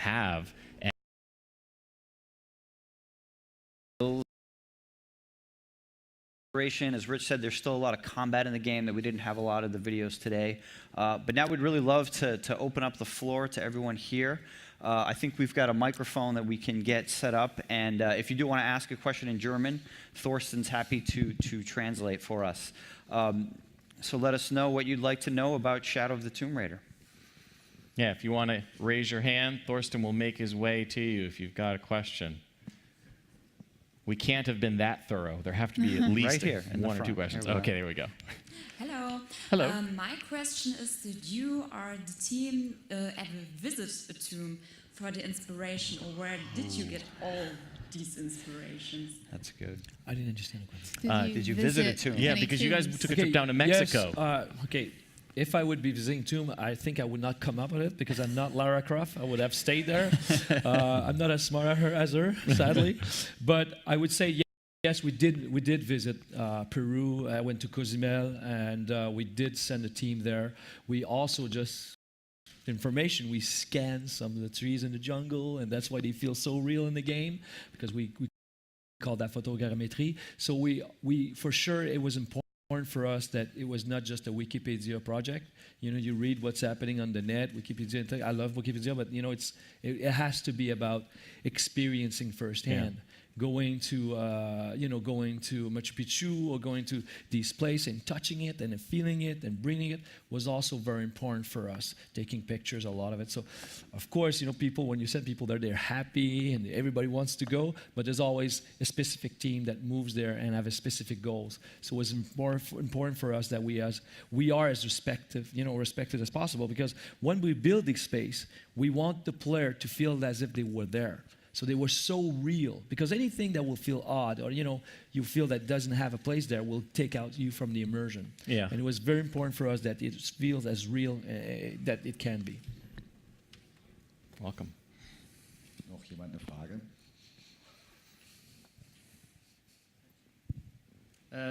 have. And as Rich said, there's still a lot of combat in the game that we didn't have a lot of the videos today. But now we'd really love to open up the floor to everyone here. I think we've got a microphone that we can get set up. And if you do want to ask a question in German, Thorsten's happy to translate for us. So let us know what you'd like to know about Shadow of the Tomb Raider. yeah, if you want to raise your hand, Thorsten will make his way to you if you've got a question. We can't have been that thorough. There have to be at least right here, one or two questions. Okay, there we go. Hello. Hello. My question is, did you or the team ever visit a tomb for the inspiration, or where did you get all these inspirations? That's good. I didn't understand the question. Did you visit a tomb? Yeah, because you guys took a trip down to Mexico. Yes, okay. If I would be visiting Tomb, I think I would not come up with it because I'm not Lara Croft. I would have stayed there. I'm not as smart as her, sadly. But I would say yes, we did visit Peru. I went to Cozumel, and we did send a team there. We also just information. We scanned some of the trees in the jungle, and that's why they feel so real in the game, because we call that photogrammetry. So we for sure it was important for us that it was not just a Wikipedia project. You know, you read what's happening on the net, Wikipedia. I love Wikipedia, but you know, it has to be about experiencing firsthand. Yeah. Going to Machu Picchu or going to these places and touching it and feeling it and bringing it was also very important for us. Taking pictures, a lot of it. So, of course, you know, people, when you send people there, they're happy and everybody wants to go. But there's always a specific team that moves there and have a specific goals. So it was more important for us that we are as respected as possible, because when we build the space, we want the player to feel as if they were there. So they were so real, because anything that will feel odd or, you know, you feel that doesn't have a place there will take out you from the immersion. Yeah. And it was very important for us that it feels as real that it can be. Welcome. Noch jemand eine Frage?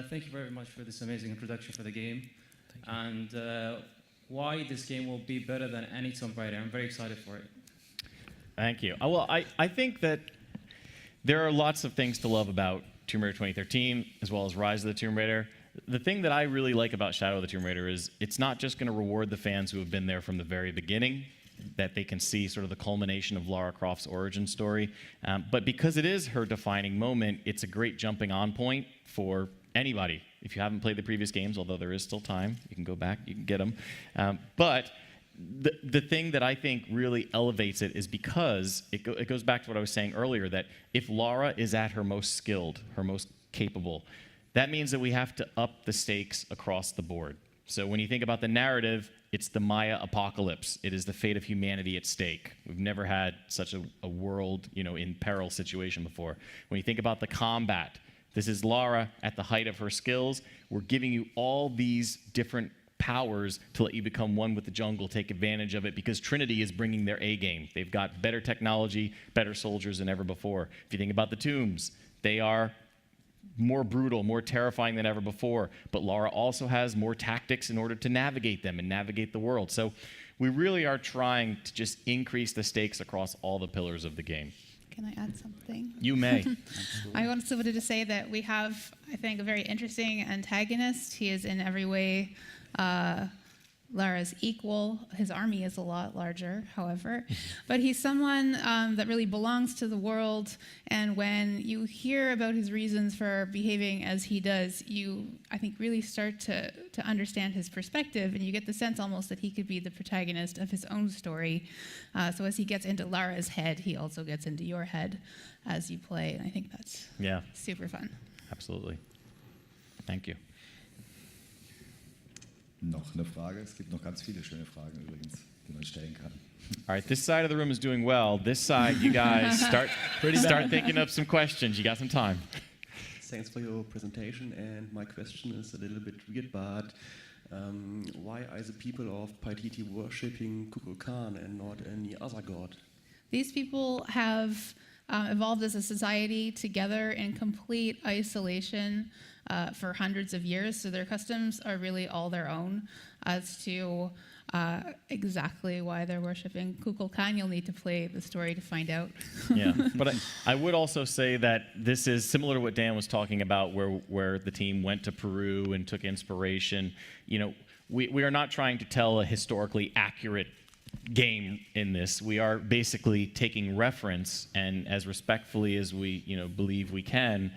Thank you very much for this amazing introduction for the game. And why this game will be better than any Tomb Raider. I'm very excited for it. Thank you. Well, I think that there are lots of things to love about Tomb Raider 2013, as well as Rise of the Tomb Raider. The thing that I really like about Shadow of the Tomb Raider is it's not just going to reward the fans who have been there from the very beginning, that they can see sort of the culmination of Lara Croft's origin story, but because it is her defining moment, it's a great jumping on point for anybody. If you haven't played the previous games, although there is still time, you can go back, you can get them. But the thing that I think really elevates it is because it goes back to what I was saying earlier, that if Lara is at her most skilled, her most capable, that means that we have to up the stakes across the board. So when you think about the narrative, it's the Maya apocalypse. It is the fate of humanity at stake. We've never had such a world, you know, in peril situation before. When you think about the combat, this is Lara at the height of her skills. We're giving you all these different powers to let you become one with the jungle, take advantage of it, because Trinity is bringing their A game. They've got better technology, better soldiers than ever before. If you think about the tombs, they are more brutal, more terrifying than ever before, but Lara also has more tactics in order to navigate them and navigate the world. So we really are trying to just increase the stakes across all the pillars of the game. Can I add something? You may. I also wanted to say that we have, I think, a very interesting antagonist. He is in every way Lara's equal. His army is a lot larger, however. But he's someone that really belongs to the world. And when you hear about his reasons for behaving as he does, you, I think, really start to understand his perspective. And you get the sense almost that he could be the protagonist of his own story. So as he gets into Lara's head, he also gets into your head as you play. And I think that's super fun. Absolutely. Thank you. Noch eine Frage? Es gibt noch ganz viele schöne Fragen übrigens, die man stellen kann. All right, this side of the room is doing well. This side, you guys start thinking up some questions. You got some time. Thanks for your presentation, and my question is a little bit weird, but why are the people of Paititi worshipping Kukulkan and not any other god? These people have evolved as a society together in complete isolation. for hundreds of years. So their customs are really all their own. As to exactly why they're worshiping Kukulkan, you'll need to play the story to find out. Yeah, but I would also say that this is similar to what Dan was talking about, where the team went to Peru and took inspiration. You know, we are not trying to tell a historically accurate game in this. We are basically taking reference and, as respectfully as we believe we can,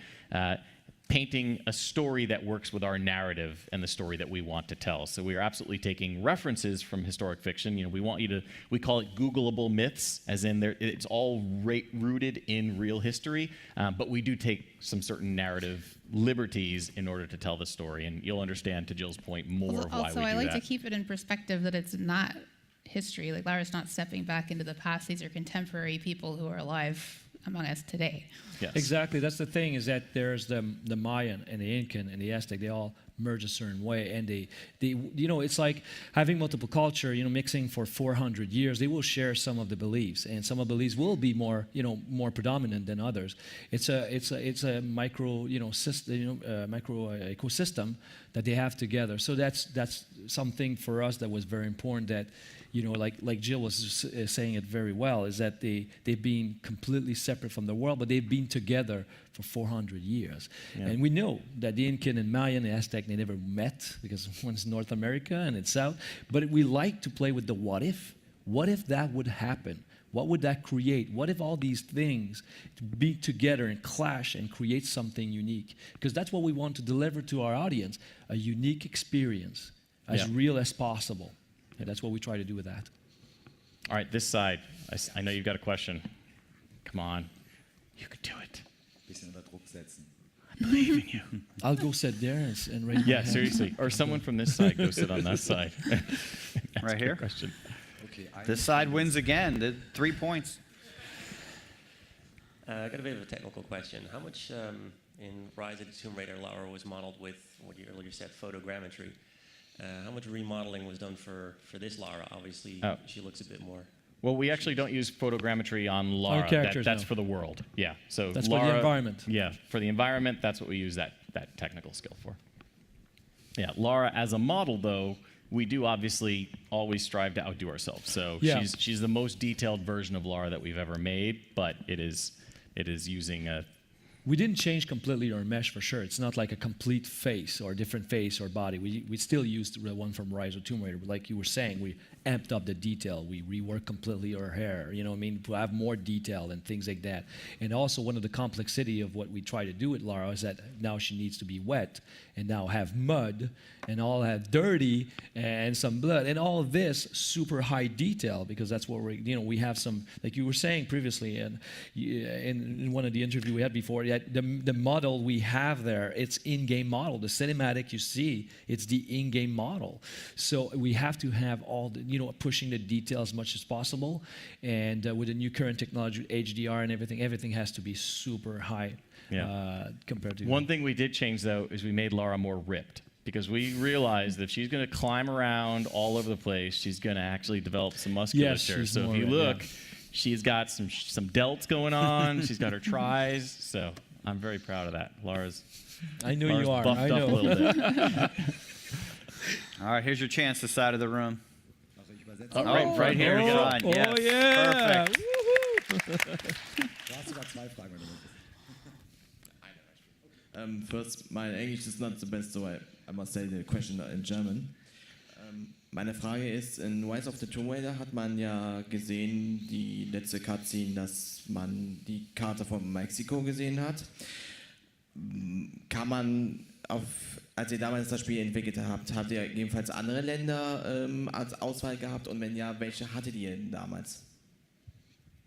painting a story that works with our narrative and the story that we want to tell. So we are absolutely taking references from historic fiction. You know, we call it Googleable myths, as in it's all rooted in real history, but we do take some certain narrative liberties in order to tell the story. And you'll understand, to Jill's point, more of why we do that. Also, I like to keep it in perspective that it's not history. Like, Lara's not stepping back into the past. These are contemporary people who are alive among us today. Yes. Exactly. That's the thing, is that there's the Mayan and the Incan and the Aztec. They all merge a certain way, and they it's like having multiple culture, mixing for 400 years. They will share some of the beliefs, and some of the beliefs will be more predominant than others. It's a micro system, micro ecosystem that they have together. So that's something for us that was very important. That like Jill was saying it very well, is that they've been completely separate from the world, but they've been together for 400 years. Yeah. And we know that the Incan and Mayan and Aztec, they never met, because one's North America and it's South. But we like to play with the what if. What if that would happen? What would that create? What if all these things be together and clash and create something unique? Because that's what we want to deliver to our audience, a unique experience, as real as possible. And that's what we try to do with that. All right, this side. I know you've got a question. Come on. You can do it. Bisschen unter Druck setzen. I believe in you. I'll go sit there and raise my hand. Seriously. Or someone from this side go sit on that side. Right here? Question. Okay, This side wins again. 3 points. I got a bit of a technical question. How much in Rise of the Tomb Raider, Lara was modeled with what you earlier said, photogrammetry? How much remodeling was done for this Lara? Obviously, she looks a bit more. Well, we actually don't use photogrammetry on Lara. On characters, that's no. for the world. Yeah. So That's Lara, for the environment. Yeah, for the environment, that's what we use that technical skill for. Yeah, Lara as a model, though, we do obviously always strive to outdo ourselves. So she's the most detailed version of Lara that we've ever made, but it is using a. We didn't change completely our mesh, for sure. It's not like a complete face or a different face or body. We still used the one from Rise of Tomb Raider. But like you were saying, we amped up the detail. We reworked completely her hair, to have more detail and things like that. And also, one of the complexity of what we try to do with Lara is that now she needs to be wet and now have mud and all have dirty and some blood. And all of this super high detail, because that's what we have some, like you were saying previously, and in one of the interviews we had before, the model we have there, it's in-game model. The cinematic you see, it's the in-game model. So we have to have all the, pushing the detail as much as possible. And with the new current technology, HDR and everything has to be super high compared to. One thing we did change, though, is we made Lara more ripped. Because we realized that if she's going to climb around all over the place, she's going to actually develop some musculature. Yes, so if you look, she's got some delts going on. She's got her tris. So I'm very proud of that. Lara's you are. Buffed I know. up a little bit. All right, here's your chance, this side of the room. Oh, right here we go. Front. Yes, yeah. perfect. Du hast sogar 2 Fragen, wenn du möchtest. First, my English is not the best, so I must say the question in German. Meine Frage ist, in Rise of the Tomb Raider hat man ja gesehen, die letzte Cutscene, dass man die Karte von Mexiko gesehen hat. Kann man als ihr damals das Spiel entwickelt habt ihr ebenfalls andere Länder als Auswahl gehabt, und wenn ja, welche hattet ihr denn damals?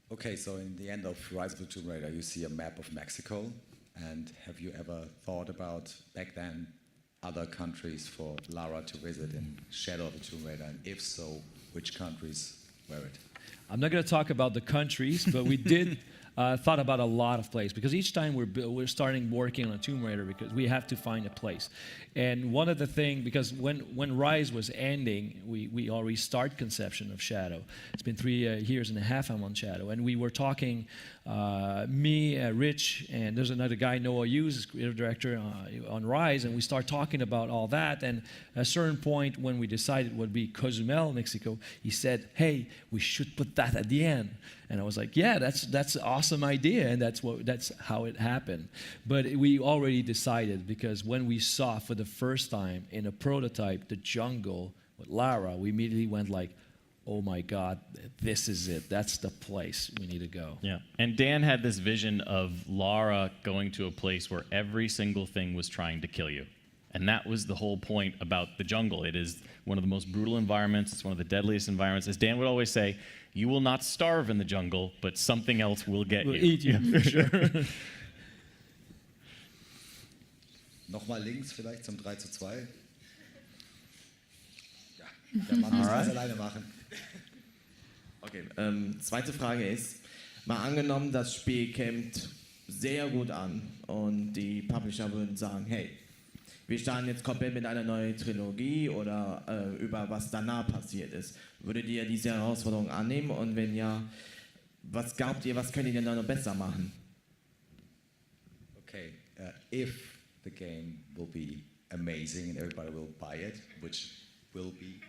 Okay, so in the end of Rise of the Tomb Raider, you see a map of Mexico. And have you ever thought about, back then, other countries for Lara to visit in Shadow of the Tomb Raider? And if so, which countries were it? I'm not going to talk about the countries, but we did thought about a lot of places, because each time we're starting working on a Tomb Raider, because we have to find a place. And one of the things, because when Rise was ending, we already start conception of Shadow. It's been 3 years and a half I'm on Shadow, and we were talking me, Rich, and there's another guy, Noah Hughes, creative director on Rise, and we start talking about all that. And at a certain point, when we decided it would be Cozumel, Mexico, he said, "Hey, we should put that at the end." And I was like, "Yeah, that's an awesome idea," and that's how it happened. But we already decided, because when we saw for the first time in a prototype the jungle with Lara, we immediately went like, "Oh my God, this is it. That's the place we need to go." Yeah. And Dan had this vision of Lara going to a place where every single thing was trying to kill you. And that was the whole point about the jungle. It is one of the most brutal environments. It's one of the deadliest environments. As Dan would always say, you will not starve in the jungle, but something else will get We'll you. eat you, for sure. Nochmal links vielleicht zum 3:2. Ja, der Mann muss das alleine machen. Okay, zweite Frage ist, mal angenommen, das Spiel kämpft sehr gut an und die Publisher würden sagen, hey, wir starten jetzt komplett mit einer neuen Trilogie oder über was danach passiert ist. Würdet ihr diese Herausforderung annehmen und wenn ja, was glaubt ihr, was könnt ihr denn da noch besser machen? Okay, if the game will be amazing and everybody will buy it, which will be,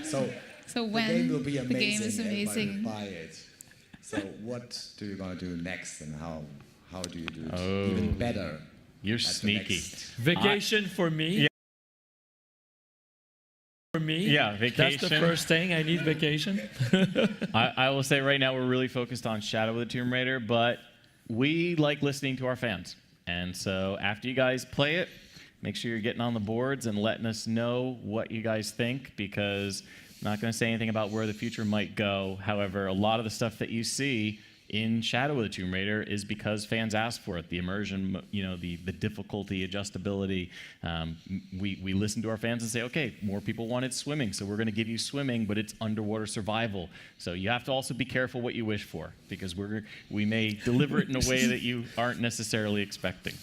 so So the when game will be the amazing, game is everybody amazing. will buy it. So what do you gonna do next, and how do you do it Oh. even better? You're at the sneaky. next- Vacation for me. Yeah. For me. Yeah, That's the vacation. first thing. I need vacation. I will say right now we're really focused on Shadow of the Tomb Raider, but we like listening to our fans. And so after you guys play it, make sure you're getting on the boards and letting us know what you guys think, because I'm not going to say anything about where the future might go. However, a lot of the stuff that you see in Shadow of the Tomb Raider is because fans asked for it. The immersion, the difficulty, adjustability. We listen to our fans and say, okay, more people wanted swimming, so we're going to give you swimming, but it's underwater survival. So you have to also be careful what you wish for, because we may deliver it in a way that you aren't necessarily expecting.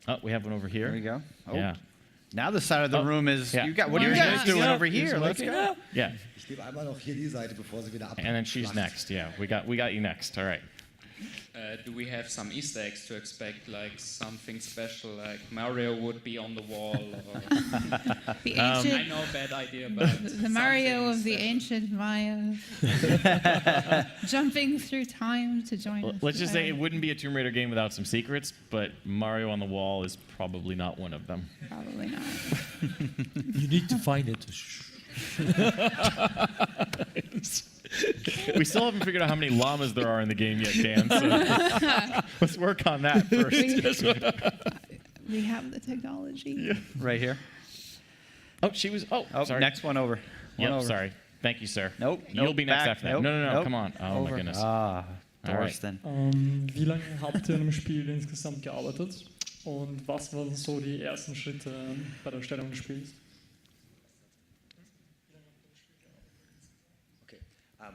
Oh, we have one over here. There we go. Oh. Yeah. Now the side of the room is. Yeah. You got. What are you Well, guys yeah. doing Yeah. over here? Let's go. Yeah. Ich gebe einmal noch hier die Seite, bevor sie wieder ab. And then she's next. Yeah, we got you next. All right. Do we have some Easter eggs to expect, like something special, like Mario would be on the wall? Or The I ancient, know, bad idea, but the Mario of something the ancient Maya, jumping through time to join us. Let's just say it wouldn't be a Tomb Raider game without some secrets, but Mario on the Wall is probably not one of them. Probably not. You need to find it. We still haven't figured out how many llamas there are in the game yet, Dan. So let's work on that first. We have the technology. Right here. Oh, she was. Oh, Oh, sorry. next one over. One Yep, over. sorry. Thank you, sir. Nope. You'll nope, be next back, after that. nope, No. nope. Come on. Oh Over. my goodness. Ah, All right. Thorsten. Wie lange habt ihr an dem Spiel insgesamt gearbeitet? Und was waren so die ersten Schritte bei der Erstellung des Spiels? Okay.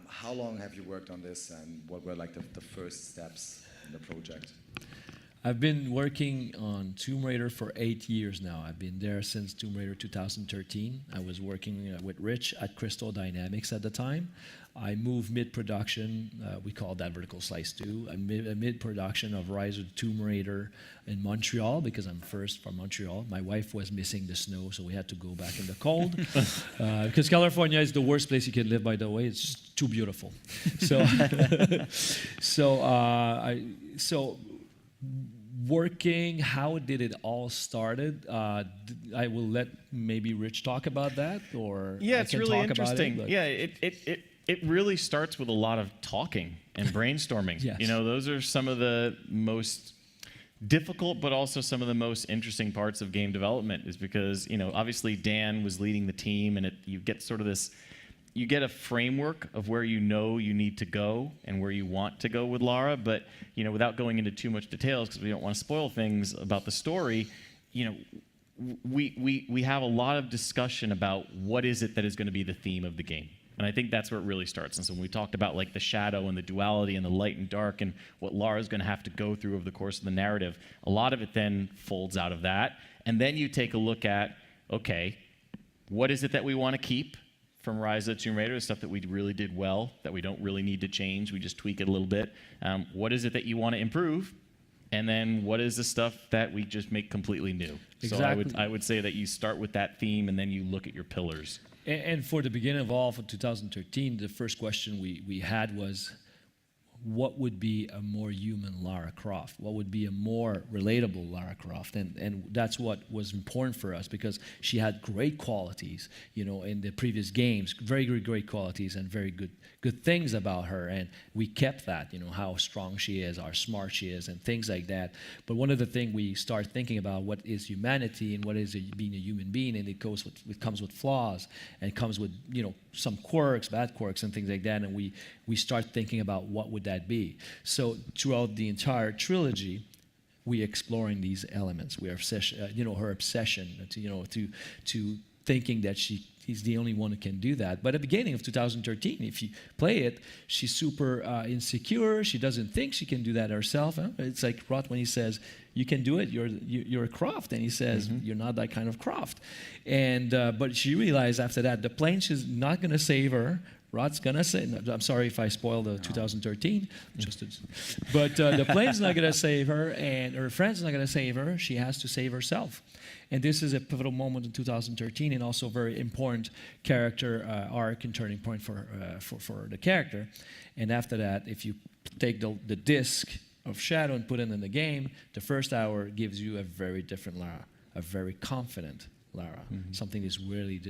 How long have you worked on this, and what were like the first steps in the project? I've been working on Tomb Raider for 8 years now. I've been there since Tomb Raider 2013. I was working with Rich at Crystal Dynamics at the time. I moved mid-production, we call that vertical slice too, mid-production of Rise of the Tomb Raider in Montreal, because I'm first from Montreal. My wife was missing the snow, so we had to go back in the cold. Because California is the worst place you can live, by the way. It's just too beautiful. So, so working, how did it all started? I will let maybe Rich talk about that, or Yeah, I it's can really talk about interesting. it, but- Yeah, it really starts with a lot of talking and brainstorming. Yes. Those are some of the most difficult, but also some of the most interesting parts of game development, is because, obviously Dan was leading the team, and you get sort of this, you get a framework of where you need to go and where you want to go with Lara, but, without going into too much details, because we don't want to spoil things about the story, we have a lot of discussion about what is it that is going to be the theme of the game. And I think that's where it really starts. And so when we talked about like the shadow and the duality and the light and dark and what Lara's going to have to go through over the course of the narrative, a lot of it then folds out of that. And then you take a look at, okay, what is it that we want to keep from Rise of the Tomb Raider, the stuff that we really did well, that we don't really need to change, we just tweak it a little bit. What is it that you want to improve? And then what is the stuff that we just make completely new? Exactly. So I would say that you start with that theme and then you look at your pillars. And for the beginning of all, for 2013, the first question we had was, what would be a more human Lara Croft? What would be a more relatable Lara Croft? And that's what was important for us, because she had great qualities, you know, in the previous games, very great qualities and very good things about her. And we kept that, you know, how strong she is, how smart she is, and things like that. But one of the things we start thinking about, what is humanity and what is being a human being, and it comes with flaws, and it comes with, you know, some quirks, bad quirks and things like that. And we start thinking about what would that be. So throughout the entire trilogy, we exploring these elements. We are you know, her obsession to thinking that he's the only one who can do that. But at the beginning of 2013, if you play it, she's super insecure. She doesn't think she can do that herself. Huh? It's like Rot when he says, "You can do it. You're a Croft," and he says, "You're not that kind of Croft." And but she realized after that the plane is not going to save her. Rod's gonna say, I'm sorry if I spoiled the 2013, but the plane's not gonna save her, and her friend's not gonna save her. She has to save herself. And this is a pivotal moment in 2013, and also a very important character arc and turning point for the character. And after that, if you take the disc of Shadow and put it in the game, the first hour gives you a very different Lara, a very confident Lara, something that's really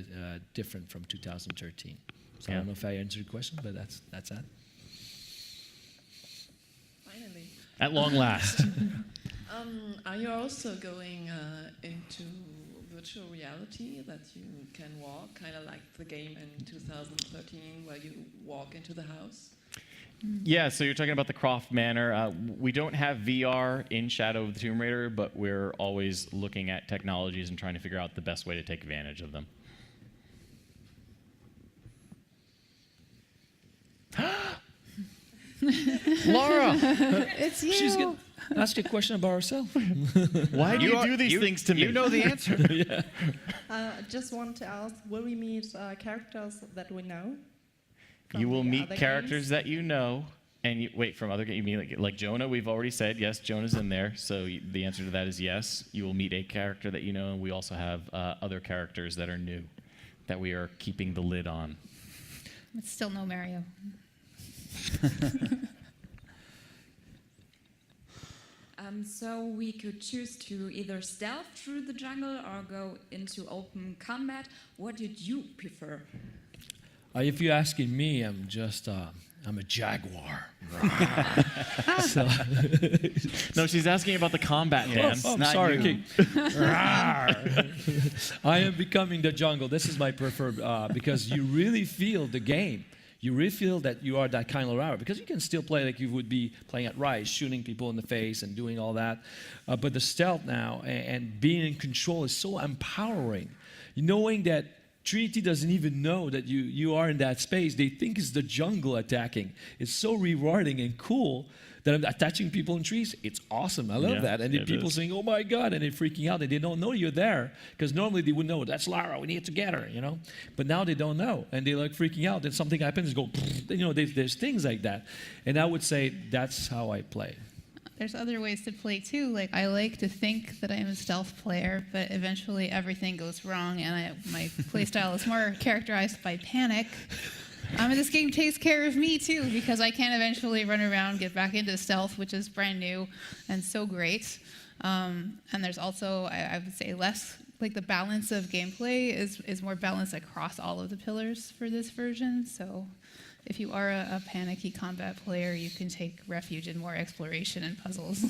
different from 2013. So I don't know if I answered your question, but that's that. Finally. At long last. Are you also going into virtual reality, that you can walk, kind of like the game in 2013 where you walk into the house? Yeah, so you're talking about the Croft Manor. We don't have VR in Shadow of the Tomb Raider, but we're always looking at technologies and trying to figure out the best way to take advantage of them. Laura! It's you. She's going to ask you a question about herself. Why do you do these things to me? You know the answer. Yeah. Just want to ask, will we meet characters that we know? You will meet characters that you know. And wait, from other games, you mean like Jonah? We've already said, yes, Jonah's in there. So the answer to that is yes. You will meet a character that you know. And we also have other characters that are new that we are keeping the lid on. It's still no Mario. So we could choose to either stealth through the jungle or go into open combat. What did you prefer? If you're asking me, I'm a jaguar. So no, she's asking about the combat dance. I'm sorry. Okay. I am becoming the jungle. This is my preferred, because you really feel the game. You really feel that you are that kind of Lara, because you can still play like you would be playing at Rise, shooting people in the face and doing all that. But the stealth now and being in control is so empowering. Knowing that Trinity doesn't even know that you are in that space. They think it's the jungle attacking. It's so rewarding and cool that I'm attaching people in trees. It's awesome. I love that. And then people saying, "Oh my God," and they're freaking out, and they don't know you're there, because normally they would know, that's Lara, we need to get her, you know. But now they don't know, and they're like freaking out. Then something happens, go, you know. There's things like that, and I would say that's how I play. There's other ways to play too. Like, I like to think that I'm a stealth player, but eventually everything goes wrong, and my playstyle is more characterized by panic. This game takes care of me too, because I can eventually run around, get back into stealth, which is brand new and so great. And there's also, I would say, less, like, the balance of gameplay is more balanced across all of the pillars for this version. So if you are a panicky combat player, you can take refuge in more exploration and puzzles.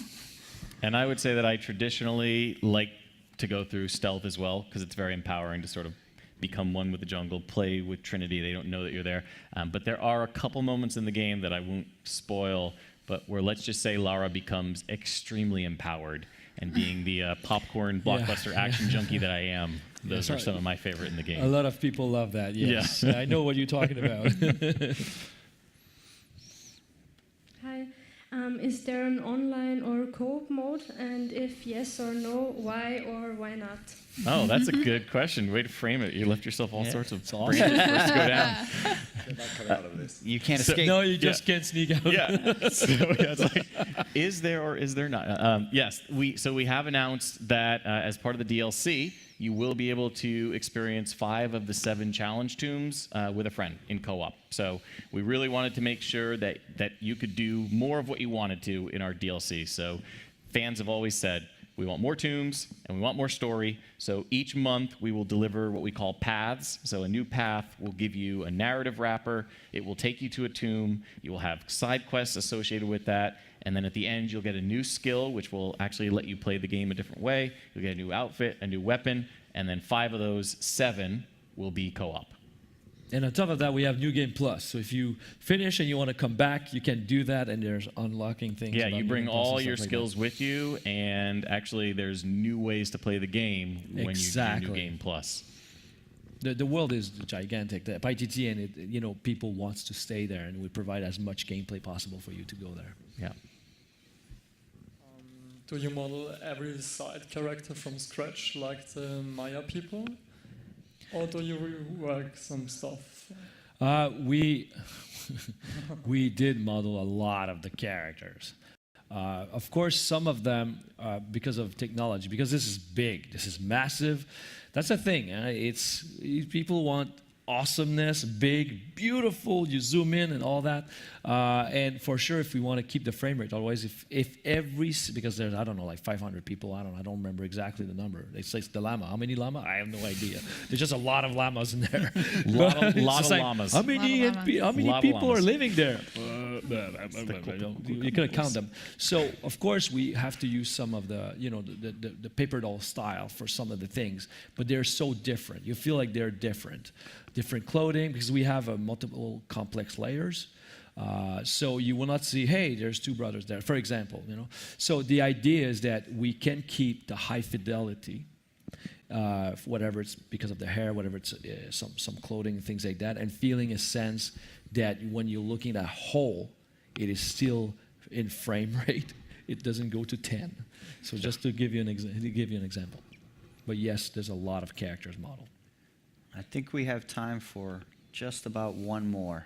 And I would say that I traditionally like to go through stealth as well, because it's very empowering to sort of become one with the jungle, play with Trinity. They don't know that you're there. But there are a couple moments in the game that I won't spoil, but where, let's just say, Lara becomes extremely empowered, and being the popcorn blockbuster action junkie that I am, those are some of my favorite in the game. A lot of people love that, yes. I know what you're talking about. Hi. Is there an online or co-op mode? And if yes or no, why or why not? Oh, that's a good question. Way to frame it. You left yourself all sorts of awesome. branches for us to go down. You're not coming out of this. You can't So- escape. No, you just can't sneak out. Yeah. So yeah, it's like, is there or is there not? Yes. We have announced that as part of the DLC, you will be able to experience 5 of the 7 challenge tombs with a friend in co-op. So we really wanted to make sure that you could do more of what you wanted to in our DLC. So fans have always said, we want more tombs and we want more story. So each month we will deliver what we call paths. So a new path will give you a narrative wrapper. It will take you to a tomb. You will have side quests associated with that. And then at the end, you'll get a new skill, which will actually let you play the game a different way. You'll get a new outfit, a new weapon, and then 5 of those 7 will be co-op. And on top of that, we have New Game Plus. So if you finish and you want to come back, you can do that, and there's unlocking things. Yeah, about you New bring Game Plus and all stuff your like skills that. with you, and actually there's new ways to play the game when you do Exactly. New Game Plus. The world is gigantic. The PyTT and it, people wants to stay there, and we provide as much gameplay possible for you to go there. Yeah. Do you model every side character from scratch like the Maya people? Or do you rework some stuff? We did model a lot of the characters. Of course, some of them because of technology, because this is big, this is massive. That's the thing. People want awesomeness, big, beautiful. You zoom in and all that. And for sure, if we want to keep the frame rate, otherwise, because there's like 500 people. I don't remember exactly the number. They say it's the llama. How many llama? I have no idea. There's just a lot of llamas in there. lot of It's like, llamas. How many Lot of people llamas. are living there? You couldn't count them. So of course we have to use some of the paper doll style for some of the things, but they're so different. You feel like they're different clothing because we have multiple complex layers. So you will not see, hey, there's 2 brothers there, for example. So the idea is that we can keep the high fidelity, whatever it's because of the hair, whatever it's some clothing, things like that, and feeling a sense that when you're looking at whole, it is still in frame rate. It doesn't go to 10. So just to give you an example. But yes, there's a lot of characters modeled. I think we have time for just about one more.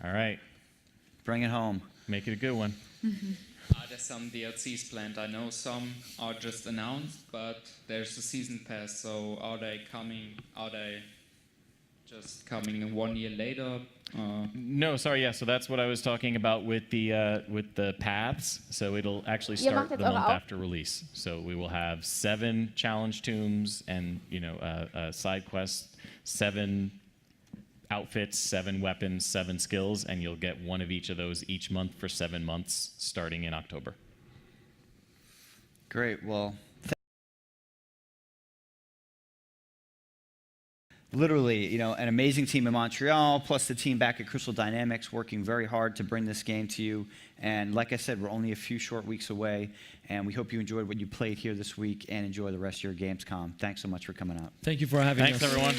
All right. Bring it home. Make it a good one. Are there some DLCs planned? I know some are just announced, but there's the season pass. So are they coming? Are they just coming 1 year later? No, sorry. Yeah, so that's what I was talking about with the paths. So it'll actually start the month after release. So we will have 7 challenge tombs and side quests, 7 outfits, 7 weapons, 7 skills, and you'll get 1 of each of those each month for 7 months, starting in October. Great. Well, literally, an amazing team in Montreal, plus the team back at Crystal Dynamics working very hard to bring this game to you. And like I said, we're only a few short weeks away, and we hope you enjoyed what you played here this week and enjoy the rest of your Gamescom. Thanks so much for coming out. Thank you for having us. Thanks, everyone.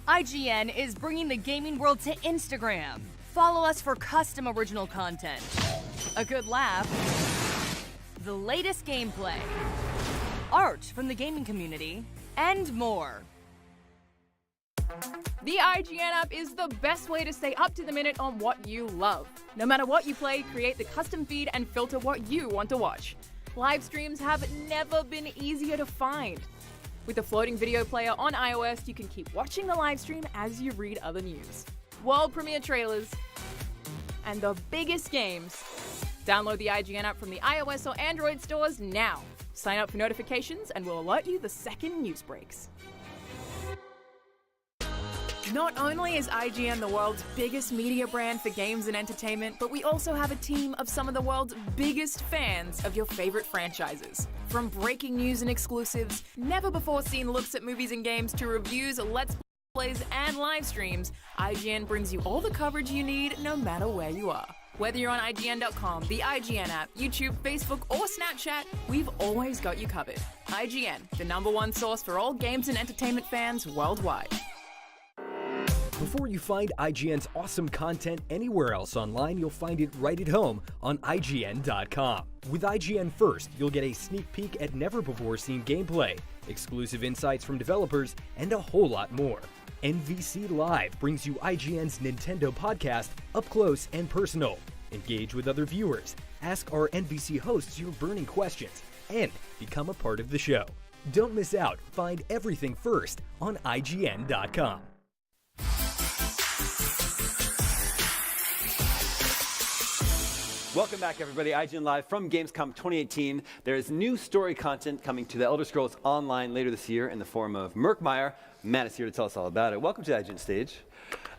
IGN is bringing the gaming world to Instagram. Follow us for custom original content, a good laugh, the latest gameplay, art from the gaming community, and more. The IGN app is the best way to stay up to the minute on what you love. No matter what you play, create the custom feed and filter what you want to watch. Live streams have never been easier to find. With the floating video player on iOS, you can keep watching the live stream as you read other news. World premiere trailers and the biggest games Download the IGN app from the iOS or Android stores now. Sign up for notifications and we'll alert you the second news breaks. Not only is IGN the world's biggest media brand for games and entertainment, but we also have a team of some of the world's biggest fans of your favorite franchises. From breaking news and exclusives, never-before-seen looks at movies and games, to reviews, let's plays, and live streams, IGN brings you all the coverage you need no matter where you are. Whether you're on IGN.com, the IGN app, YouTube, Facebook, or Snapchat, we've always got you covered. IGN, the #1 source for all games and entertainment fans worldwide. Before you find IGN's awesome content anywhere else online, you'll find it right at home on IGN.com. With IGN First, you'll get a sneak peek at never-before-seen gameplay, exclusive insights from developers, and a whole lot more. NVC Live brings you IGN's Nintendo podcast up close and personal. Engage with other viewers, ask our NVC hosts your burning questions, and become a part of the show. Don't miss out. Find everything first on IGN.com. Welcome back, everybody. IGN Live from Gamescom 2018. There is new story content coming to the Elder Scrolls Online later this year in the form of Murkmire. Matt is here to tell us all about it. Welcome to the IGN stage.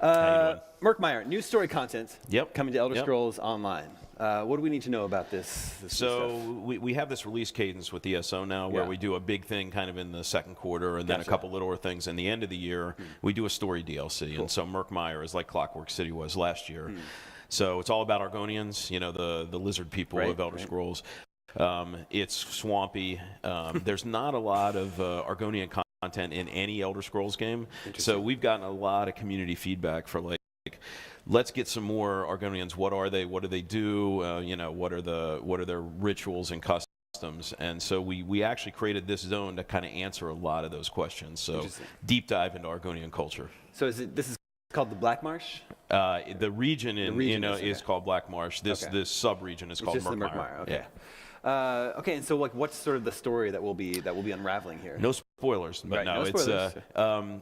Murkmire, new story content coming to Elder Scrolls Online. What do we need to know about this So we have this release cadence with ESO now where we do a big thing kind of in the second quarter and then a couple littler things. In the end of the year, we do a story DLC. And so Murkmire is like Clockwork City was last year. So it's all about Argonians, you know, the lizard people of Elder Scrolls. It's swampy. There's not a lot of Argonian content in any Elder Scrolls game. So we've gotten a lot of community feedback for like, let's get some more Argonians. What are they? What do they do? You know, what are their rituals and customs? And so we actually created this zone to kind of answer a lot of those questions. So deep dive into Argonian culture. So this is called the Black Marsh? The region is called Black Marsh. This sub-region is called Murkmire. Okay. Yeah. Okay, and so like, what's sort of the story that we'll be unraveling here? No spoilers, but no spoilers.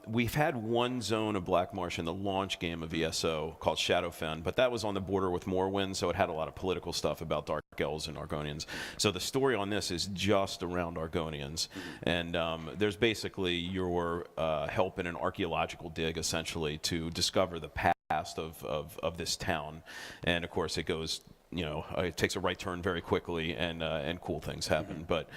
We've had one zone of Black Marsh in the launch game of ESO called Shadowfen, but that was on the border with Morrowind, so it had a lot of political stuff about Dark Elves and Argonians. So the story on this is just around Argonians, and there's basically your help in an archaeological dig, essentially, to discover the past of this town, and of course it goes. You know, it takes a right turn very quickly, and cool things happen. But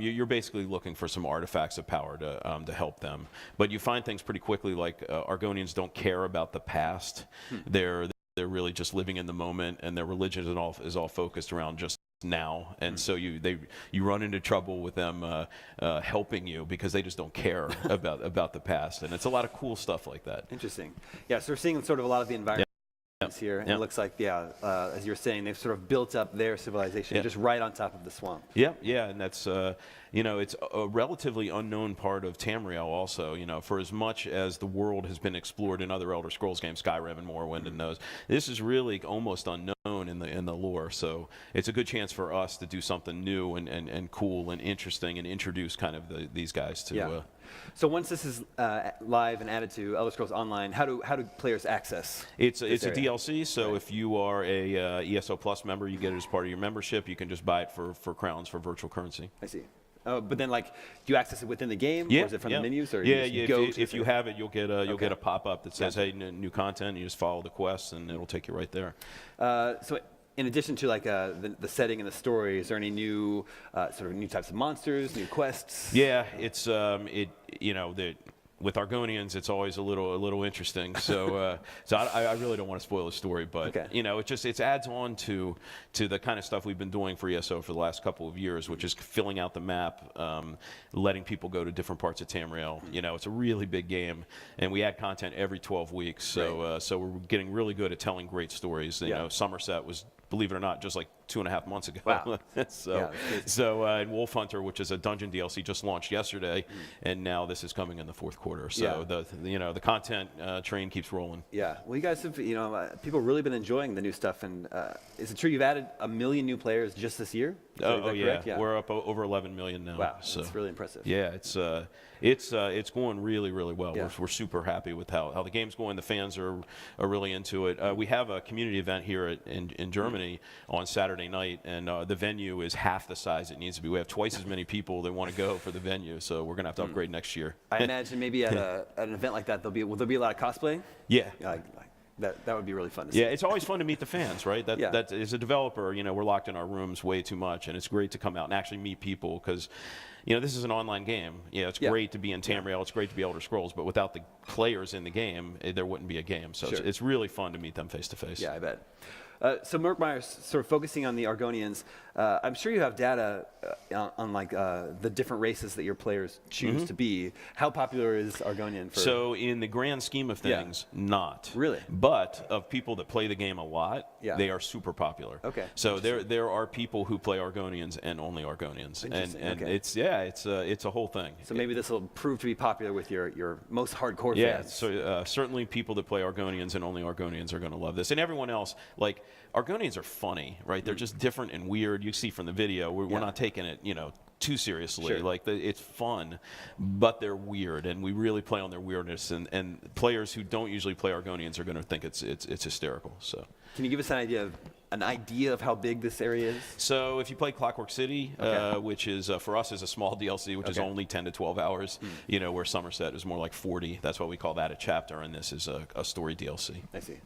you're basically looking for some artifacts of power to help them. But you find things pretty quickly, like Argonians don't care about the past. They're really just living in the moment, and their religion is all focused around just now. And so you run into trouble with them helping you because they just don't care about the past. And it's a lot of cool stuff like that. Interesting. Yeah. So we're seeing sort of a lot of the environment. Here, and it looks like, as you're saying, they've sort of built up their civilization just right on top of the swamp. Yeah, and that's, you know, it's a relatively unknown part of Tamriel also, you know, for as much as the world has been explored in other Elder Scrolls games, Skyrim and Morrowind and those, this is really almost unknown in the lore, so it's a good chance for us to do something new and cool and interesting and introduce kind of these guys to... So once this is live and added to Elder Scrolls Online, how do players access? It's a DLC. So if you are a ESO Plus member, you get it as part of your membership. You can just buy it for crowns for virtual currency. I see. But then, like, do you access it within the game, or is it from the menus? Or if you have it, you'll get a pop-up that says, "Hey, new content." You just follow the quests, and it'll take you right there. So. In addition to like the setting and the story, is there any new sort of new types of monsters, new quests? Yeah, it's you know, with Argonians, it's always a little interesting. So I really don't want to spoil the story, but you know, it adds on to the kind of stuff we've been doing for ESO for the last couple of years, which is filling out the map, letting people go to different parts of Tamriel. You know, it's a really big game, and we add content every 12 weeks. So so we're getting really good at telling great stories. You know, Somerset was, believe it or not, just like 2.5 months ago. Wow. And Wolf Hunter, which is a dungeon DLC, just launched yesterday, and now this is coming in the fourth quarter. So the content train keeps rolling. Yeah. Well, you guys have, people really been enjoying the new stuff, and is it true you've added 1 million new players just this year? Oh, that yeah. correct? Yeah. We're up over 11 million now. Wow, so. that's really impressive. Yeah, it's going really, really well. Yeah. We're super happy with how the game's going. The fans are really into it. We have a community event here in Germany on Saturday night, and the venue is half the size it needs to be. We have twice as many people that want to go for the venue, so we're going to have to upgrade next year. I imagine maybe at an event like that, will there be a lot of cosplay? Yeah. That would be really fun to see. Yeah, it's always fun to meet the fans, right? That as a developer, we're locked in our rooms way too much, and it's great to come out and actually meet people because, this is an online game. It's great to be in Tamriel, it's great to be Elder Scrolls, but without the players in the game, there wouldn't be a game. So Sure. it's really fun to meet them face to face. Yeah, I bet. So Murkmire, sort of focusing on the Argonians, I'm sure you have data on the different races that your players choose to be. How popular is Argonian? So in the grand scheme of things, not. Really? But of people that play the game a lot, they are super popular. Okay. So there are people who play Argonians and only Argonians. And okay. it's a whole thing. So maybe this will prove to be popular with your most hardcore Yeah, fans. so certainly people that play Argonians and only Argonians are going to love this. And everyone else, Argonians are funny, right? They're just different and weird. You see from the video, we're not taking it, too seriously. Sure. It's fun, but they're weird, and we really play on their weirdness. And players who don't usually play Argonians are going to think it's hysterical. So. Can you give us an idea of how big this area is? So if you play Clockwork City, which is for us is a small DLC, which is only 10 to 12 hours, where Somerset is more like 40. That's why we call that a chapter, and this is a story DLC. I see.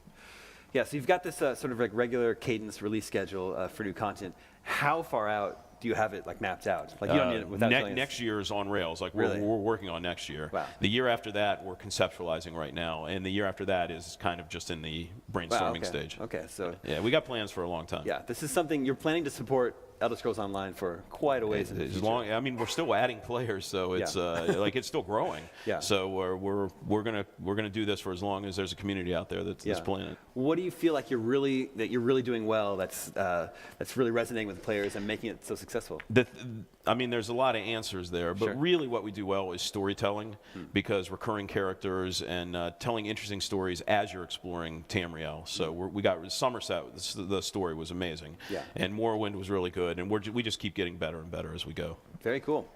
Yeah, so you've got this sort of regular cadence release schedule for new content. How far out do you have it mapped out? You don't need it without telling us. Next year is on rails. Really? We're working on next year. Wow. The year after that, we're conceptualizing right now, and the year after that is kind of just in the brainstorming stage. Okay, so yeah, we got plans for a long time. Yeah, this is something you're planning to support Elder Scrolls Online for quite a ways in the future. We're still adding players, so it's it's still growing. Yeah. So we're gonna do this for as long as there's a community out there that's playing it. What do you feel like you're really doing well? That's really resonating with players and making it so successful. There's a lot of answers there, but really what we do well is storytelling, because recurring characters and telling interesting stories as you're exploring Tamriel. So we got Somerset. The story was amazing, and Morrowind was really good, and we just keep getting better and better as we go. Very cool.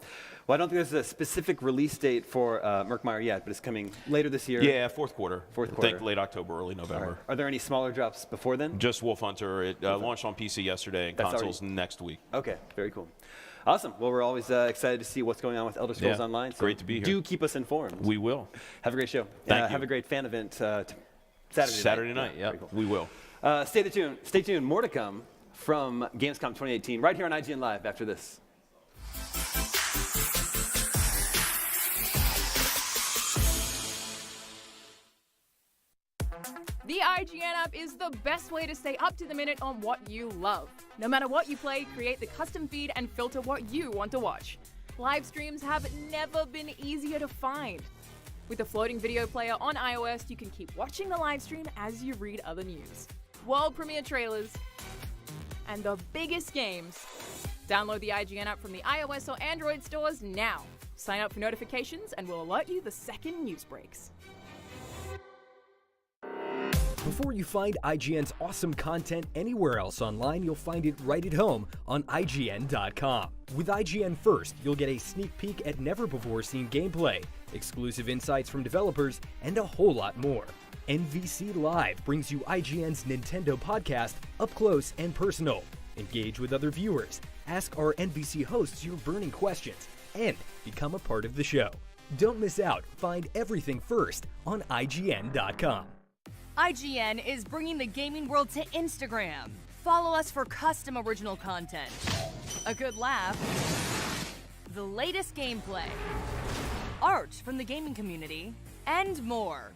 Well, I don't think there's a specific release date for Murkmire yet, but it's coming later this year. Yeah, fourth quarter. Fourth I quarter. think late October, early November. Right. Are there any smaller drops before then? Just Wolf Hunter. It launched on PC yesterday and consoles next week. Okay, very cool. Awesome. Well, we're always excited to see what's going on with Elder Scrolls Online. So great to be here. Do keep us informed. We will. Have a great show. Thank you. Have a great fan event Saturday night. Yeah, cool. we will. Stay tuned. More to come from Gamescom 2018 right here on IGN Live after this. The IGN app is the best way to stay up to the minute on what you love. No matter what you play, create the custom feed and filter what you want to watch. Live streams have never been easier to find. With the floating video player on iOS, you can keep watching the live stream as you read other news. World premiere trailers, and the biggest games. Download the IGN app from the iOS or Android stores now. Sign up for notifications and we'll alert you the second news breaks. Before you find IGN's awesome content anywhere else online, you'll find it right at home on IGN.com. With IGN First, you'll get a sneak peek at never-before-seen gameplay, exclusive insights from developers, and a whole lot more. NVC Live brings you IGN's Nintendo podcast up close and personal. Engage with other viewers, ask our NVC hosts your burning questions, and become a part of the show. Don't miss out. Find everything first on IGN.com. IGN is bringing the gaming world to Instagram. Follow us for custom original content, a good laugh, the latest gameplay, art from the gaming community, and more.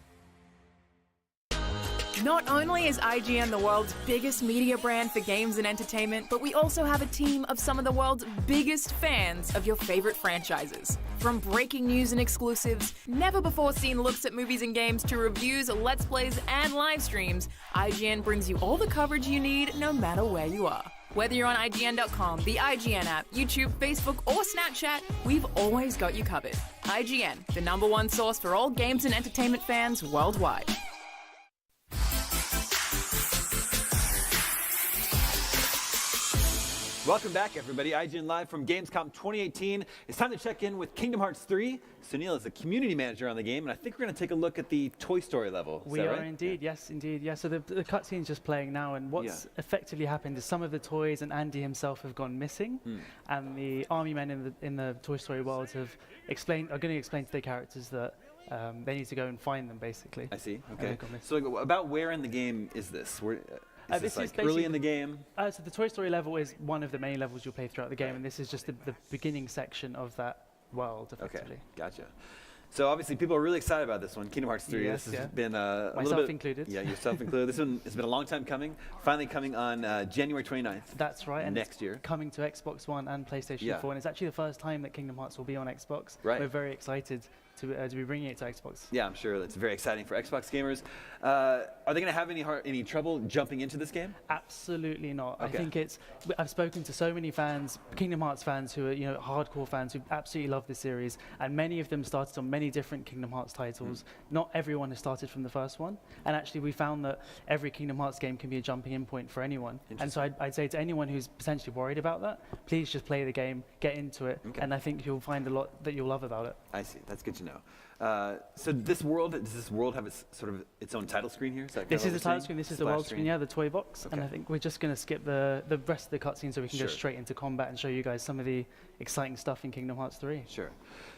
Not only is IGN the world's biggest media brand for games and entertainment, but we also have a team of some of the world's biggest fans of your favorite franchises. From breaking news and exclusives, never-before-seen looks at movies and games, to reviews, let's plays, and live streams, IGN brings you all the coverage you need no matter where you are. Whether you're on IGN.com, the IGN app, YouTube, Facebook, or Snapchat, we've always got you covered. IGN, the #1 source for all games and entertainment fans worldwide. Welcome back, everybody. IGN Live from Gamescom 2018. It's time to check in with Kingdom Hearts 3. Sunil is the community manager on the game, and I think we're going to take a look at the Toy Story level. Is We that are right? indeed, yes, indeed, yeah. So the cutscene's just playing now, and what's effectively happened is some of the toys and Andy himself have gone missing, and the army men in the Toy Story world are going to explain to their characters that they need to go and find them, basically. I see. And Okay. they've gone missing. So like, about where in the game is this? Is this this is like early in the basically- game? So the Toy Story level is one of the main levels you'll play throughout the game, and this is just the beginning section of that world, effectively. Okay, gotcha. So obviously people are really excited about this one, Kingdom Hearts 3. Yes, this has yeah. been a little Myself bit, included. Yeah, yourself included. This one has been a long time coming. Finally coming on January 29th. That's right. And next it's year. coming to Xbox One and PlayStation Yeah. 4, and it's actually the first time that Kingdom Hearts will be on Xbox. Right. We're very excited to be bringing it to Xbox. Yeah, I'm sure that's very exciting for Xbox gamers. Are they going to have any trouble jumping into this game? Absolutely not. Okay. I think I've spoken to so many fans, Kingdom Hearts fans, who are hardcore fans who absolutely love this series, and many of them started on many different Kingdom Hearts titles. Not everyone has started from the first one, and actually we found that every Kingdom Hearts game can be a jumping in point for anyone. And so I'd say to anyone who's potentially worried about that, please just play the game, get into it, and I think you'll find a lot that you'll love about it. I see. That's good to know. So does this world have its own title screen here? Is that This kinda is the what we're title seeing? screen, this is the Splash world screen, yeah, the toy box. And I Okay. think we're just going to skip the rest of the cutscene so we can go Sure. straight into combat and show you guys some of the exciting stuff in Kingdom Hearts 3. Sure.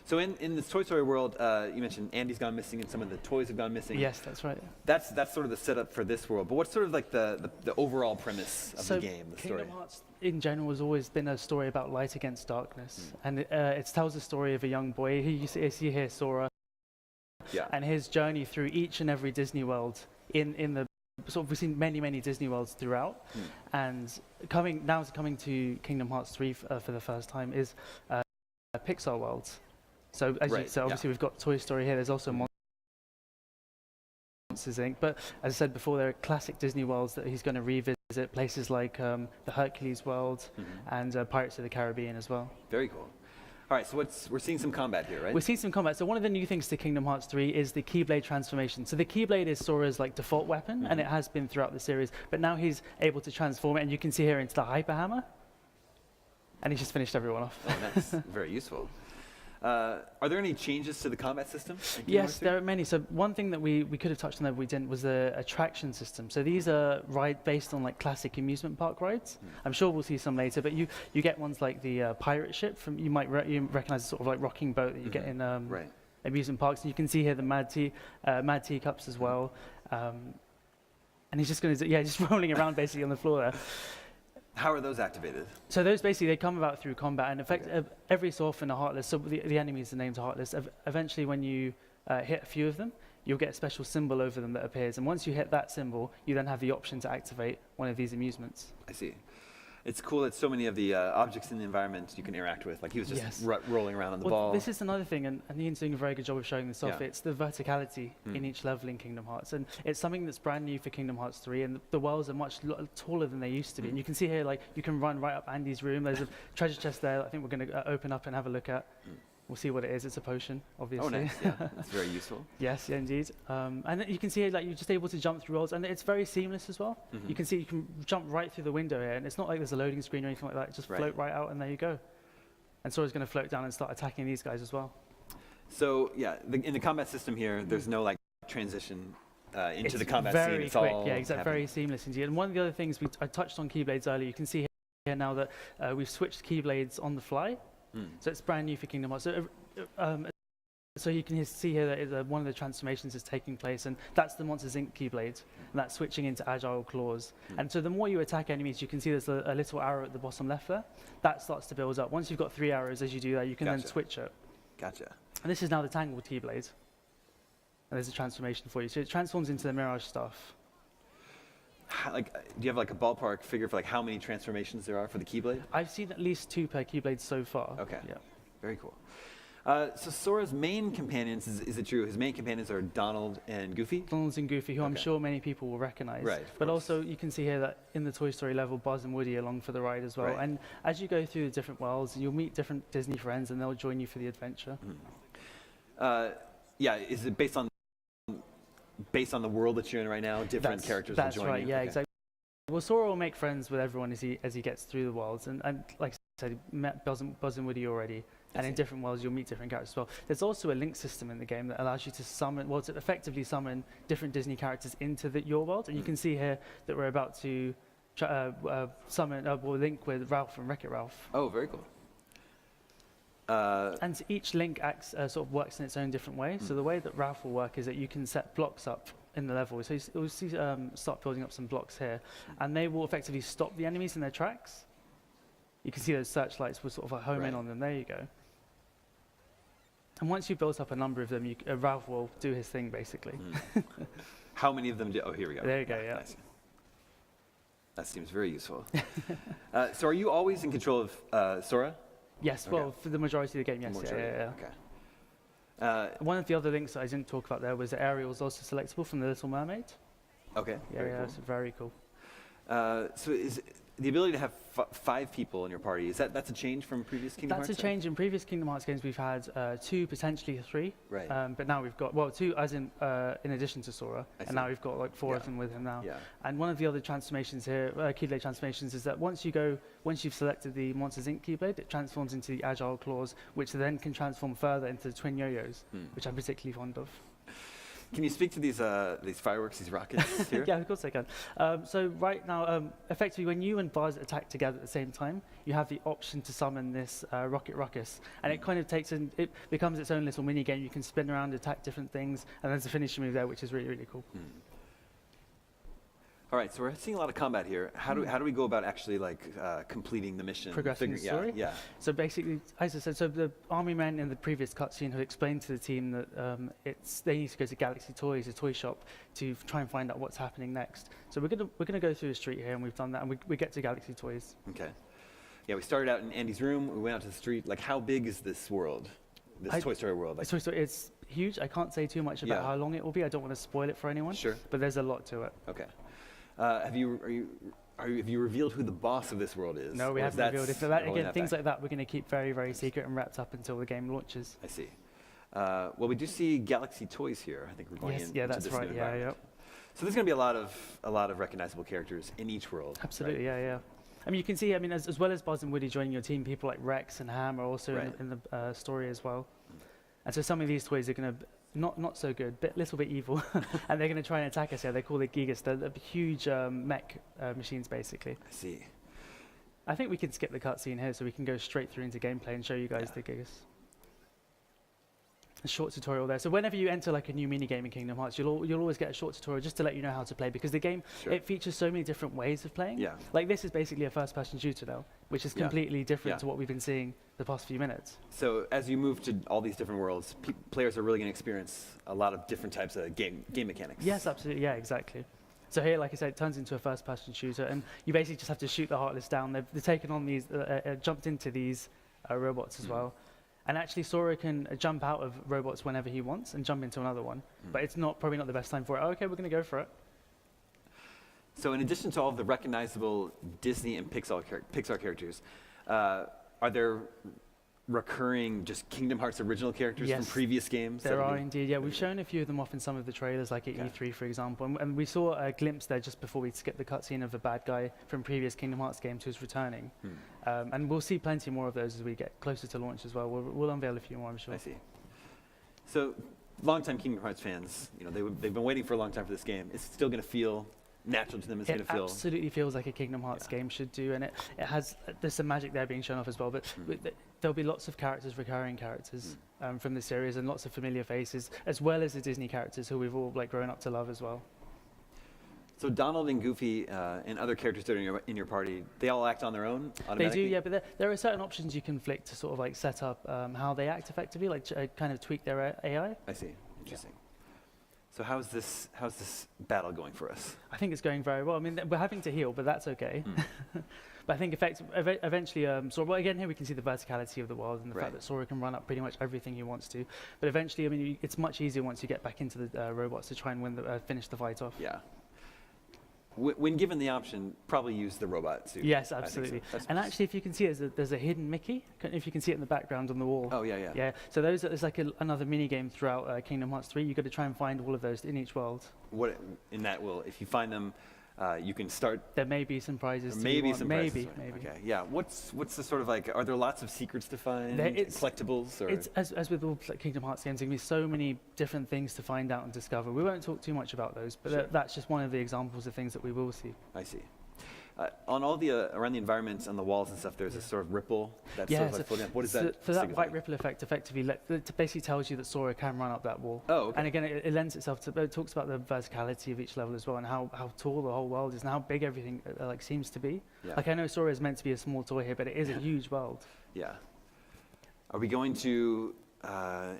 So in this Toy Story world, you mentioned Andy's gone missing and some of the toys have gone missing. Yes, that's right. That's sort of the setup for this world. But what's sort of like the overall premise of So the game, the story? Kingdom Hearts in general has always been a story about light against darkness. And it tells the story of a young boy, you see here Sora, and his journey through each and every Disney world in the sort of, we've seen many Disney worlds throughout, and coming to Kingdom Hearts 3 for the first time is Pixar worlds. So obviously we've got Toy Story here. There's also Monsters Inc. But as I said before, there are classic Disney worlds that he's going to revisit, places like the Hercules world and Pirates of the Caribbean as well. Very cool. All right, so we're seeing some combat here, right? We're seeing some combat. So one of the new things to Kingdom Hearts 3 is the Keyblade transformation. So the Keyblade is Sora's default weapon, and it has been throughout the series. But now he's able to transform it, and you can see here into the Hyper Hammer. And he's just finished everyone off. Oh, nice. Very useful. Are there any changes to the combat system? in Kingdom Hearts Yes, 3? there are many. So one thing that we could have touched on that we didn't was the attraction system. So these are based on classic amusement park rides. I'm sure we'll see some later, but you get ones like the pirate ship from you recognize the sort of rocking boat that you get in amusement parks. And you can see here the Mad Teacups as well. And he's just going to just rolling around basically on the floor there. How are those activated? So those basically, they come about through combat, and every so often are Heartless, so the enemies, the names are Heartless. Eventually when you hit a few of them, you'll get a special symbol over them that appears, and once you hit that symbol, you then have the option to activate one of these amusements. I see. It's cool that so many of the objects in the environment you can interact with. Like he was just rolling around on the ball. This is another thing, and Ian's doing a very good job of showing this off. Yeah. It's the verticality in each level in Kingdom Hearts, and it's something that's brand new for Kingdom Hearts 3, and the worlds are much taller than they used to be. And you can see here, you can run right up Andy's room. There's a treasure chest there I think we're going to open up and have a look at. We'll see what it is. It's a potion, obviously. Oh, nice. Yeah, that's very useful. Yes, yeah, indeed. And you can see you're just able to jump through worlds, and it's very seamless as well. You can see you can jump right through the window here, and it's not like there's a loading screen or anything like that. Just float right out, and there you go. And Sora's going to float down and start attacking these guys as well. So yeah, in the combat system here, there's no transition into the combat very scene. It's quick, all yeah, exactly, happening. very seamless indeed. And one of the other things I touched on Keyblades earlier. You can see here now that we've switched Keyblades on the fly, so it's brand new for Kingdom Hearts. So you can see here that one of the transformations is taking place, and that's the Monsters Inc. Keyblade, and that's switching into Agile Claws. And so the more you attack enemies, you can see there's a little arrow at the bottom left there. That starts to build up. Once you've got 3 arrows, as you do that, you can then switch it. Gotcha. And this is now the Tangled Keyblade. And there's a transformation for you. So it transforms into the Mirage stuff. Do you have a ballpark figure for how many transformations there are for the Keyblade? I've seen at least 2 per Keyblade so far. Okay. Yeah. Very cool. So Sora's main companions, is it true? His main companions are Donald and Goofy? Donald and Goofy, who I'm sure many people will recognize. Right, but also you can see here that in the Toy Story level, Buzz and Woody are along for the ride as well. Right. And as you go through the different worlds, you'll meet different Disney friends, and they'll join you for the adventure. Yeah, is it based on the world that you're in right now? Different characters will join you? That's right, yeah, Okay. exactly. Well, Sora will make friends with everyone as he gets through the worlds, and like I said, he met Buzz and Woody already, and in different worlds you'll meet different characters as well. There's also a link system in the game that allows you to summon, well, to effectively summon different Disney characters into your world, and you can see here that we're about to summon, we'll link with Ralph from Wreck-It Ralph. Oh, very cool. And each link acts sort of works in its own different way. So the way that Ralph will work is that you can set blocks up in the level. So you'll see start building up some blocks here, and they will effectively stop the enemies in their tracks. You can see those searchlights will sort of home in on them. There you go. And once you've built up a number of them, Ralph will do his thing, basically. How many of them do? Oh, here we go. There you go, yeah. Nice. That seems very useful. So are you always in control of Sora? Yes, Okay. well, for the majority of the game, yes. Yeah. Okay. One of the other links that I didn't talk about there was that Ariel was also selectable from The Little Mermaid. Okay. Yeah, it's very cool. So is the ability to have 5 people in your party, that's a change from previous Kingdom Hearts? That's a change. In previous Kingdom Hearts games, we've had 2, potentially 3. Right. But now we've got, 2 as in addition to Sora. And now we've got like 4 of them with him now. Yeah. And one of the other transformations here, Keyblade transformations, is that once you've selected the Monsters Inc. Keyblade, it transforms into the Agile Claws, which then can transform further into the Twin Yo-Yos, which I'm particularly fond of. Can you speak to these fireworks, these rockets here? Yeah, of course I can. So right now, effectively, when you and Buzz attack together at the same time, you have the option to summon this Rocket Ruckus, and it kind of it becomes its own little mini game. You can spin around, attack different things, and there's a finishing move there, which is really, really cool. All right, so we're seeing a lot of combat here. How do we go about actually completing the mission? Progressing the story? Yeah. So basically, as I said, so the army men in the previous cutscene have explained to the team that they need to go to Galaxy Toys, a toy shop, to try and find out what's happening next. So we're gonna go through a street here, and we've done that, and we get to Galaxy Toys. Okay. Yeah, we started out in Andy's room. We went out to the street. Like, how big is this world? This Toy Story world? Toy Story, it's huge. I can't say too much about how long it will be. I don't want to spoil it for anyone. Sure. But there's a lot to it. Okay. Have you revealed who the boss of this world is? No, we haven't revealed it. So that, again, things like that we're going to keep very, very secret and wrapped up until the game launches. I see. Well, we do see Galaxy Toys here. I think we're going into that's this right. new Yeah, environment. So there's going to be a lot of recognizable characters in each world. Absolutely. Right? Yeah. I mean, you can see. I mean, as well as Buzz and Woody joining your team, people like Rex and Ham are also in the story as well. And so some of these toys are going to not so good, little bit evil, and they're going to try and attack us here. They call it Gigas. They're huge mech machines, basically. I see. I think we can skip the cutscene here, so we can go straight through into gameplay and show you guys the Gigas. A short tutorial there. So whenever you enter like a new mini game in Kingdom Hearts, you'll always get a short tutorial just to let you know how to play, because the game it features so many different ways of playing. Yeah. Like this is basically a first-person shooter now, which is completely different to what we've been seeing the past few minutes. So as you move to all these different worlds, players are really going to experience a lot of different types of game mechanics. Yes, absolutely. Yeah, exactly. So here, like I said, it turns into a first-person shooter, and you basically just have to shoot the Heartless down. They've taken on these, jumped into these robots as well. And actually, Sora can jump out of robots whenever he wants and jump into another one. But it's probably not the best time for it. Oh, okay, we're going to go for it. So in addition to all of the recognizable Disney and Pixar characters, are there recurring just Kingdom Hearts original characters from previous games? There are indeed, yeah. We've shown a few of them off in some of the trailers, like at E3, for example. And we saw a glimpse there just before we skipped the cutscene of a bad guy from previous Kingdom Hearts games who's returning. And we'll see plenty more of those as we get closer to launch as well. We'll unveil a few more, I'm sure. I see. So, longtime Kingdom Hearts fans, they've been waiting for a long time for this game. It's still going to feel natural to them. It absolutely feels like a Kingdom Hearts game should do, and it has there's some magic there being shown off as well. But there'll be lots of recurring characters from the series, and lots of familiar faces, as well as the Disney characters who we've all grown up to love as well. So Donald and Goofy and other characters that are in your party, they all act on their own automatically? They do, yeah, but there are certain options you can flick to sort of set up how they act effectively, kind of tweak their AI. I see. Interesting. Yeah. So how's this battle going for us? I think it's going very well. I mean, we're having to heal, but that's okay. But I think eventually, again, here we can see the verticality of the world and the fact that Sora can run up pretty much everything he wants to. But eventually, I mean, it's much easier once you get back into the robots to try and finish the fight off. Yeah. When given the option, probably use the robot suit. Yes, absolutely. So. And actually, if you can see, there's a hidden Mickey. If you can see it in the background on the wall. Oh, yeah. Yeah. So there's like another mini game throughout Kingdom Hearts 3. You've got to try and find all of those in each world. If you find them, you can start. There may be some prizes. There may be some prizes. Maybe. Okay. Yeah. What's the sort of like? Are there lots of secrets to find? Collectibles or? It's as with all Kingdom Hearts games, there can be so many different things to find out and discover. We won't talk too much about those, but that's just one of the examples of things that we will see. I see. On all the around the environments, on the walls and stuff, there's a sort of ripple that's sort of like floating up. What is that? So that white ripple effect effectively it basically tells you that Sora can run up that wall. Oh, okay. And again, it lends itself to. It talks about the verticality of each level as well, and how tall the whole world is, and how big everything like seems to be. Yeah. Like I know Sora is meant to be a small toy here, but it is a huge world. Yeah. Are we going to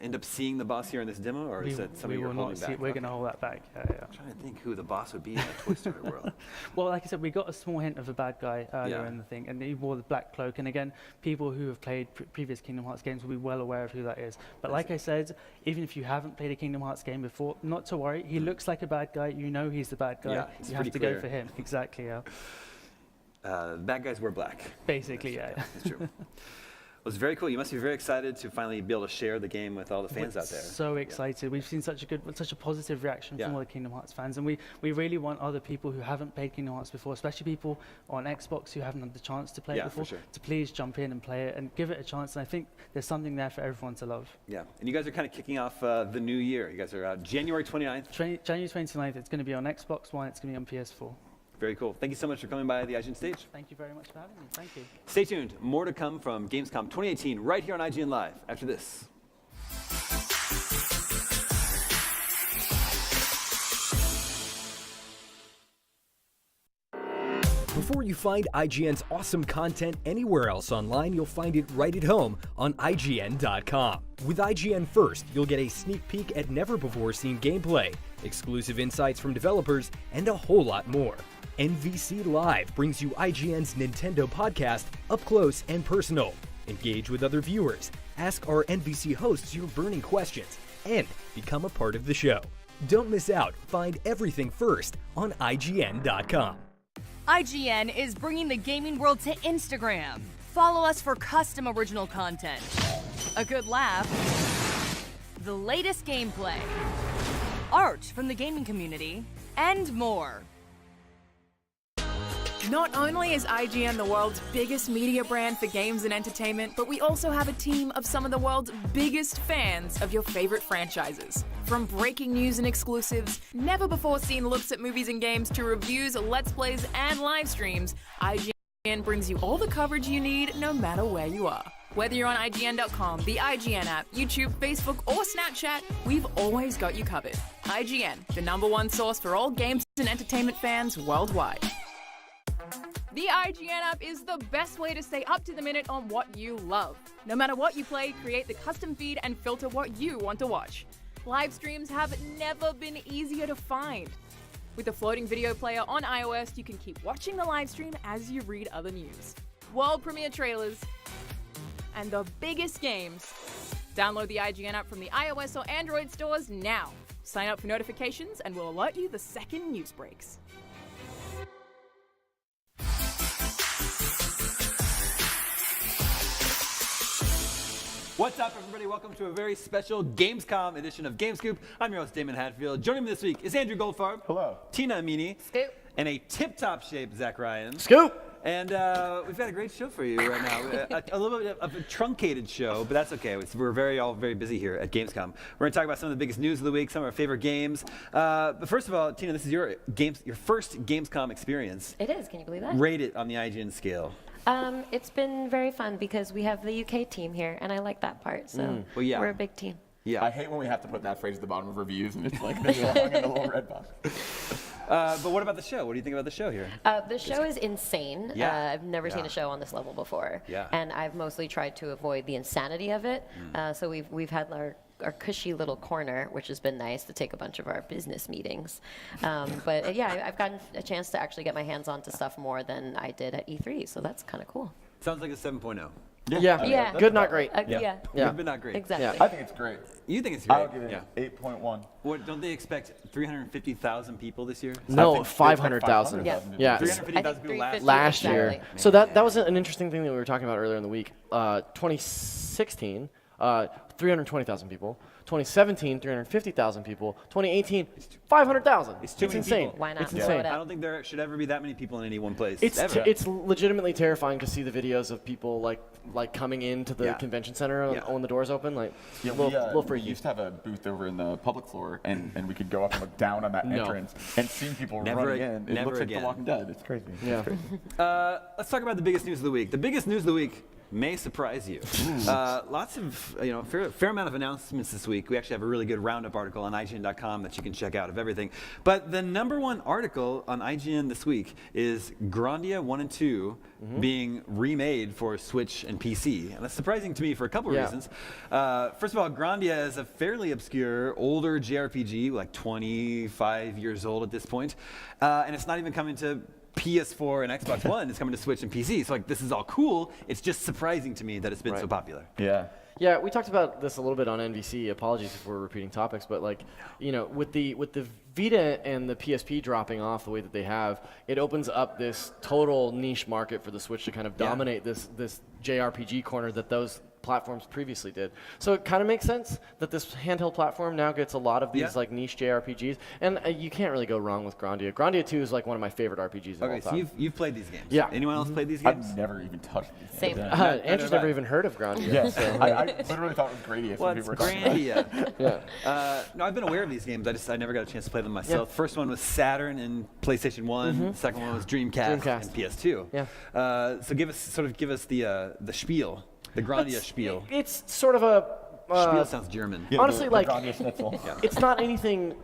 end up seeing the boss here in this demo, or is that something you're holding back? We're going to hold that back. Yeah. I'm trying to think who the boss would be in the Toy Story world. Well, like I said, we got a small hint of a bad guy earlier in the thing, and he wore the black cloak. And again, people who have played previous Kingdom Hearts games will be well aware of who that is. But like I said, even if you haven't played a Kingdom Hearts game before, not to worry. He looks like a bad guy. You know he's the bad guy. Yeah, you have to go for him. Exactly. Yeah. Bad guys wear black. Basically, yeah. That's true. Well, it's very cool. You must be very excited to finally be able to share the game with all the fans out there. So excited. We've seen such a positive reaction from all the Kingdom Hearts fans, and we really want other people who haven't played Kingdom Hearts before, especially people on Xbox who haven't had the chance to play it before, to please jump in and play it and give it a chance. And I think there's something there for everyone to love. Yeah, and you guys are kind of kicking off the new year. You guys are out January 29th. January 29th. It's going to be on Xbox One. It's going to be on PS4. Very cool. Thank you so much for coming by the IGN stage. Thank you very much for having me. Thank you. Stay tuned. More to come from Gamescom 2018 right here on IGN Live after this. Before you find IGN's awesome content anywhere else online, you'll find it right at home on IGN.com. With IGN First, you'll get a sneak peek at never-before-seen gameplay, exclusive insights from developers, and a whole lot more. NVC Live brings you IGN's Nintendo podcast up close and personal. Engage with other viewers, ask our NVC hosts your burning questions, and become a part of the show. Don't miss out. Find everything first on IGN.com. IGN is bringing the gaming world to Instagram. Follow us for custom original content, a good laugh, the latest gameplay, art from the gaming community, and more. Not only is IGN the world's biggest media brand for games and entertainment, but we also have a team of some of the world's biggest fans of your favorite franchises. From breaking news and exclusives, never-before-seen looks at movies and games, to reviews, let's plays, and live streams, IGN brings you all the coverage you need no matter where you are. Whether you're on IGN.com, the IGN app, YouTube, Facebook, or Snapchat, we've always got you covered. IGN, the #1 source for all games and entertainment fans worldwide. The IGN app is the best way to stay up to the minute on what you love. No matter what you play, create the custom feed and filter what you want to watch. Live streams have never been easier to find. With the floating video player on iOS, you can keep watching the live stream as you read other news. World premiere trailers, and the biggest games. Download the IGN app from the iOS or Android stores now. Sign up for notifications and we'll alert you the second news breaks. What's up, everybody? Welcome to a very special Gamescom edition of GameScoop. I'm your host, Damon Hatfield. Joining me this week is Andrew Goldfarb. Hello. Tina Amini. Scoop. And a tip-top shape Zach Ryan. Scoop. And we've got a great show for you right now. A little bit of a truncated show, but that's okay. We're all very busy here at Gamescom. We're going to talk about some of the biggest news of the week, some of our favorite games. But first of all, Tina, this is your first Gamescom experience. It is. Can you believe that? Rate it on the IGN scale. It's been very fun because we have the UK team here, and I like that part. So Well, yeah. we're a big team. Yeah. I hate when we have to put that phrase at the bottom of reviews and it's like hung in a little red box. But what about the show? What do you think about the show here? The show is insane. Yeah. I've never seen a show on this level before. Yeah. And I've mostly tried to avoid the insanity of it. So we've had our cushy little corner, which has been nice to take a bunch of our business meetings. But yeah, I've gotten a chance to actually get my hands onto stuff more than I did at E3, so that's kind of cool. Sounds like a 7.0. Yeah. Good, not great. Yeah. Good, but not great. Exactly. I think it's great. You think it's great? I'll give it 8.1. What, don't they expect 350,000 people this year? No, 500,000. Yeah. Yeah. 350,000 people last year. Exactly. So that was an interesting thing that we were talking about earlier in the week. 2016, 320,000 people. 2017, 350,000 people. 2018, 500,000. It's too many insane. people. Why not It's blow insane. it up? I don't think there should ever be that many people in any one place. It's ever. it's legitimately terrifying to see the videos of people like coming into the convention center when the doors open. Like, Yeah, little we freaky. used to have a booth over in the public floor, and we could go up and look down on that entrance and seeing people running in. It looks like The Walking Dead. It's crazy. Yeah. It's crazy. Let's talk about the biggest news of the week. The biggest news of the week may surprise you. Lots of, fair amount of announcements this week. We actually have a really good roundup article on IGN.com that you can check out of everything. But the #1 article on IGN this week is Grandia 1 and 2 being remade for Switch and PC. And that's surprising to me for a couple of reasons. First of all, Grandia is a fairly obscure, older JRPG, like 25 years old at this point. And it's not even coming to PS4 and Xbox One. It's coming to Switch and PC. So this is all cool. It's just surprising to me that it's been so popular. Yeah. Yeah, we talked about this a little bit on NVC. Apologies if we're repeating topics, but with the Vita and the PSP dropping off the way that they have, it opens up this total niche market for the Switch to kind of dominate this JRPG corner that those platforms previously did. So it kind of makes sense that this handheld platform now gets a lot of these niche JRPGs, and you can't really go wrong with Grandia. Grandia 2 is like one of my favorite RPGs of all Okay, time. so you've played these games. Yeah. Anyone else played these games? I've never even touched these Same. games. Andrew's never even heard of Grandia. Yeah, so. I literally thought it was Gradia. Well, it's Grandia. Yeah. No, I've been aware of these games. I never got a chance to play them myself. First one was Saturn and PlayStation 1. Second one was Dreamcast and PS2. Yeah. So give us the spiel, the Grandia spiel. It's sort of a Spiel sounds German. Honestly, the Grandia Schnitzel. it's not anything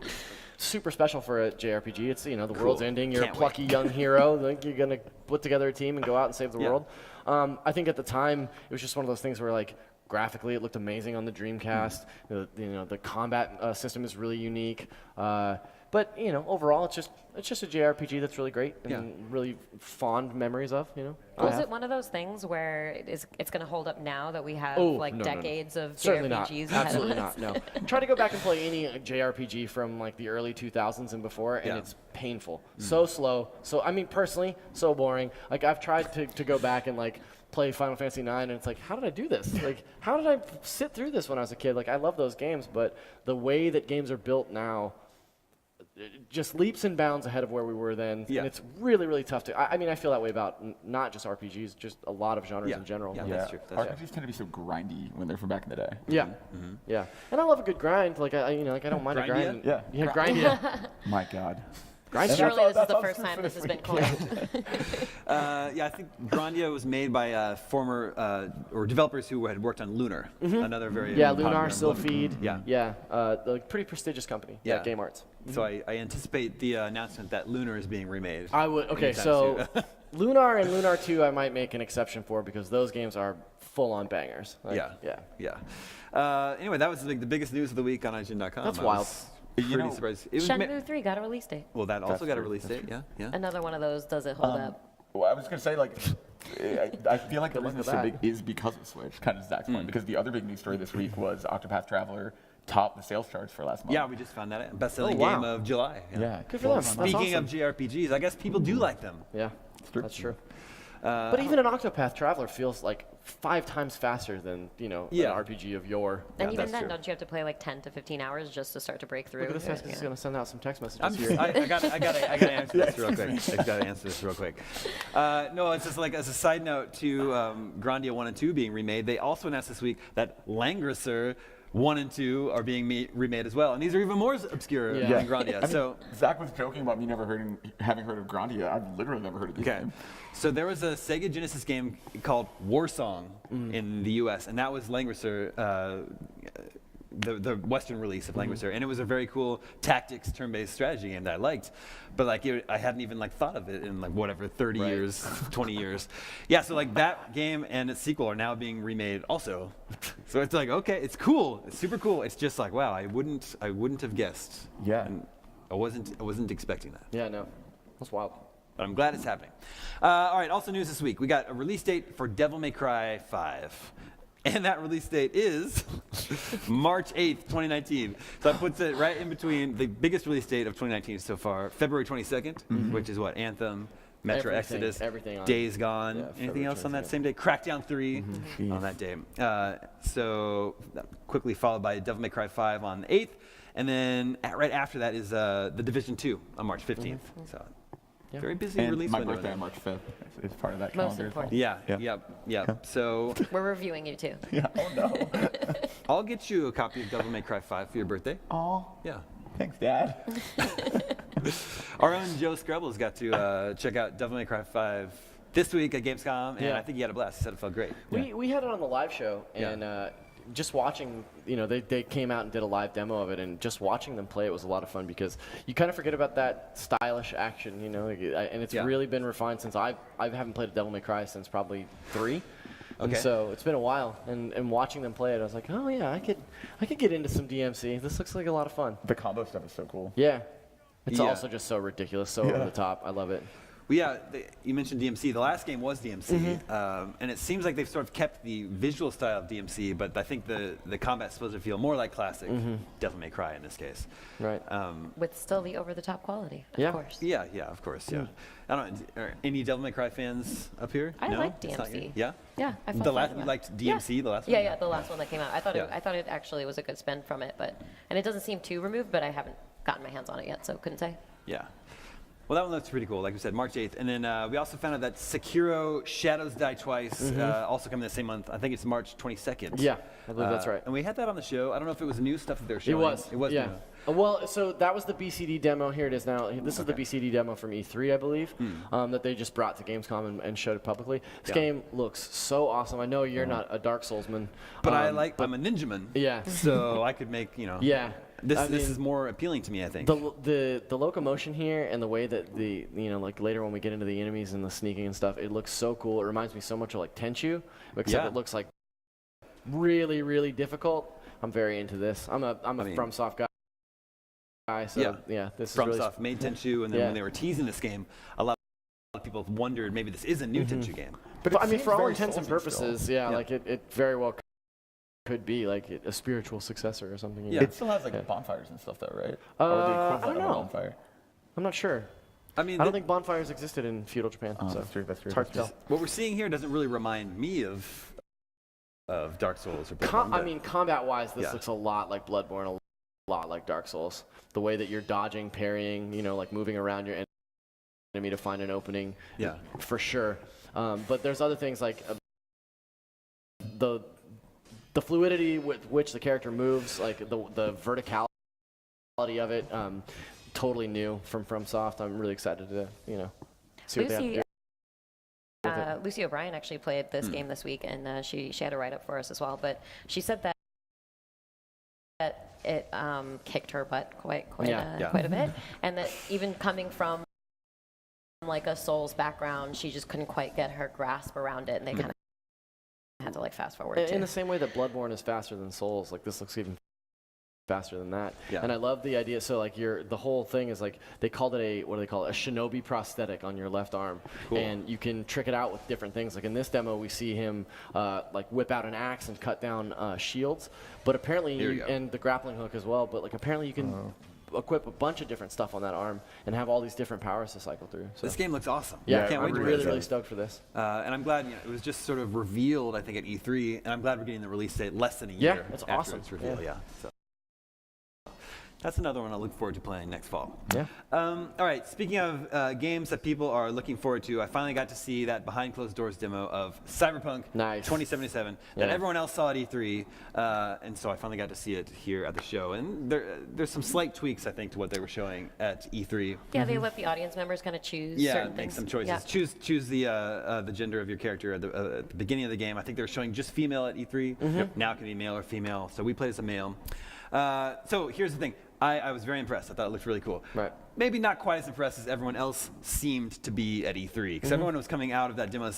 super special for a JRPG. It's the world's ending. You're Can't a plucky young hero. Like, you're gonna put together a team and go out and save the world. I think at the time it was just one of those things where graphically it looked amazing on the Dreamcast. The combat system is really unique. But overall, it's just a JRPG that's really great and really fond memories of. Was it one of those things where it's going to hold up now that we have decades of Certainly JRPGs? not. Absolutely not. No. Try to go back and play any JRPG from the early 2000s and before, and it's painful. So slow. So personally, so boring. I've tried to go back and play Final Fantasy IX, and it's how did I do this? How did I sit through this when I was a kid? I love those games, but the way that games are built now, just leaps and bounds ahead of where we were then, and it's really, really tough to. I feel that way about not just RPGs, just a lot of genres in general. Yeah, that's true. RPGs tend to be so grindy when they're from back in the day. Yeah, yeah, and I love a good grind. I don't mind a grind. Yeah, Grindia. My God. Surely this is the first time this has been coined. I think Grandia was made by former or developers who had worked on Lunar, another very Lunar, Sylpheed. Yeah, pretty prestigious company. Yeah, Game Arts. So I anticipate the announcement that Lunar is being remade. I would. Okay, so Lunar and Lunar 2, I might make an exception for because those games are full-on bangers. Anyway, that was the biggest news of the week on IGN.com. That's wild. Pretty surprised. Shenmue 3 got a release date. Well, that also got a release date. Yeah. Another one of those doesn't hold up. Well, I was going to say, I feel like the reason it's so big is because of Switch, kind of Zach's point, because the other big news story this week was Octopath Traveler topped the sales charts for last month. Yeah, we just found that out. Best-selling game of July. Yeah. Good for them. Speaking of JRPGs, I guess people do like them. Yeah, that's true. But even an Octopath Traveler feels 5 times faster than an RPG of yore. And even then, don't you have to play 10 to 15 hours just to start to break through? Look at this guy's going to send out some text messages here. I got to answer this real quick. I got to answer this real quick. No, it's just as a side note to Grandia 1 and 2 being remade, they also announced this week that Langrisser 1 and 2 are being remade as well, and these are even more obscure than Grandia. So Zach was joking about me having heard of Grandia. I've literally never heard of this game. So there was a Sega Genesis game called Warsong in the U.S., and that was Langrisser, the Western release of Langrisser, and it was a very cool tactics turn-based strategy game that I liked, but I hadn't even thought of it in 30 years, 20 years. Yeah, so that game and its sequel are now being remade also. So it's okay, it's cool, it's super cool. It's just wow, I wouldn't have guessed. Yeah, and I wasn't expecting that. Yeah, no, that's wild. But I'm glad it's happening. All right, also news this week. We got a release date for Devil May Cry 5. And that release date is March 8th, 2019. So that puts it right in between the biggest release date of 2019 so far, February 22nd, which is what? Anthem, Metro Everything- Exodus, everything on- Days Gone. yeah, Anything February else on that 22nd. same day? Crackdown 3 on that day. So quickly followed by Devil May Cry 5 on the 8th. And then right after that is The Division 2 on March 15th. So very busy And release my window birthday there. on March 5th is part of that Most calendar as well. important. Yeah, yep. So We're reviewing you too. I'll get you a copy of Devil May Cry 5 for your birthday. Aw. Yeah. Thanks, Dad. Our own Joe Scrubbles got to check out Devil May Cry 5 this week at Gamescom, and Yeah. I think he had a blast. He said it felt great. We had it on the live show, Yeah. and just watching, they came out and did a live demo of it, and just watching them play it was a lot of fun because you kind of forget about that stylish action, and it's Yeah. really been refined since I haven't played a Devil May Cry since probably 3. And Okay. so it's been a while, and watching them play it, I was like, oh yeah, I could get into some DMC. This looks like a lot of fun. The combo stuff is so cool. Yeah, it's Yeah. also just so ridiculous, so over the top. I love it. Well, yeah, you mentioned DMC. The last game was DMC, and it seems like they've sort of kept the visual style of DMC, but I think the combat's supposed to feel more like classic Devil May Cry in this case. Right. With still the over-the-top quality, of Yeah. course. Yeah, of course, yeah. I don't know, are any Devil May Cry fans up here? I no? like It's not DMC. your- Yeah? Yeah, I The felt last, fine you about liked it. DMC, the last Yeah, one? yeah, the last one that came out. I thought Yeah. I thought it actually was a good spin from it, and it doesn't seem too removed, but I haven't gotten my hands on it yet, so couldn't say. Yeah. Well, that one looks pretty cool. Like we said, March 8th. And then we also found out that Sekiro Shadows Die Twice, also coming the same month. I think it's March 22nd. Yeah, I believe that's right. And we had that on the show. I don't know if it was new stuff that they were showing. It was. Yeah. new. Well, so that was the BCD demo. Here it is now. This is the BCD demo from E3, I believe, that they just brought to Gamescom and showed it publicly. This game looks so awesome. I know you're not a Dark Soulsman. But I'm a ninja man. Yeah. So I could make, Yeah. This is more appealing to me, I think. The locomotion here and the way that like later when we get into the enemies and the sneaking and stuff, it looks so cool. It reminds me so much of like Tenchu, except it looks like really, really difficult. I'm very into this. I'm a FromSoft guy. So this is really FromSoft made Tenchu, and then when they were teasing this game, a lot of people wondered maybe this is a new Tenchu game. But I mean, seems for all very intents and Soulsy purposes, still. like it very well could be like a spiritual successor or something. It still has like bonfires and stuff though, right? I Or the equivalent don't of a know. bonfire. I'm not sure. I mean, I don't think bonfires existed in feudal Japan. so That's true. That's true. It's hard to tell. What we're seeing here doesn't really remind me of Dark Souls or Bloodborne, I but- mean, combat-wise, this Yeah. looks a lot like Bloodborne, a lot like Dark Souls. The way that you're dodging, parrying, like moving around your enemy to find an opening. Yeah. For sure. But there's other things like the fluidity with which the character moves, like the verticality of it, totally new from FromSoft. I'm really excited to see what they have to do. Lucy O'Brien actually played this game this week, and she had a write-up for us as well. But she said that it kicked her butt quite a bit, and that even coming from like a Souls background, she just couldn't quite get her grasp around it, and they kind of had to like fast forward. In the same way that Bloodborne is faster than Souls, like this looks even faster than that. Yeah. And I love the idea. So like the whole thing is like they called it a shinobi prosthetic on your left arm, and you can trick it out with different things. Like in this demo, we see him like whip out an axe and cut down shields. But apparently, and the grappling hook as well. But like apparently, you can equip a bunch of different stuff on that arm and have all these different powers to cycle through. So This game looks awesome. Yeah, I can't wait I'm to really, play really this. stoked for this. And I'm glad it was just sort of revealed, I think, at E3, and I'm glad we're getting the release date less than a year that's after awesome. its reveal. Yeah. So that's another one I look forward to playing next fall. Yeah. All right. Speaking of games that people are looking forward to, I finally got to see that behind closed doors demo of Cyberpunk 2077 that everyone else saw at E3, and so I finally got to see it here at the show. And there's some slight tweaks, I think, to what they were showing at E3. Yeah, they let the audience members kind of choose. Yeah, certain make things. some choices. Yeah. Choose the gender of your character at the beginning of the game. I think they were showing just female at E3. Now it can be male or female. So we played as a male. So here's the thing. I was very impressed. I thought it looked really cool. Right. Maybe not quite as impressed as everyone else seemed to be at E3, because everyone was coming out of that demo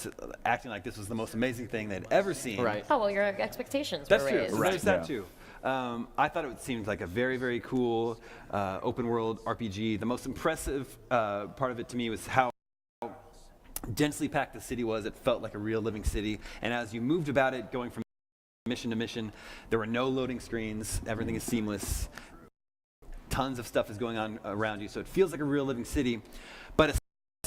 acting like this was the most amazing thing they'd ever seen. Right. Oh well, your expectations That's were true. raised. There's that too. I thought it seemed like a very, very cool open world RPG. The most impressive part of it to me was how densely packed the city was. It felt like a real living city. And as you moved about it, going from mission to mission, there were no loading screens. Everything is seamless. Tons of stuff is going on around you. So it feels like a real living city. But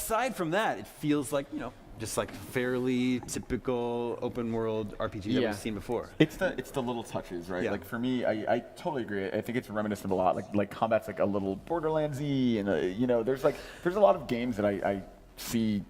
aside from that, it feels like, you know, just like fairly typical open world RPG that we've seen before. It's the little touches, right? Yeah. Like for me, I totally agree. I think it's reminiscent a lot. Like combat's like a little Borderlands-y, and you know, there's a lot of games that I see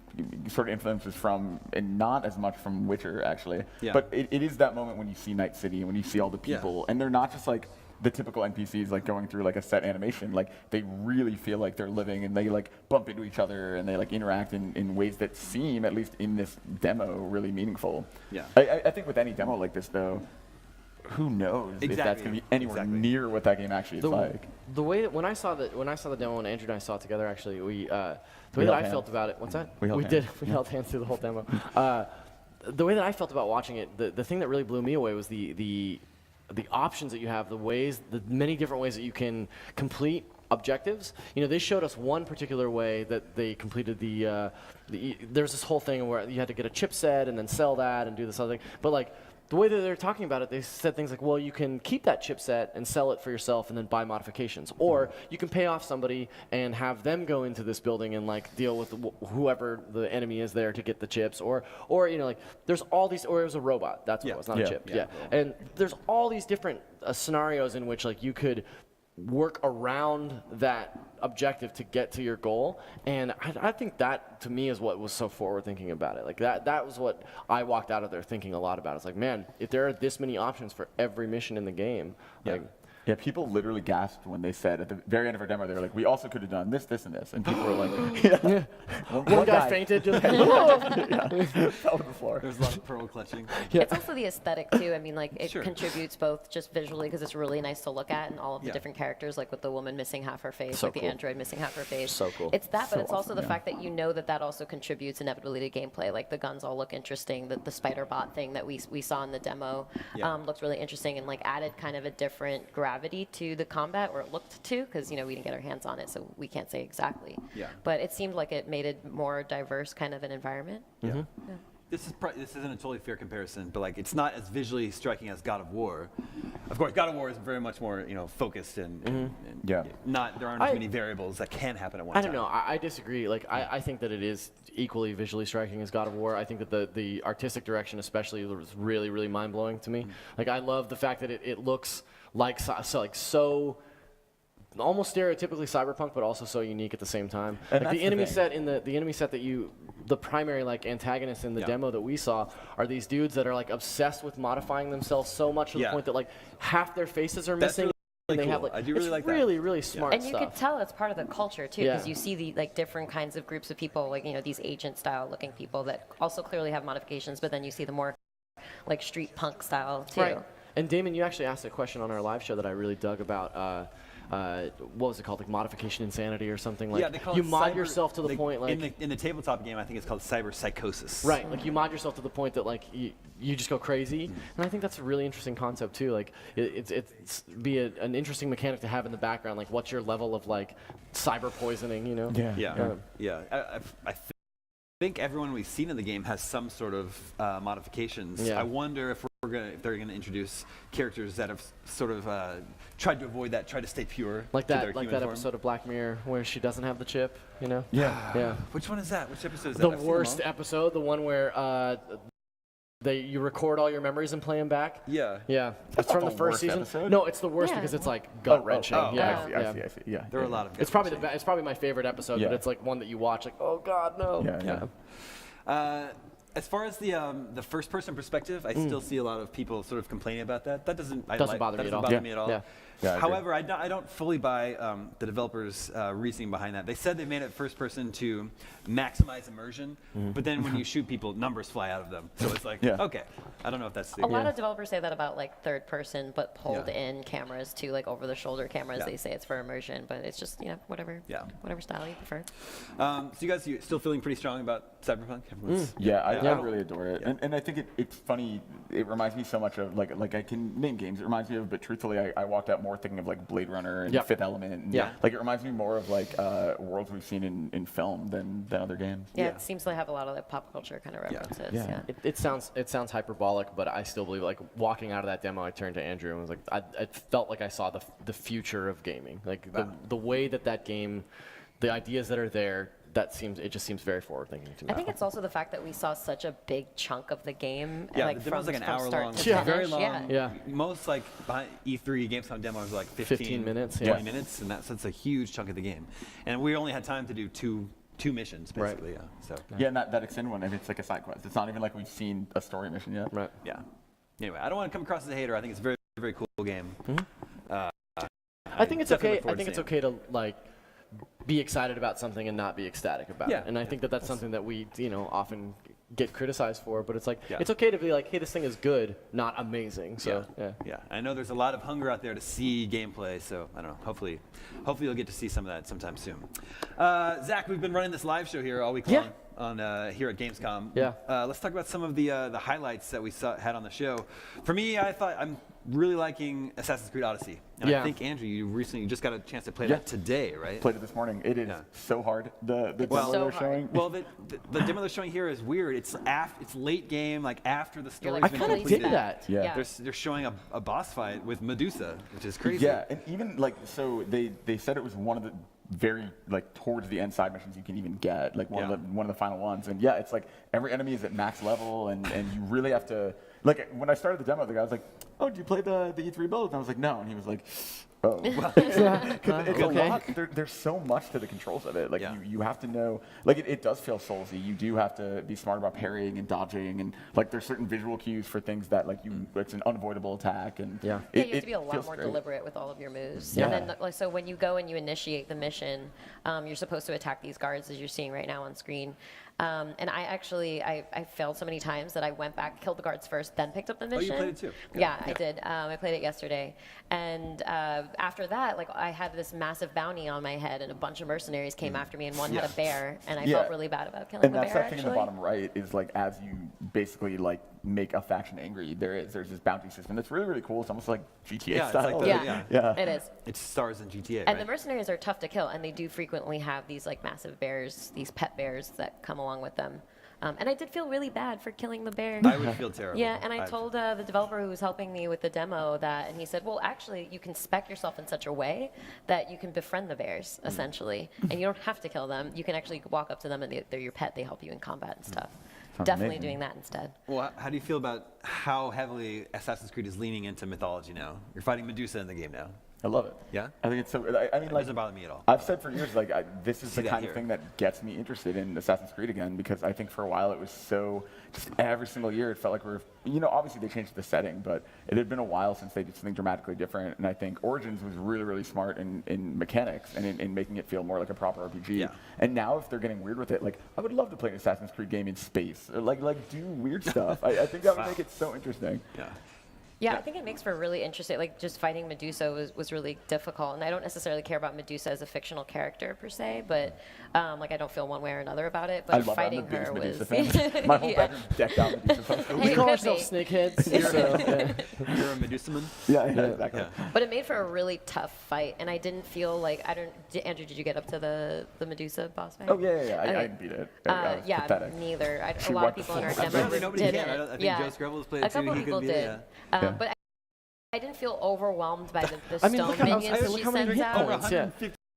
sort of influences from, and not as much from Witcher actually. Yeah. But it is that moment when you see Night City and when you see all the people, and they're not just like the typical NPCs like going through like a set animation. Like they really feel like they're living, and they like bump into each other, and they like interact in ways that seem, at least in this demo, really meaningful. Yeah. I think with any demo like this though, who knows if that's going to be anywhere near what that game actually is like. The way that when I saw the demo and Andrew and I saw it together, actually, the way that I felt about it. What's that? We held hands through the whole demo. The way that I felt about watching it, the thing that really blew me away was the options that you have, the many different ways that you can complete objectives. You know, they showed us one particular way that they completed there's this whole thing where you had to get a chipset and then sell that and do this other thing. But like, the way that they're talking about it, they said things like, well, you can keep that chipset and sell it for yourself and then buy modifications. Or you can pay off somebody and have them go into this building and like deal with whoever the enemy is there to get the chips. Or you know, like there's all these, or it was a robot. That's what it was, not a chip. Yeah. And there's all these different scenarios in which like you could work around that objective to get to your goal, and I think that to me is what was so forward thinking about it. Like that was what I walked out of there thinking a lot about. It's like, man, if there are this many options for every mission in the game, like Yeah, people literally gasped when they said at the very end of our demo, they were like, we also could have done this, this, and this. And people were like, one guy fainted. Just fell to the floor. There's a lot of pearl clutching. It's also the aesthetic too. I mean, like it contributes both just visually because it's really nice to look at, and all of the different characters, like with the woman missing half her face, So like cool. the android missing half her face. So cool. It's that, but So it's also awesome, the yeah. fact that you know that also contributes inevitably to gameplay. Like the guns all look interesting. The spider bot thing that we saw in the demo looked really interesting and like added kind of a different gravity to the combat, or it looked to, because you know we didn't get our hands on it, so we can't say exactly. Yeah. But it seemed like it made it more diverse kind of an environment. Yeah. This isn't a totally fair comparison, but like it's not as visually striking as God of War. Of course, God of War is very much more focused and not there aren't as many variables that can happen at one time. I don't know. I disagree. Like I think that it is equally visually striking as God of War. I think that the artistic direction, especially, was really really mind blowing to me. Like I love the fact that it looks like so almost stereotypically cyberpunk, but also so unique at the same time. And like that's the enemy thing. set the enemy set that the primary like antagonists in the demo that we saw are these dudes that are like obsessed with modifying themselves so much to the point that like half their faces are missing. And they have like I do really it's like that. really really smart And you stuff. could tell it's part of the culture too, because Yeah. you see the like different kinds of groups of people, like these agent style looking people that also clearly have modifications, but then you see the more like street punk style too. Right. And Damon, you actually asked a question on our live show that I really dug about. What was it called? Like modification insanity or something like. Yeah, they call you it mod cyber- yourself to the point like. in the tabletop game, I think it's called cyber psychosis. Right, like you mod yourself to the point that like you just go crazy, and I think that's a really interesting concept too. Like it's an interesting mechanic to have in the background. Like, what's your level of like cyber poisoning? You know? Yeah. I think everyone we've seen in the game has some sort of modifications. Yeah. I wonder if they're gonna introduce characters that have sort of tried to avoid that, tried to stay pure. Like to their that, like human that form. episode of Black Mirror where she doesn't have the chip. You know? Yeah. Which one is that? Which episode is that? The I've seen them worst all. episode, the one where you record all your memories and play them back. Yeah. Yeah. That's It's from not the the first worst season. episode? No, it's the worst Yeah. because it's like gut wrenching. oh, yeah. I see. Yeah. There are a lot of. It's probably it's probably my favorite episode, but it's like one that you watch like, oh God, no. Yeah. As far as the first person perspective, I still see a lot of people sort of complaining about that. That doesn't bother me at all. me at all. Yeah. Yeah, I agree. However, I don't fully buy the developers' reasoning behind that. They said they made it first person to maximize immersion, but then when you shoot people, numbers fly out of them. So it's like, okay, I don't know if that's the A lot of developers say that about like third person, but pulled Yeah. in cameras too, like over the shoulder cameras. Yeah. They say it's for immersion, but it's just whatever style you prefer. So you guys, you still feeling pretty strong about Cyberpunk? Everyone's- I really adore it, and I think it's funny. It reminds me so much of like I can name games. It reminds me of, but truthfully, I walked out more thinking of like Blade Runner and Fifth Element. And like it reminds me more of like worlds we've seen in film than other games. Yeah, it seems to have a lot of like pop culture kind of references. Yeah. It sounds hyperbolic, but I still believe like walking out of that demo, I turned to Andrew and was like, I felt like I saw the future of gaming. Like the way that game, the ideas that are there it just seems very forward thinking to me. I think it's also the fact that we saw such a big chunk of the game. Yeah, like the demo's from, like an from hour start long. to Yeah, finish. very long. Yeah. Most like behind E3 Gamescom demos are like 15 minutes, 20 yeah. minutes, and that's a huge chunk of the game. And we only had time to do two missions basically. Right. Yeah. So Yeah, and that extended one, and it's like a side quest. It's not even like we've seen a story mission yet. Right. Yeah. Anyway, I don't want to come across as a hater. I think it's a very, very cool game. I think it's definitely okay. look forward I think to it's seeing okay to like be excited about something and not be ecstatic about Yeah. it. And I think that's something that we, often get criticized for. But it's like Yeah. it's okay to be like, hey, this thing is good, not amazing. So Yeah. I know there's a lot of hunger out there to see gameplay, so I don't know. Hopefully you'll get to see some of that sometime soon. Zach, we've been running this live show here all week long on here at Gamescom. Yeah. Let's talk about some of the highlights that we had on the show. For me, I'm really liking Assassin's Creed Odyssey. And I think, Andrew, you recently just got a chance to play that today, right? Played it this morning. It is so hard. The demo they're showing. Well, the demo they're showing here is weird. It's late game, like after the story's I been kind of completed. dig that. Yeah. They're showing a boss fight with Medusa, which is crazy. Yeah, and even like so they said it was one of the very like towards the end side missions you can even get, like one of the final ones. And yeah, it's like every enemy is at max level, and you really have to, like when I started the demo, the guy was like, "Oh, did you play the E3 build?" And I was like, "No," and he was like, "Oh." It's a lot. There's so much to the controls of it. Like you have to know, like it does feel Soulsy. You do have to be smart about parrying and dodging, and like there's certain visual cues for things that like it's an unavoidable attack, and you have to be a lot more great. deliberate with all of your moves. Yeah. And then, like, so when you go and you initiate the mission, you're supposed to attack these guards as you're seeing right now on screen. And I failed so many times that I went back, killed the guards first, then picked up the mission. Oh, you played it too? Yeah, I did. I played it yesterday. And after that, like I had this massive bounty on my head, and a bunch of mercenaries came after me, and one had a bear, and I felt really bad about killing and the that's bear, that thing in the bottom right is like as you basically like make a faction angry, there's this bounty system that's really cool. It's almost like GTA style. It is. It stars in GTA, And the mercenaries are tough to kill, and they do frequently have these like massive bears, these pet bears that come along with them. And I did feel really bad for killing the bear. I would feel terrible. Yeah, and I told the developer who was helping me with the demo that, and he said, well, actually, you can spec yourself in such a way that you can befriend the bears, essentially. And you don't have to kill them. You can actually walk up to them, and they're your pet. They help you in combat and stuff. Sounds Definitely amazing. doing that instead. Well, how do you feel about how heavily Assassin's Creed is leaning into mythology now? You're fighting Medusa in the game now. I love it. Yeah? I think it's so. I mean, It like, doesn't bother me at all. I've said for years, like, this is See the that kind here. of thing that gets me interested in Assassin's Creed again, because I think for a while it was so, just every single year it felt like obviously they changed the setting, but it had been a while since they did something dramatically different, and I think Origins was really smart in mechanics and in making it feel more like a proper RPG. Yeah. And now if they're getting weird with it, like, I would love to play an Assassin's Creed game in space, or like do weird stuff. I think that would make it so interesting. Yeah. Yeah, I think it makes for a really interesting, like just fighting Medusa was really difficult. And I don't necessarily care about Medusa as a fictional character per se, but like I don't feel one way or another about it. But I love fighting that. I'm her a was. biggest Medusa fan. My whole bedroom decked out Medusa posters. Hey, We it call could ourselves be. snakeheads. You're a Medusa man? Yeah, exactly. But it made for a really tough fight, and I didn't feel like Andrew, did you get up to the Medusa boss fight? Oh yeah. Okay. I beat it. I was Yeah, pathetic. neither. A She lot of wiped the people in our floor. demo Apparently nobody did can. it. I think Yeah. Joe Scrabble has played it A couple too. He people couldn't beat did. it. Yeah. But I didn't feel overwhelmed by the I stone mean, look how- minions look she how many sends hit out. points. Yeah.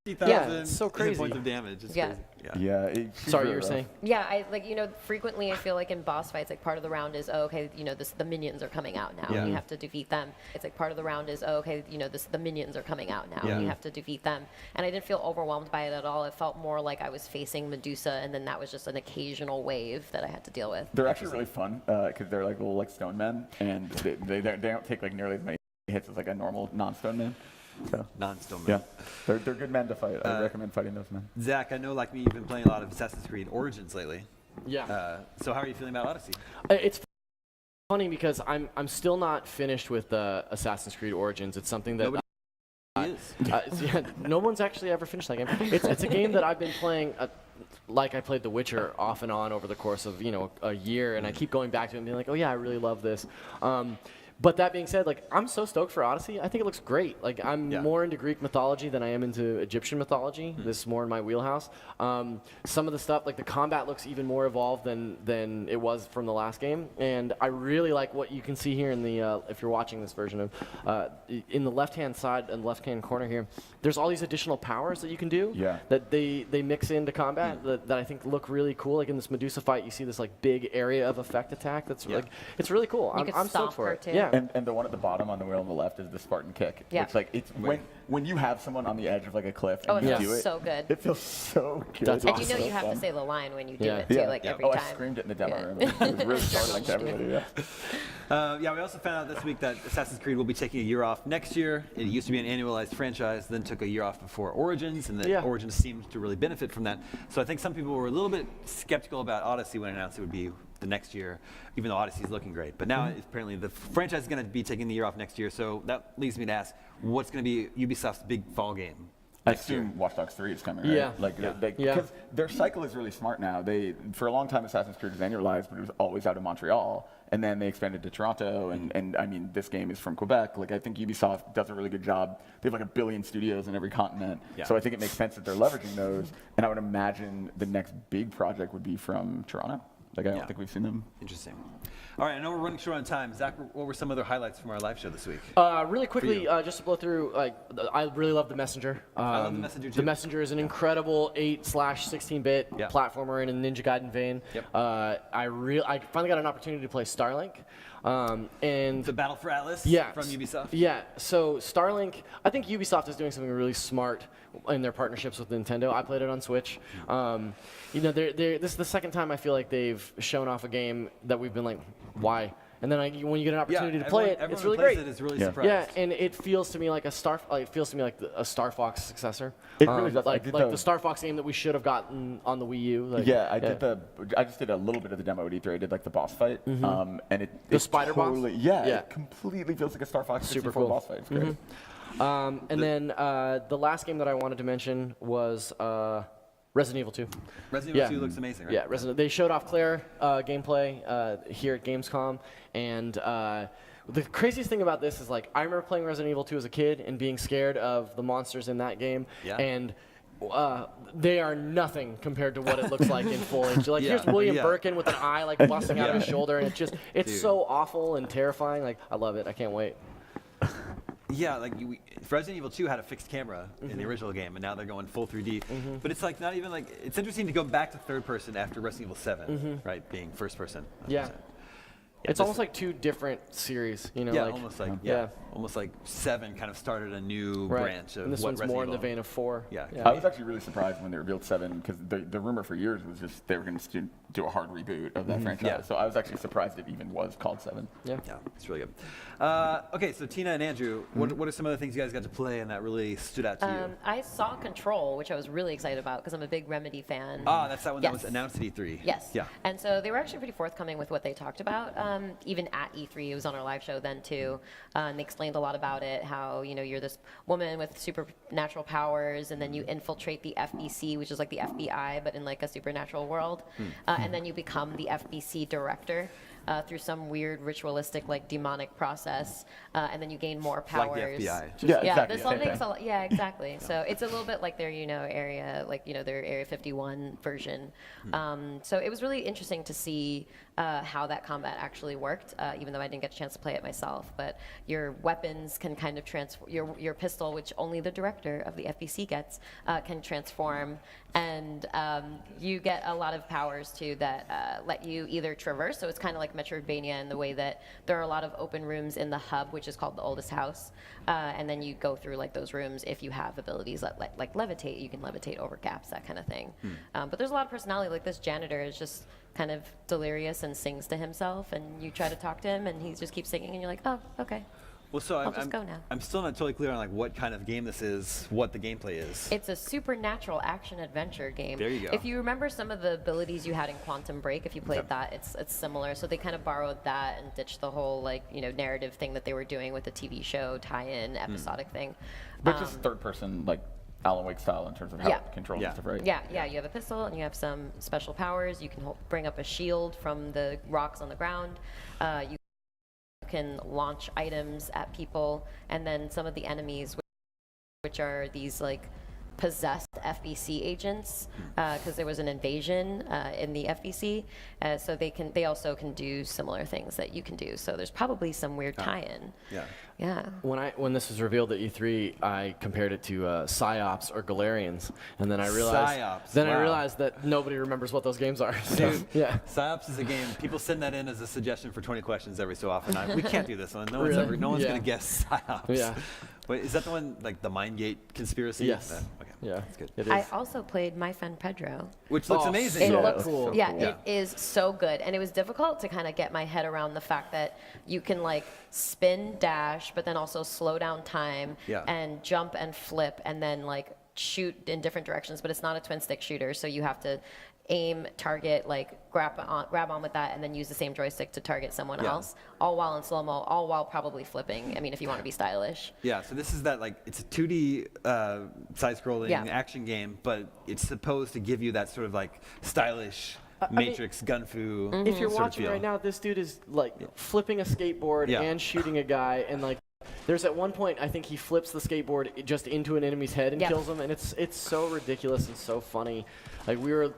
50,000 Yeah, it's so hit crazy. points of damage. It's Yeah. crazy. Yeah. Sorry, she's you really were rough. saying? Yeah, I frequently I feel like in boss fights, like part of the round is, oh, okay, the minions are coming out now, Yeah. and you have to defeat them. It's like part of the round is, oh, okay, the minions are coming out now, Yeah. and you have to defeat them. And I didn't feel overwhelmed by it at all. It felt more like I was facing Medusa, and then that was just an occasional wave that I had to deal with. They're actually really fun because they're like little like stone men, and they don't take like nearly as many hits as like a normal non-stone man. So Non-stone yeah, man. they're good men to fight. I recommend fighting those men. Zach, I know like me, you've been playing a lot of Assassin's Creed Origins lately. Yeah. So how are you feeling about Odyssey? It's funny because I'm still not finished with Assassin's Creed Origins. It's something that Nobody is. yeah, no one's actually ever finished that game. It's a game that I've been playing. Like I played The Witcher off and on over the course of a year, and I keep going back to it and being like, oh yeah, I really love this. But that being said, like I'm so stoked for Odyssey. I think it looks great. Like I'm more into Greek mythology than I am into Egyptian mythology. This is more in my wheelhouse. Some of the stuff, like the combat, looks even more evolved than it was from the last game, and I really like what you can see here in the if you're watching this version of in the left-hand side and left-hand corner here. There's all these additional powers that you can do that they mix into combat that I think look really cool. Like in this Medusa fight, you see this like big area of effect attack. That's like it's really cool. I'm stoked for it. Too. And the one at the bottom on the wheel on the left is the Spartan kick. Yeah. It's like it's when you have someone on the edge of like a cliff and it you feels do it. so good. It feels so good. That's awesome. And you know you have to say the line when you do it too, like every time. I screamed it in the demo room. It was really startling to everybody. We also found out this week that Assassin's Creed will be taking a year off next year. It used to be an annualized franchise, then took a year off before Origins, and the Origins seemed to really benefit from that. So I think some people were a little bit skeptical about Odyssey when it announced it would be the next year, even though Odyssey's looking great. But now apparently the franchise is going to be taking the year off next year, so that leads me to ask, what's going to be Ubisoft's big fall game? I assume Watch Dogs 3 is coming, right? Because their cycle is really smart now. For a long time, Assassin's Creed was annualized, but it was always out of Montreal. And then they expanded to Toronto, and I mean, this game is from Quebec. Like, I think Ubisoft does a really good job. They have like 1 billion studios in every continent. So I think it makes sense that they're leveraging those. And I would imagine the next big project would be from Toronto. Like, I don't think we've seen them. Interesting. All right, I know we're running short on time. Zach, what were some other highlights from our live show this week? Really quickly, just to blow through, like I really love The Messenger. I love The Messenger too. The Messenger is an incredible 8/16-bit platformer in a Ninja Gaiden vein. I finally got an opportunity to play Starlink. And the Battle for Atlas from Ubisoft? Yeah, so Starlink, I think Ubisoft is doing something really smart in their partnerships with Nintendo. I played it on Switch. You know, this is the second time I feel like they've shown off a game that we've been like, why? And then when you get an opportunity to play it, it's really great. It is really surprised. Yeah, and it feels to me like a Star Fox successor. It really does. Like the Star Fox game that we should have gotten on the Wii U. I just did a little bit of the demo at E3. I did like the boss fight, and the spider boss. It completely feels like a Star Fox 64 boss fight. It's great. And then the last game that I wanted to mention was Resident Evil 2. Resident Evil 2 looks amazing, right? Yeah, they showed off Claire gameplay here at Gamescom, and the craziest thing about this is like I remember playing Resident Evil 2 as a kid and being scared of the monsters in that game, and they are nothing compared to what it looks like in full HD. Like here's William Birkin with an eye like busting out of his shoulder, and it's so awful and terrifying. Like I love it. I can't wait. Yeah, like Resident Evil 2 had a fixed camera in the original game, and now they're going full 3D. But it's like not even like it's interesting to go back to third person after Resident Evil 7, right? Being first person. Yeah. It's almost like two different series, you know. Yeah, like, almost like 7 kind of started a new branch of and this what one's Resident more in Evil. the vein of 4. Yeah. I was actually really surprised when they revealed 7 because the rumor for years was just they were going to do a hard reboot of that franchise. Yeah. So I was actually surprised it even was called 7. Yeah, it's really good. Okay, so Tina and Andrew, what are some of the things you guys got to play and that really stood out to you? I saw Control, which I was really excited about because I'm a big Remedy fan. That's that one that was announced at E3. Yes. Yeah. And so they were actually pretty forthcoming with what they talked about, even at E3. It was on our live show then too, and they explained a lot about it. How you're this woman with supernatural powers, and then you infiltrate the FBC, which is like the FBI, but in like a supernatural world, and then you become the FBC director. Through some weird ritualistic, like demonic process, and then you gain more powers. Like the FBI. There's some things. Yeah, exactly. So it's a little bit like their, area, like their Area 51 version. So it was really interesting to see how that combat actually worked, even though I didn't get a chance to play it myself. But your weapons can kind of transform. Your pistol, which only the director of the FBC gets, can transform, and you get a lot of powers too that let you either traverse. So it's kind of like Metroidvania in the way that there are a lot of open rooms in the hub, which is called the oldest house, and then you go through like those rooms if you have abilities like levitate. You can levitate over gaps, that kind of thing. But there's a lot of personality. Like this janitor is just kind of delirious and sings to himself, and you try to talk to him, and he just keeps singing, and you're like, oh, okay. Well, so I'll just go now. I'm still not totally clear on like what kind of game this is, what the gameplay is. It's a supernatural action adventure game. There you go. If you remember some of the abilities you had in Quantum Break, if you played that, it's similar. So they kind of borrowed that and ditched the whole narrative thing that they were doing with the TV show tie-in episodic thing. But just third person, like Alan Wake style in terms of how it controls and stuff, right? Yeah. You have a pistol and you have some special powers. You can bring up a shield from the rocks on the ground. You can launch items at people, and then some of the enemies, which are these like possessed FBC agents, because there was an invasion in the FBC, so they also can do similar things that you can do. So there's probably some weird tie-in. Yeah. Yeah. When this was revealed at E3, I compared it to Psyops or Galarians, and then I realized Psyops, I wow. realized that nobody remembers what those games are. Dude, yeah. Psyops is a game. People send that in as a suggestion for 20 questions every so often. We can't do this one. No one's Really? no one's Yeah. gonna guess Psyops. Yeah. Wait, is that the one like the Mindgate conspiracy? Yes. Okay. Yeah. That's good. It I is. also played My Friend Pedro. Which looks amazing. It looks cool. Yeah, cool. it is so good, and it was difficult to kind of get my head around the fact that you can like spin, dash, but then also slow down time Yeah. and jump and flip, and then like shoot in different directions. But it's not a twin stick shooter, so you have to aim, target, like grab on with that, and then use the same joystick to target someone Yeah. else, all while in slow mo, all while probably flipping. I mean, if you want to be stylish. Yeah, so this is that like it's a 2D side-scrolling Yeah. action game, but it's supposed to give you that sort of like stylish I mean, Matrix gunfu. If you're sort of watching feel. right now, this dude is like flipping a skateboard Yeah. and shooting a guy, and like there's at one point I think he flips the skateboard just into an enemy's head and Yeah. kills him, and it's so ridiculous and so funny. Like we were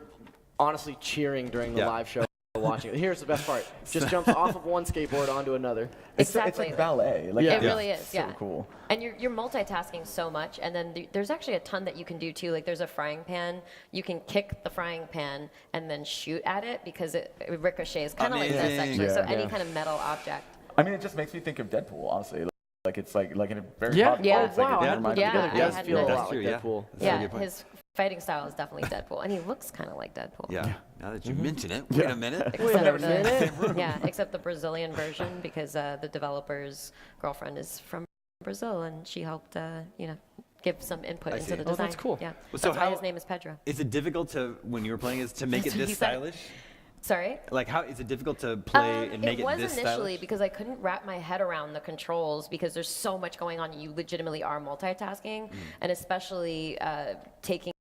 honestly cheering during the Yeah. live show watching it. Here's the best part: just jumps off of one skateboard onto another. Exactly. It's like ballet. Like, It really is, so yeah. cool. And you're multitasking so much, and then there's actually a ton that you can do too. Like there's a frying pan. You can kick the frying pan and then shoot at it because it ricochets, kind of like this Amazing. actually. So Yeah. any kind of metal object. I mean, it just makes me think of Deadpool, honestly. Like it's like in a very Yeah. positive Yeah. way. It's like, wow. it reminds me Yeah, of It Deadpool. does hadn't feel a noticed. lot like That's true, yeah. Deadpool. That's a very Yeah, good point. his fighting style is definitely Deadpool, and he looks kind of like Deadpool. Yeah. Now that you mention it, Yeah. wait a minute. Except the Brazilian version, because the developer's girlfriend is from Brazil, and she helped, give some input I into see. the Oh, design. that's cool. Yeah, Well, that's so why how- his name is Pedro. Is it difficult to when you were playing is to make it That's what this he said. stylish? Sorry. Like how is it difficult to play and make it it was this initially stylish? because I couldn't wrap my head around the controls because there's so much going on. You legitimately are multitasking, and especially taking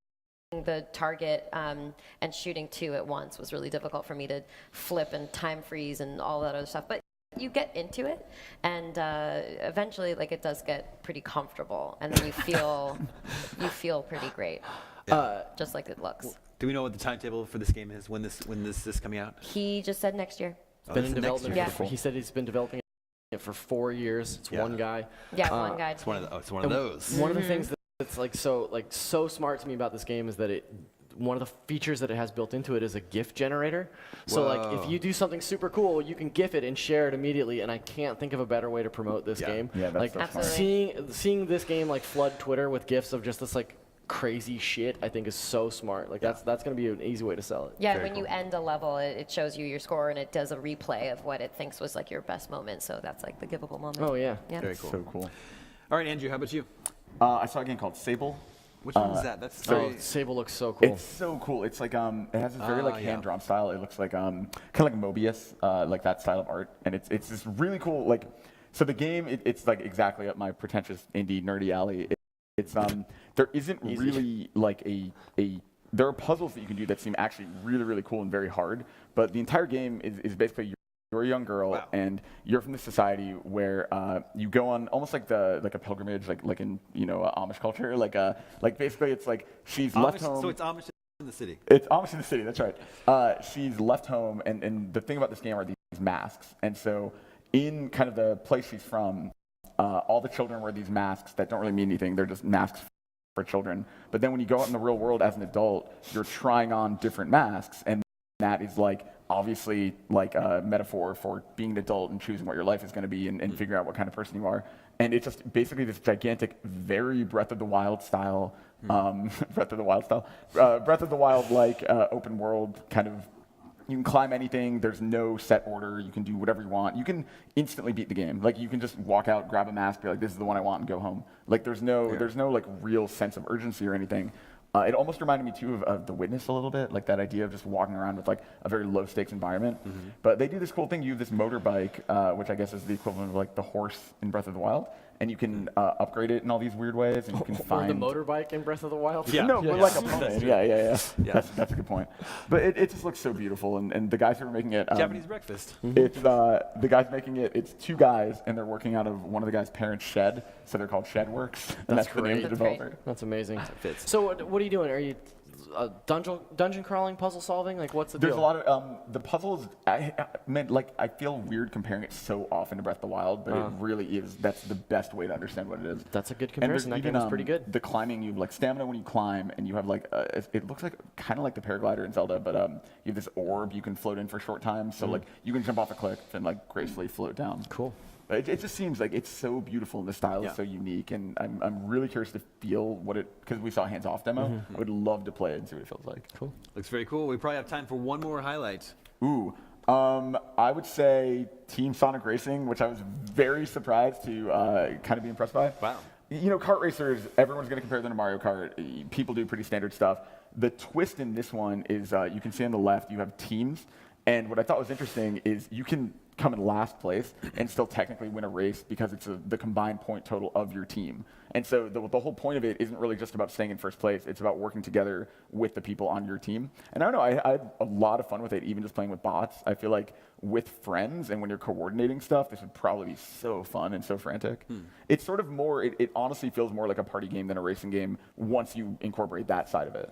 the target and shooting two at once was really difficult for me to flip and time freeze and all that other stuff. But you get into it, and eventually, like it does get pretty comfortable, and then you feel pretty great, just like it looks. Do we know what the timetable for this game is? When this is coming out? He just said next year. Oh, Been this in is next development. year. Yeah. He said he's been developing it for 4 years. It's Yeah. one guy. Yeah, one guy. It's one of it's one of And those. One of the things that's so smart to me about this game is that one of the features that it has built into it is a GIF generator. So like Whoa. if you do something super cool, you can GIF it and share it immediately. And I can't think of a better way to promote this Yeah. game. Yeah, that's like so smart. seeing this game like flood Twitter with GIFs of just this like crazy shit, I think is so smart. Like that's going to be an easy way to sell it. Yeah, Very when you cool. end a level, it shows you your score and it does a replay of what it thinks was like your best moment. So that's like the giveable moment. Oh yeah. Yeah. Very cool. So cool. All right, Andrew, how about you? I saw a game called Sable. Which one is that? That's Oh, very. Sable looks so cool. It's so cool. It's like it has this very like yeah. hand drawn style. It looks like kind of like Mobius, like that style of art, and it's this really cool like. So the game, it's like exactly up my pretentious indie nerdy alley. It's there isn't really like there are puzzles that you can do that seem actually really cool and very hard, but the entire game is basically you're a young girl and you're from this society where you go on almost like a pilgrimage, like in Amish culture, like basically it's like she's left home. So it's Amish in the city. It's Amish in the city, that's right. She's left home, and the thing about this game are these masks. And so in kind of the place she's from, all the children wear these masks that don't really mean anything. They're just masks for children. But then when you go out in the real world as an adult, you're trying on different masks, and that is like obviously like a metaphor for being an adult and choosing what your life is going to be and figuring out what kind of person you are. And it's just basically this gigantic, very Breath of the Wild style, Breath of the Wild like open world kind of. You can climb anything. There's no set order. You can do whatever you want. You can instantly beat the game. Like you can just walk out, grab a mask, be like, "This is the one I want," and go home. Like there's no like real sense of urgency or anything. It almost reminded me too of The Witness a little bit, like that idea of just walking around with like a very low stakes environment. But they do this cool thing. You have this motorbike, which I guess is the equivalent of like the horse in Breath of the Wild. And you can upgrade it in all these weird ways, and you can Or find the motorbike in Breath of the Wild. No, but like a plane. Yeah. That's a good point. But it just looks so beautiful, and the guys who are making it Japanese breakfast. It's the guys making it. It's 2 guys, and they're working out of one of the guys' parents' shed, so they're called Shedworks, and that's the name of the developer. That's amazing. That fits. So what are you doing? Are you dungeon crawling, puzzle solving? Like what's the There's deal? a lot of the puzzles. I feel weird comparing it so often to Breath of the Wild, but it really is. That's the best way to understand what it is. That's a good And there's comparison. That game even, is pretty good. The climbing, you have like stamina when you climb, and you have like it looks like kind of like the paraglider in Zelda, but you have this orb you can float in for a short time. So like you can jump off a cliff and like gracefully float down. Cool. It just seems like it's so beautiful and the style is so unique, and I'm really curious to feel what it, because we saw a hands-off demo. I would love to play it and see what it feels like. Cool. Looks very cool. We probably have time for one more highlight. Ooh, I would say Team Sonic Racing, which I was very surprised to kind of be impressed by. Wow. You know, kart racers, everyone's going to compare them to Mario Kart. People do pretty standard stuff. The twist in this one is you can see on the left, you have teams. And what I thought was interesting is you can come in last place and still technically win a race because it's the combined point total of your team. And so the whole point of it isn't really just about staying in first place. It's about working together with the people on your team. And I don't know, I had a lot of fun with it, even just playing with bots. I feel like with friends and when you're coordinating stuff, this would probably be so fun and so frantic. It's sort of more, it honestly feels more like a party game than a racing game once you incorporate that side of it.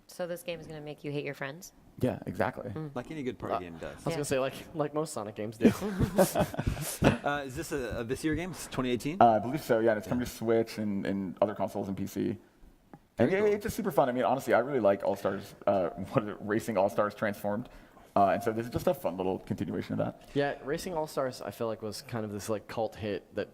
So this game is going to make you hate your friends? Yeah, exactly. Like any good party game does. I was gonna say like most Sonic games do. Is this a this year game? It's 2018? I believe so, yeah. And it's coming to Switch and other consoles and PC. And it's just super fun. I mean, honestly, I really like All-Stars, Racing All-Stars Transformed. And so this is just a fun little continuation of that. Yeah, Racing All-Stars I feel like was kind of this like cult hit that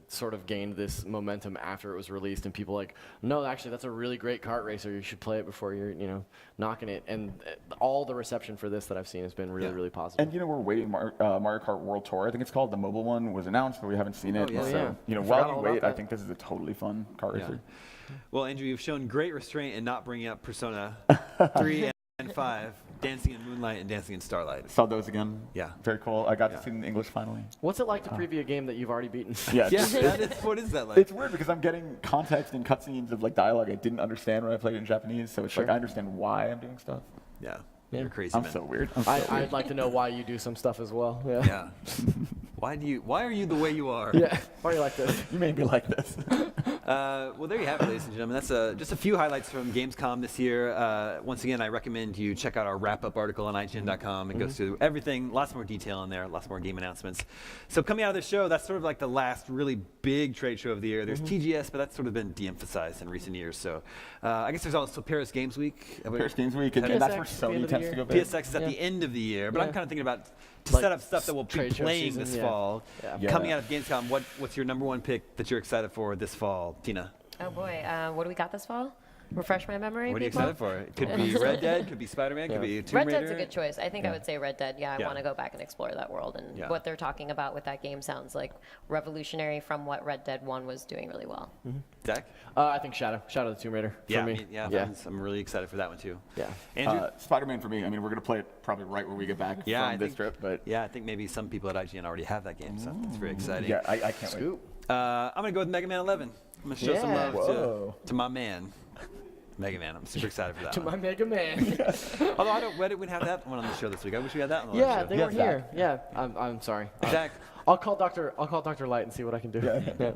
sort of gained this momentum after it was released, and people like, no, actually that's a really great kart racer. You should play it before you're knocking it. And all the reception for this that I've seen has been really positive. And we're waiting. Mario Kart World Tour, I think it's called. The mobile one was announced, but we haven't seen it. So while you wait, I think this is a totally fun kart racer. Well, Andrew, you've shown great restraint in not bringing up Persona 3 and 5, Dancing in Moonlight and Dancing in Starlight. Saw those again. Yeah. Very cool. I got to see them in English finally. What's it like to preview a game that you've already beaten? Yeah. What is that like? It's weird because I'm getting context and cutscenes of like dialogue I didn't understand when I played it in Japanese. So it's like I understand why I'm doing stuff. Yeah. You're crazy, I'm man. so weird. I'd like to know why you do some stuff as well. Yeah. Why are you the way you are? Yeah. Why are you like this? You made me like this. Well, there you have it, ladies and gentlemen. That's just a few highlights from Gamescom this year. Once again, I recommend you check out our wrap-up article on IGN.com. It goes through everything, lots more detail in there, lots more game announcements. So coming out of the show, that's sort of like the last really big trade show of the year. There's TGS, but that's sort of been de-emphasized in recent years. So I guess there's also Paris Games Week. Paris Games Week, and that's where Sony tends to go big. PSX is at the end of the year, but I'm kind of thinking about to set up stuff that will be playing this fall. Coming out of Gamescom, what's your number one pick that you're excited for this fall, Tina? Oh boy, what do we got this fall? Refresh my memory. What are you people? excited for? It could be Red Dead, could be Spider-Man, could be Tomb Red Raider. Dead's a good choice. I think I would say Red Dead. Yeah, I want to go back and explore that world. And what they're talking about with that game sounds like revolutionary from what Red Dead 1 was doing really well. Zach? I think Shadow of the Tomb Raider for me. I'm really excited for that one too. Yeah. Andrew? Spider-Man for me. I mean, we're going to play it probably right when we get back from this trip. But I think maybe some people at IGN already have that game, so it's very exciting. Yeah, I can't wait. I'm going to go with Mega Man 11. I'm going to show some love to my man. Mega Man. I'm super excited for that To one. my Mega Man. Although we didn't have that one on the show this week. I wish we had that on the last show. They weren't here. Yeah, I'm sorry. Zach. I'll call Dr. Light and see what I can do.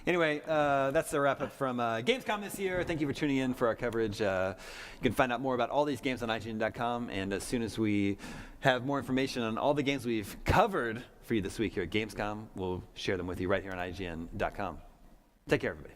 Anyway, that's the wrap up from Gamescom this year. Thank you for tuning in for our coverage. You can find out more about all these games on IGN.com. And as soon as we have more information on all the games we've covered for you this week here at Gamescom, we'll share them with you right here on IGN.com. Take care, everybody.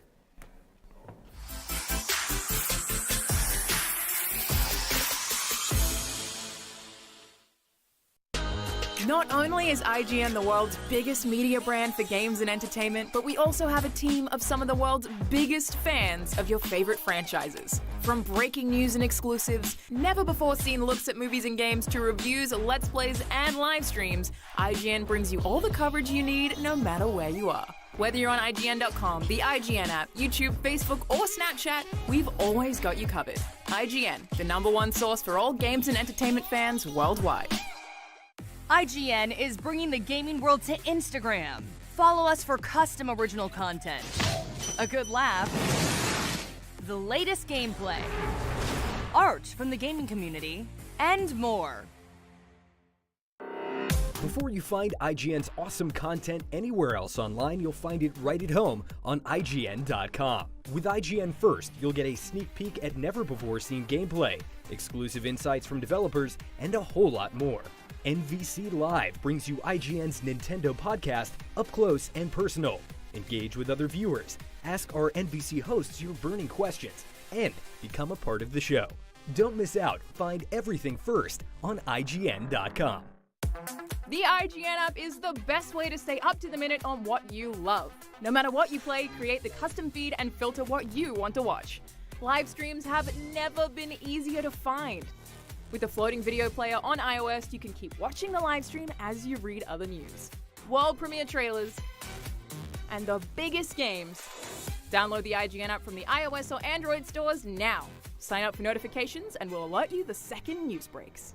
Not only is IGN the world's biggest media brand for games and entertainment, but we also have a team of some of the world's biggest fans of your favorite franchises. From breaking news and exclusives, never-before-seen looks at movies and games, to reviews, let's plays, and live streams, IGN brings you all the coverage you need no matter where you are. Whether you're on IGN.com, the IGN app, YouTube, Facebook, or Snapchat, we've always got you covered. IGN, the #1 source for all games and entertainment fans worldwide. IGN is bringing the gaming world to Instagram. Follow us for custom original content, a good laugh, the latest gameplay, art from the gaming community, and more. Before you find IGN's awesome content anywhere else online, you'll find it right at home on IGN.com. With IGN First, you'll get a sneak peek at never-before-seen gameplay, exclusive insights from developers, and a whole lot more. NVC Live brings you IGN's Nintendo podcast up close and personal. Engage with other viewers, ask our NVC hosts your burning questions, and become a part of the show. Don't miss out. Find everything first on IGN.com. The IGN app is the best way to stay up to the minute on what you love. No matter what you play, create the custom feed and filter what you want to watch. Live streams have never been easier to find. With the floating video player on iOS, you can keep watching the live stream as you read other news. World premiere trailers, and the biggest games. Download the IGN app from the iOS or Android stores now. Sign up for notifications and we'll alert you the second news breaks.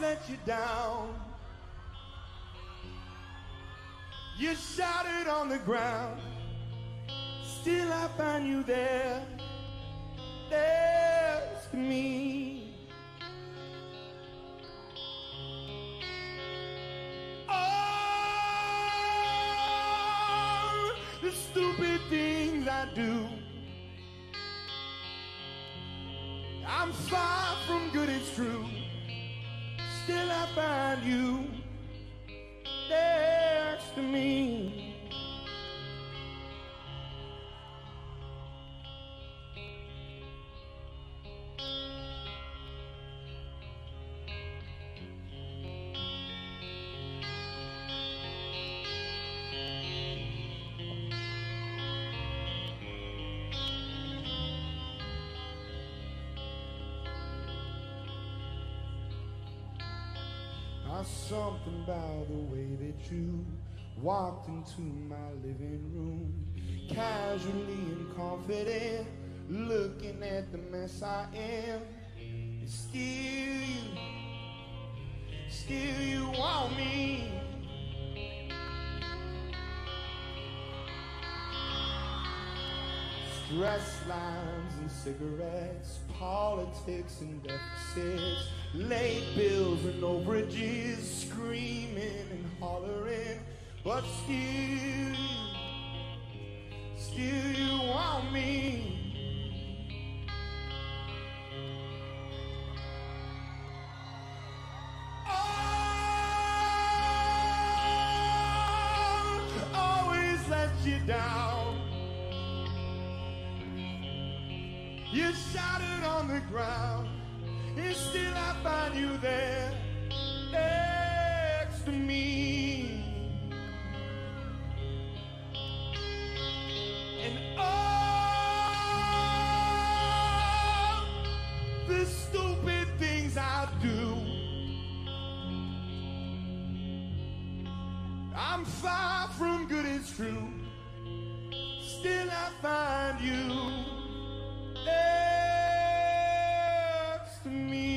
Let you down. You shouted on the ground. Still I find you there. There's me. Oh, the stupid things I do. I'm far from good, it's true. Still I find you next to me. Something about the way that you walked into my living room, casually and confident, looking at the mess I am. And still you want me. dress lines and cigarettes, politics and deficits, late bills and no bridges, screaming and hollering, but still you want me. Always let you down. You shattered on the ground, and still I find you there next to me. And all the stupid things I do, I'm far from good, it's true. Still I find you next to me.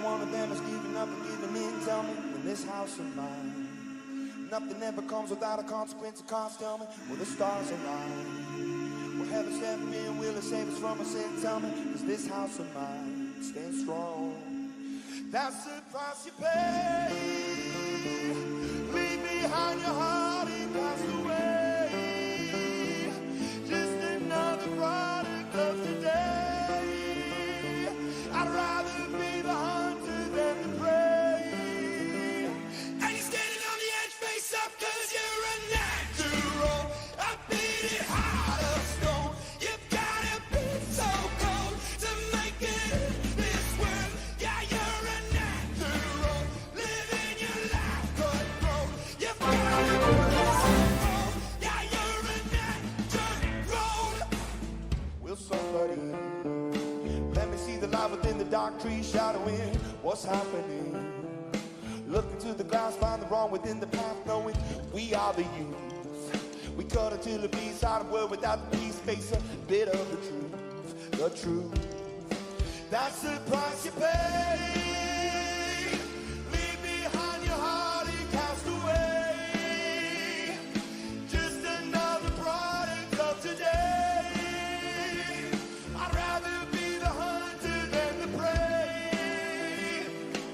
One of them is giving up and giving in. Tell me, in this house of mine, nothing ever comes without a consequence of cost. Tell me, will the stars align? Will heaven step in? Will it save us from our sin? Tell me, does this house of mine stand strong? That's the price you pay. Leave behind your heart and pass away. Just another product of today. I'd rather be the hunter than the prey. And you're standing on the edge, face up, 'cause you're a natural. I beat it hard of stone. You've gotta be so cold to make it in this world. Yeah, you're a natural, living your life cutthroat. You've gotta be so cold. Yeah, you're a natural. Will somebody let me see the light within the dark trees shadowing what's happening? Look into the glass, find the wrong within the path, knowing we are the youth. We cut until the peace out of world without the peace, face a bit of the truth, the truth. That's the price you pay. Leave behind your heart and cast away. Just another product of today. I'd rather be the hunter than the prey.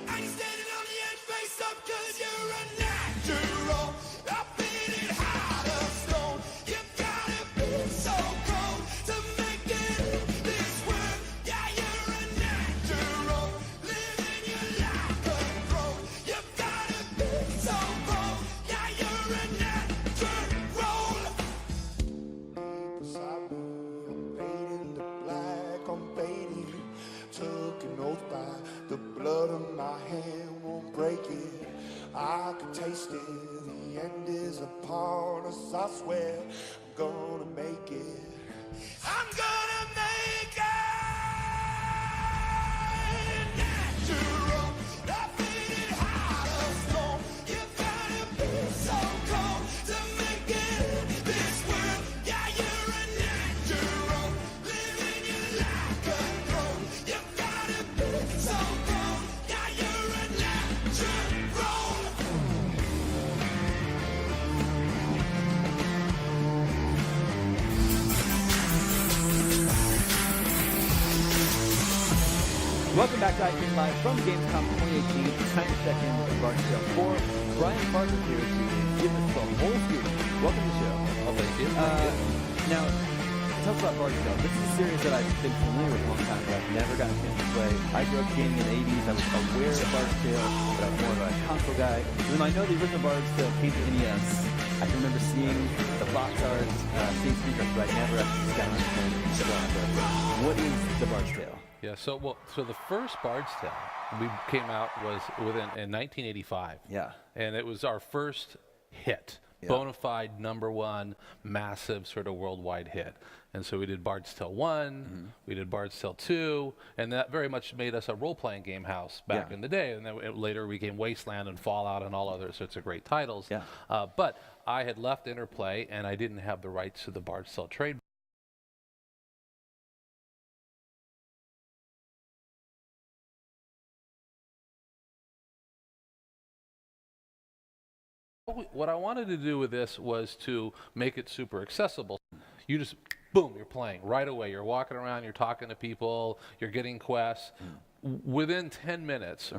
And you're standing on the edge, face up, 'cause you're a natural. I beat it hard of stone. You've gotta be so cold to make it in this world. Yeah, you're a natural, living your life cutthroat. You've gotta be so cold. Yeah, you're a natural. Beside me, I'm fading to black, I'm fading. Took an oath by the blood of my hand, won't break it. I can taste it, the end is upon us. I swear I'm gonna make it. I'm gonna make it natural. I beat it hard of stone. You've gotta be so cold to make it in this world. Yeah, you're a natural, living your life cutthroat. You've gotta be so cold. Yeah, you're a natural. Welcome back to IGN Live from Gamescom 2018. It's time to check in with Barton Show 4. Brian Parker here to give us the whole scoop. Welcome to the show. Oh, thank you. Now, talk about Bard's Tale. This is a series that I've been familiar with a long time, but I've never gotten a chance to play. I grew up gaming in the 80s. I was aware of Bard's Tale, but I was more of a console guy. And I know the original Bard's Tale came to NES. I can remember seeing the box art, seeing screenshots, but I never actually got on it. What is the Bard's Tale? Yeah, so the first Bard's Tale we came out was in 1985. Yeah. And it was our first hit. Yeah. Bona fide #1 massive sort of worldwide hit. And so we did Bard's Tale 1, we did Bard's Tale 2, and that very much made us a role-playing game house back in the day. And then later we became Wasteland and Fallout and all other sorts of great titles. Yeah. But I had left Interplay and I didn't have the rights to the Bard's Tale trade. What I wanted to do with this was to make it super accessible. You just, boom, you're playing right away. You're walking around, you're talking to people, you're getting quests. Within 10 minutes,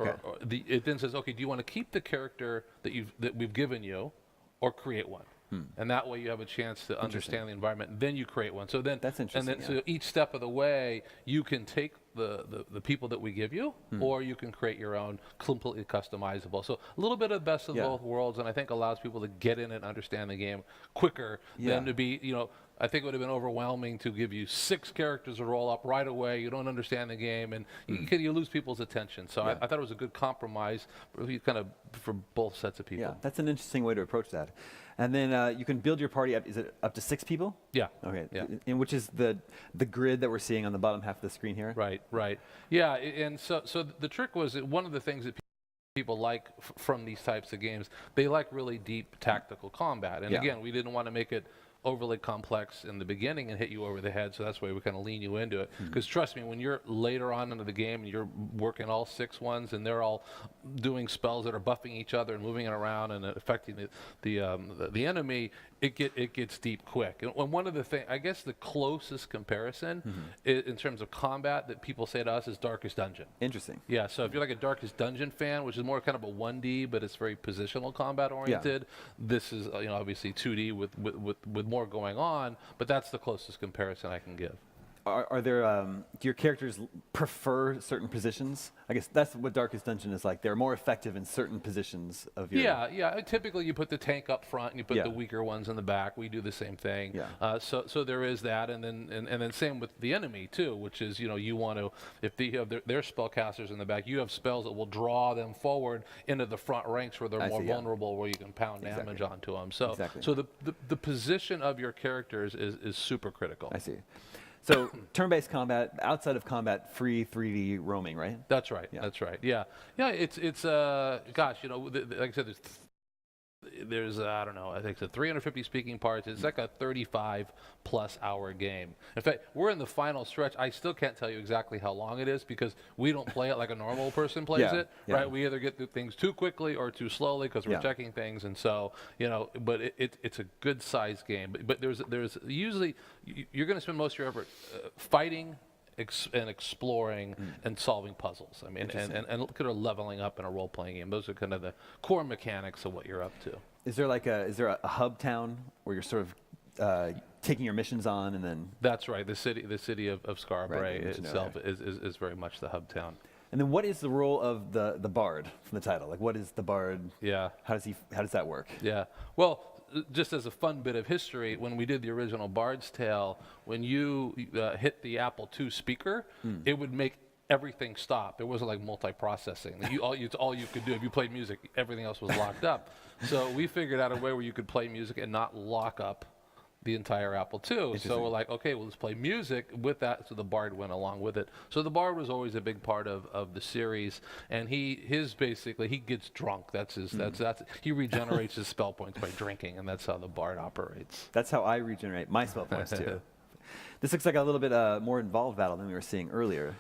it then says, okay, do you want to keep the character that we've given you or create one? And that way you have a chance to understand the environment, and then you create one. So then, that's interesting. And then so each step of the way, you can take the people that we give you, or you can create your own completely customizable. So a little bit of the best of both worlds, and I think allows people to get in and understand the game quicker than to be, I think it would have been overwhelming to give you 6 characters to roll up right away. You don't understand the game, and you lose people's attention. So I thought it was a good compromise kind of for both sets of people. Yeah, that's an interesting way to approach that. And then you can build your party up. Is it up to 6 people? Yeah. Okay. Yeah. And which is the grid that we're seeing on the bottom half of the screen here? Right. Yeah, and so the trick was that one of the things that people like from these types of games, they like really deep tactical combat. And again, we didn't want to make it overly complex in the beginning and hit you over the head, so that's why we kind of lean you into it. Because trust me, when you're later on into the game and you're working all 6 ones and they're all doing spells that are buffing each other and moving it around and affecting the enemy, it gets deep quick. And one of the things, I guess the closest comparison in terms of combat that people say to us is Darkest Dungeon. Interesting. Yeah, so if you're like a Darkest Dungeon fan, which is more kind of a 1D, but it's very positional combat oriented, this is obviously 2D with more going on, but that's the closest comparison I can give. Are there, do your characters prefer certain positions? I guess that's what Darkest Dungeon is like. They're more effective in certain positions of your... Yeah. Typically you put the tank up front and you put the weaker ones in the back. We do the same thing. Yeah. So there is that, and then same with the enemy too, which is, you want to, if they have their spellcasters in the back, you have spells that will draw them forward into the front ranks where they're more vulnerable, where you can pound damage onto them. So the position of your characters is super critical. I see. So turn-based combat, outside of combat, free 3D roaming, right? That's right. Yeah. That's right. Yeah. It's gosh, like I said, there's I don't know, I think it's 350 speaking parts. It's like a 35+ hour game. In fact, we're in the final stretch. I still can't tell you exactly how long it is because we don't play it like a normal person plays it, right? We either get through things too quickly or too slowly because we're checking things, and so but it's a good sized game. But there's usually you're going to spend most of your effort fighting and exploring and solving puzzles. I mean, and kind of leveling up in a role-playing game. Those are kind of the core mechanics of what you're up to. Is there a hub town where you're sort of taking your missions on, and then? That's right. The city of Scarborough itself is very much the hub town. And then what is the role of the bard from the title? Like, what is the bard? Yeah. How does that work? Yeah. Well, just as a fun bit of history, when we did the original Bard's Tale, when you hit the Apple II speaker, it would make everything stop. It wasn't like multiprocessing. All you could do if you played music, everything else was locked up. So we figured out a way where you could play music and not lock up the entire Apple II. So we're like, okay, well, let's play music with that. So the Bard went along with it. So the Bard was always a big part of the series, and he gets drunk. He regenerates his spell points by drinking, and that's how the Bard operates. That's how I regenerate my spell points too. This looks like a little bit more involved battle than we were seeing earlier.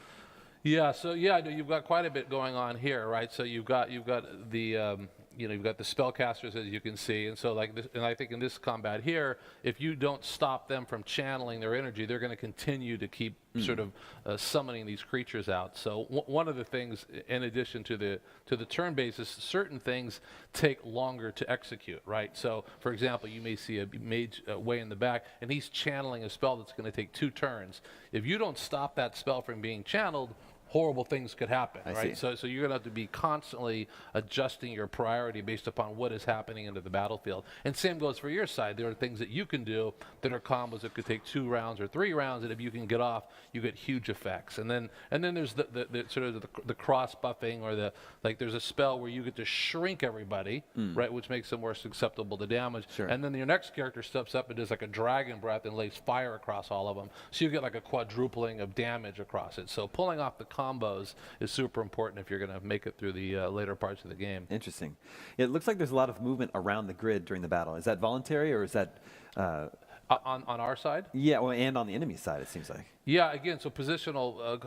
Yeah. So you've got quite a bit going on here, right? So you've got the you've got the spellcasters, as you can see, and so like this, and I think in this combat here, if you don't stop them from channeling their energy, they're going to continue to keep sort of summoning these creatures out. So one of the things, in addition to the turn basis, certain things take longer to execute, right? So, for example, you may see a mage way in the back, and he's channeling a spell that's going to take 2 turns. If you don't stop that spell from being channeled, horrible things could happen, right? So you're going to have to be constantly adjusting your priority based upon what is happening into the battlefield. And same goes for your side. There are things that you can do that are combos that could take 2 rounds or 3 rounds, and if you can get off, you get huge effects. And then there's the sort of the cross buffing, or there's a spell where you get to shrink everybody, right, which makes them more susceptible to damage. And then your next character steps up and does like a dragon breath and lays fire across all of them. So you get like a quadrupling of damage across it. So pulling off the combos is super important if you're going to make it through the later parts of the game. Interesting. It looks like there's a lot of movement around the grid during the battle. Is that voluntary, or is that on our side? Yeah, well, and on the enemy side, it seems like. Yeah, again, so positional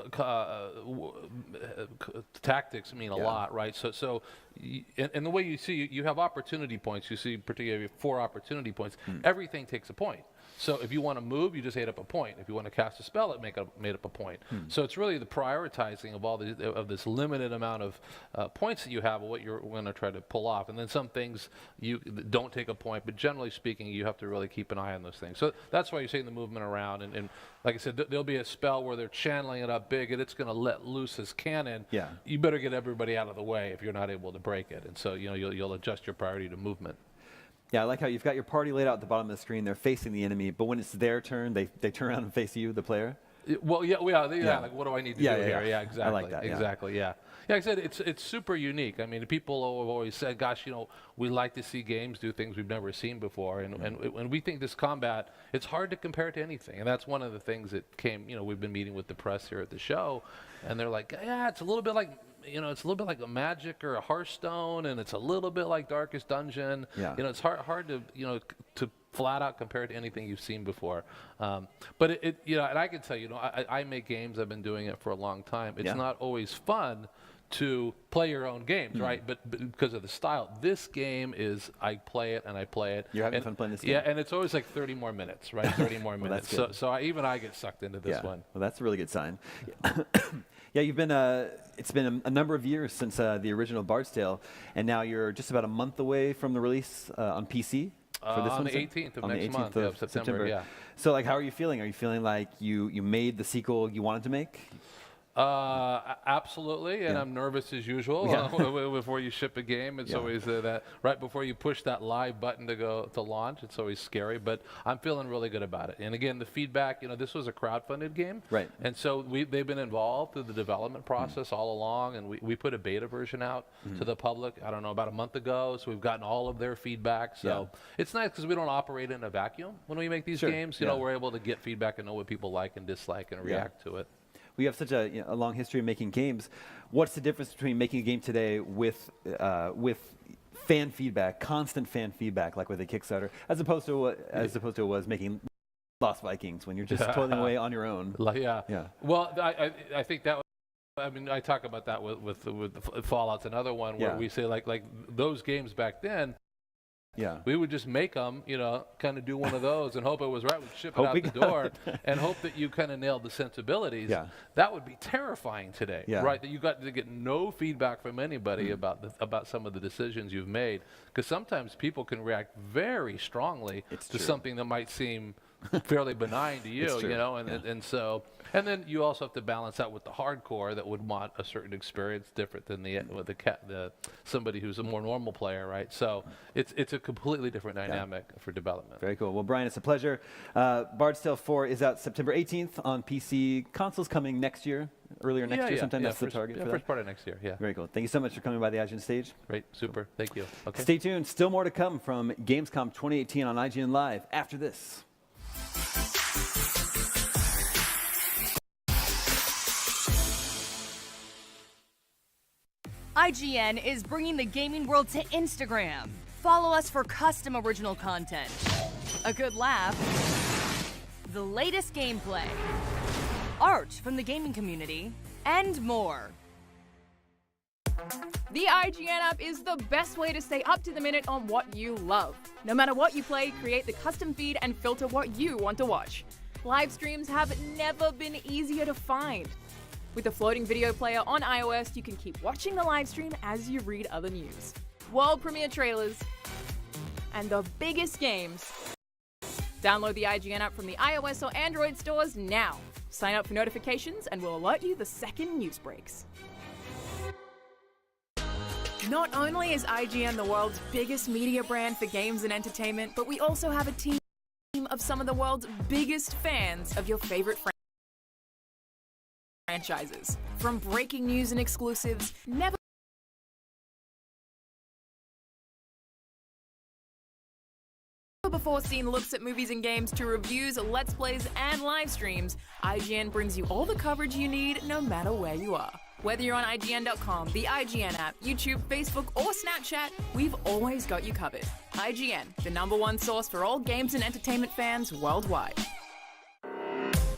tactics mean a lot, right? So and the way you see, you have opportunity points. You see particularly 4 opportunity points. Everything takes a point. So if you want to move, you just ate up a point. If you want to cast a spell, it made up a point. So it's really the prioritizing of of this limited amount of points that you have, of what you're going to try to pull off. And then some things you don't take a point, but generally speaking, you have to really keep an eye on those things. So that's why you're seeing the movement around. And like I said, there'll be a spell where they're channeling it up big, and it's going to let loose this cannon. Yeah. You better get everybody out of the way if you're not able to break it. And so you'll adjust your priority to movement. Yeah, I like how you've got your party laid out at the bottom of the screen. They're facing the enemy, but when it's their turn, they turn around and face you, the player. Well, yeah. Like, what do I need to do here? Yeah, exactly. I like that. Exactly. Yeah. Yeah, like I said, it's super unique. I mean, people have always said, "Gosh, we like to see games do things we've never seen before," and we think this combat, it's hard to compare to anything, and that's one of the things that came. We've been meeting with the press here at the show, and they're like, "Yeah, it's a little bit like." It's a little bit like a Magic or a Hearthstone, and it's a little bit like Darkest Dungeon. Yeah. It's hard to to flat out compare to anything you've seen before. But and I can tell you, I make games. I've been doing it for a long time. It's not always fun to play your own games, right? But because of the style, this game is, I play it and I play it. You're having fun playing this game? Yeah, and it's always like 30 more minutes, right? 30 more minutes. That's good. So even I get sucked into this one. Well, that's a really good sign. Yeah, you've been. It's been a number of years since the original Bard's Tale, and now you're just about a month away from the release on PC. For this On one, the sir? 18th of On the next 18th month, of September, yeah. So, like, how are you feeling? Are you feeling like you made the sequel you wanted to make? Absolutely, and I'm nervous as usual before you ship a game. It's always that right before you push that live button to launch. It's always scary, but I'm feeling really good about it. And again, the feedback. This was a crowdfunded game, right? And so they've been involved through the development process all along, and we put a beta version out to the public. I don't know, about a month ago. So we've gotten all of their feedback. So it's nice because we don't operate in a vacuum when we make these games. We're able to get feedback and know what people like and dislike and react to it. We have such a long history of making games. What's the difference between making a game today with fan feedback, constant fan feedback, like with a Kickstarter, as opposed to it was making Lost Vikings when you're just toiling away on your own? Yeah. Well, I think that. I talk about that with Fallout's another one where we say like those games back then. Yeah. We would just make them, kind of do one of those and hope it was right. We'd ship it out the door and hope that you kind of nailed the sensibilities. Yeah. That would be terrifying today, right? That you got to get no feedback from anybody about some of the decisions you've made. Because sometimes people can react very strongly to something that might seem fairly benign to you, and then you also have to balance that with the hardcore that would want a certain experience different than somebody who's a more normal player, right? So it's a completely different dynamic for development. Very cool. Well, Brian, it's a pleasure. Bard's Tale 4 is out September 18th on PC. Consoles coming next year, earlier next year sometime. That's the target for that. First part of next year, Very cool. Thank you so much for coming by the IGN stage. Great, super. Thank you. Okay. Stay tuned. Still more to come from Gamescom 2018 on IGN Live after this. IGN is bringing the gaming world to Instagram. Follow us for custom original content, a good laugh, the latest gameplay, art from the gaming community, and more. The IGN app is the best way to stay up to the minute on what you love. No matter what you play, create the custom feed and filter what you want to watch. Live streams have never been easier to find. With a floating video player on iOS, you can keep watching the live stream as you read other news. World premiere trailers, and the biggest games. Download the IGN app from the iOS or Android stores now. Sign up for notifications and we'll alert you the second news breaks. Not only is IGN the world's biggest media brand for games and entertainment, but we also have a team of some of the world's biggest fans of your favorite franchises. From breaking news and exclusives, never before seen looks at movies and games, to reviews, let's plays, and live streams, IGN brings you all the coverage you need no matter where you are. Whether you're on IGN.com, the IGN app, YouTube, Facebook, or Snapchat, we've always got you covered. IGN, the #1 source for all games and entertainment fans worldwide.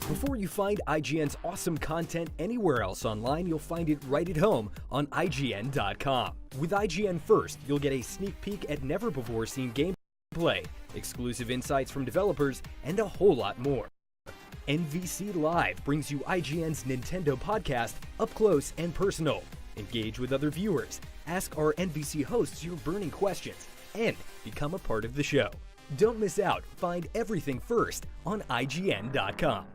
Before you find IGN's awesome content anywhere else online, you'll find it right at home on IGN.com. With IGN First, you'll get a sneak peek at never-before-seen gameplay, exclusive insights from developers, and a whole lot more. NVC Live brings you IGN's Nintendo podcast up close and personal. Engage with other viewers, ask our NVC hosts your burning questions, and become a part of the show. Don't miss out. Find everything first on IGN.com.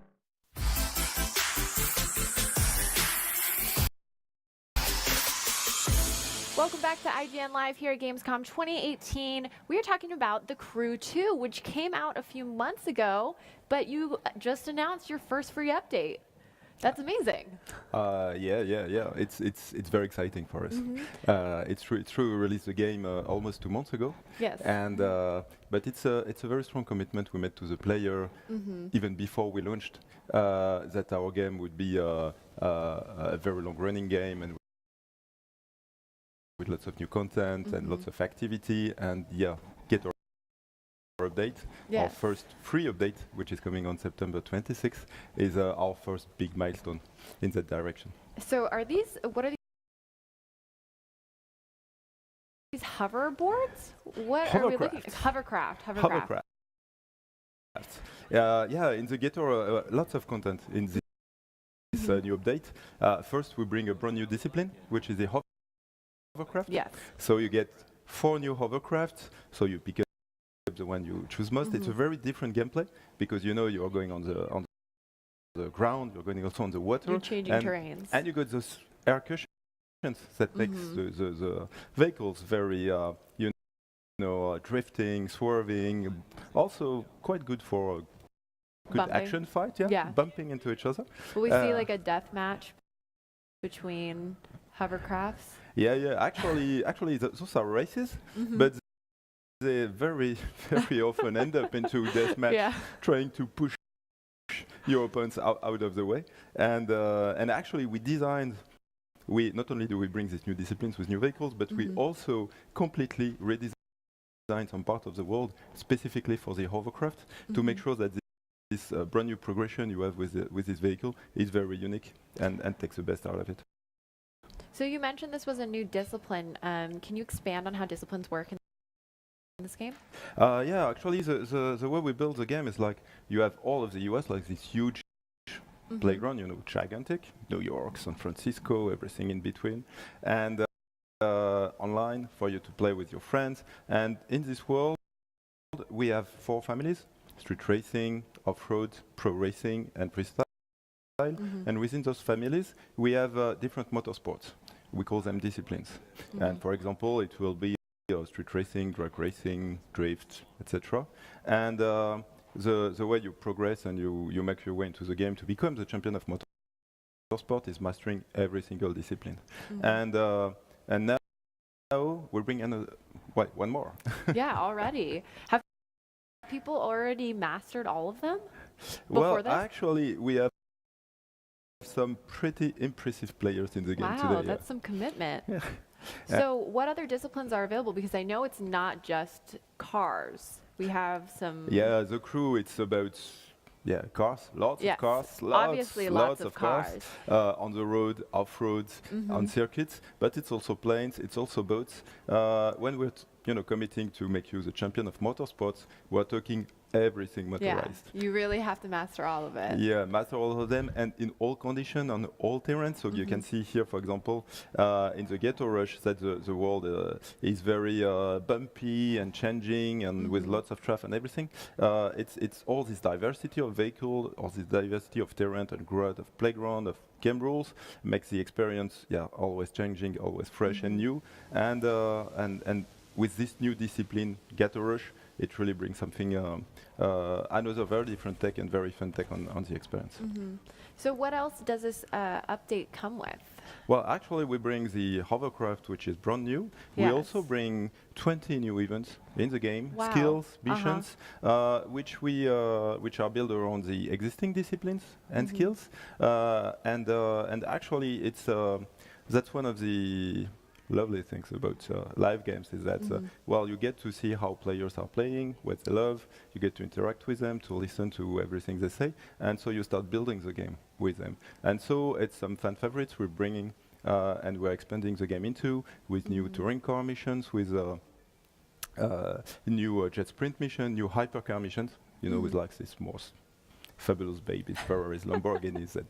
Welcome back to IGN Live here at Gamescom 2018. We are talking about The Crew 2, which came out a few months ago, but you just announced your first free update. That's amazing. Yeah. It's very exciting for us. It's true. We released the game almost 2 months ago. Yes. And but it's a very strong commitment we made to the player even before we launched that our game would be a very long-running game and with lots of new content and lots of activity, and get our update. Yes. Our first free update, which is coming on September 26th, is our first big milestone in that direction. So what are these hoverboards? What are we looking at? Hovercraft. In the Gator, lots of content in this new update. First, we bring a brand new discipline, which is the hovercraft. Yes. So you get 4 new hovercrafts. So you pick up the one you choose most. It's a very different gameplay because you are going on the ground. You're going also on the water. You're changing terrains. And you got those air cushions that makes the vehicles very drifting, swerving. Also quite good for a good Bumping. action fight. Bumping into each other. Will we see like a death match between hovercrafts? Yeah. Actually, those are races, but they very, very often end up into deathmatch, trying to push your opponents out of the way. And actually, we not only do we bring these new disciplines with new vehicles, but we also completely redesigned some part of the world specifically for the hovercraft to make sure that this brand new progression you have with this vehicle is very unique and takes the best out of it. So you mentioned this was a new discipline. Can you expand on how disciplines work in this game? Actually, the way we build the game is like you have all of the US, like this huge playground, gigantic, New York, San Francisco, everything in between, and online for you to play with your friends. And in this world, we have 4 families: street racing, off-road, pro racing, and freestyle. And within those families, we have different motorsports. We call them disciplines. And for example, it will be street racing, drag racing, drift, etc. And the way you progress and you make your way into the game to become the champion of motorsport is mastering every single discipline. And now we bring one more. Yeah, already. Have people already mastered all of them? Well, actually, we have some pretty impressive players in the game today. Wow, that's some commitment. So what other disciplines are available? Because I know it's not just cars. We have some... Yeah, the crew, it's about Yeah, cars, lots Yes, of cars, obviously lots of cars on the road, off-roads, on circuits, but it's also planes, it's also boats. When we're committing to make you the champion of motorsports, we're talking everything motorized. Yeah, you really have to master all of it. Yeah, master all of them and in all conditions, on all terrains. So you can see here, for example, in the Ghetto Rush, that the world is very bumpy and changing and with lots of traffic and everything. It's all this diversity of vehicle, all this diversity of terrain and growth of playground, of game rules, makes the experience, always changing, always fresh and new. And with this new discipline, Ghetto Rush, it really brings something, another very different tech and very fun tech on the experience. So what else does this update come with? Well, actually, we bring the hovercraft, which is brand new. We also bring 20 new events in the game, skills, missions, which are built around the existing disciplines and skills. And actually, it's that's one of the lovely things about live games is that, well, you get to see how players are playing, what they love, you get to interact with them, to listen to everything they say, and so you start building the game with them. And so it's some fan favorites we're bringing and we're expanding the game into with new touring car missions, with new jet sprint mission, new hypercar missions, with like this most fabulous babies, Ferraris, Lamborghinis that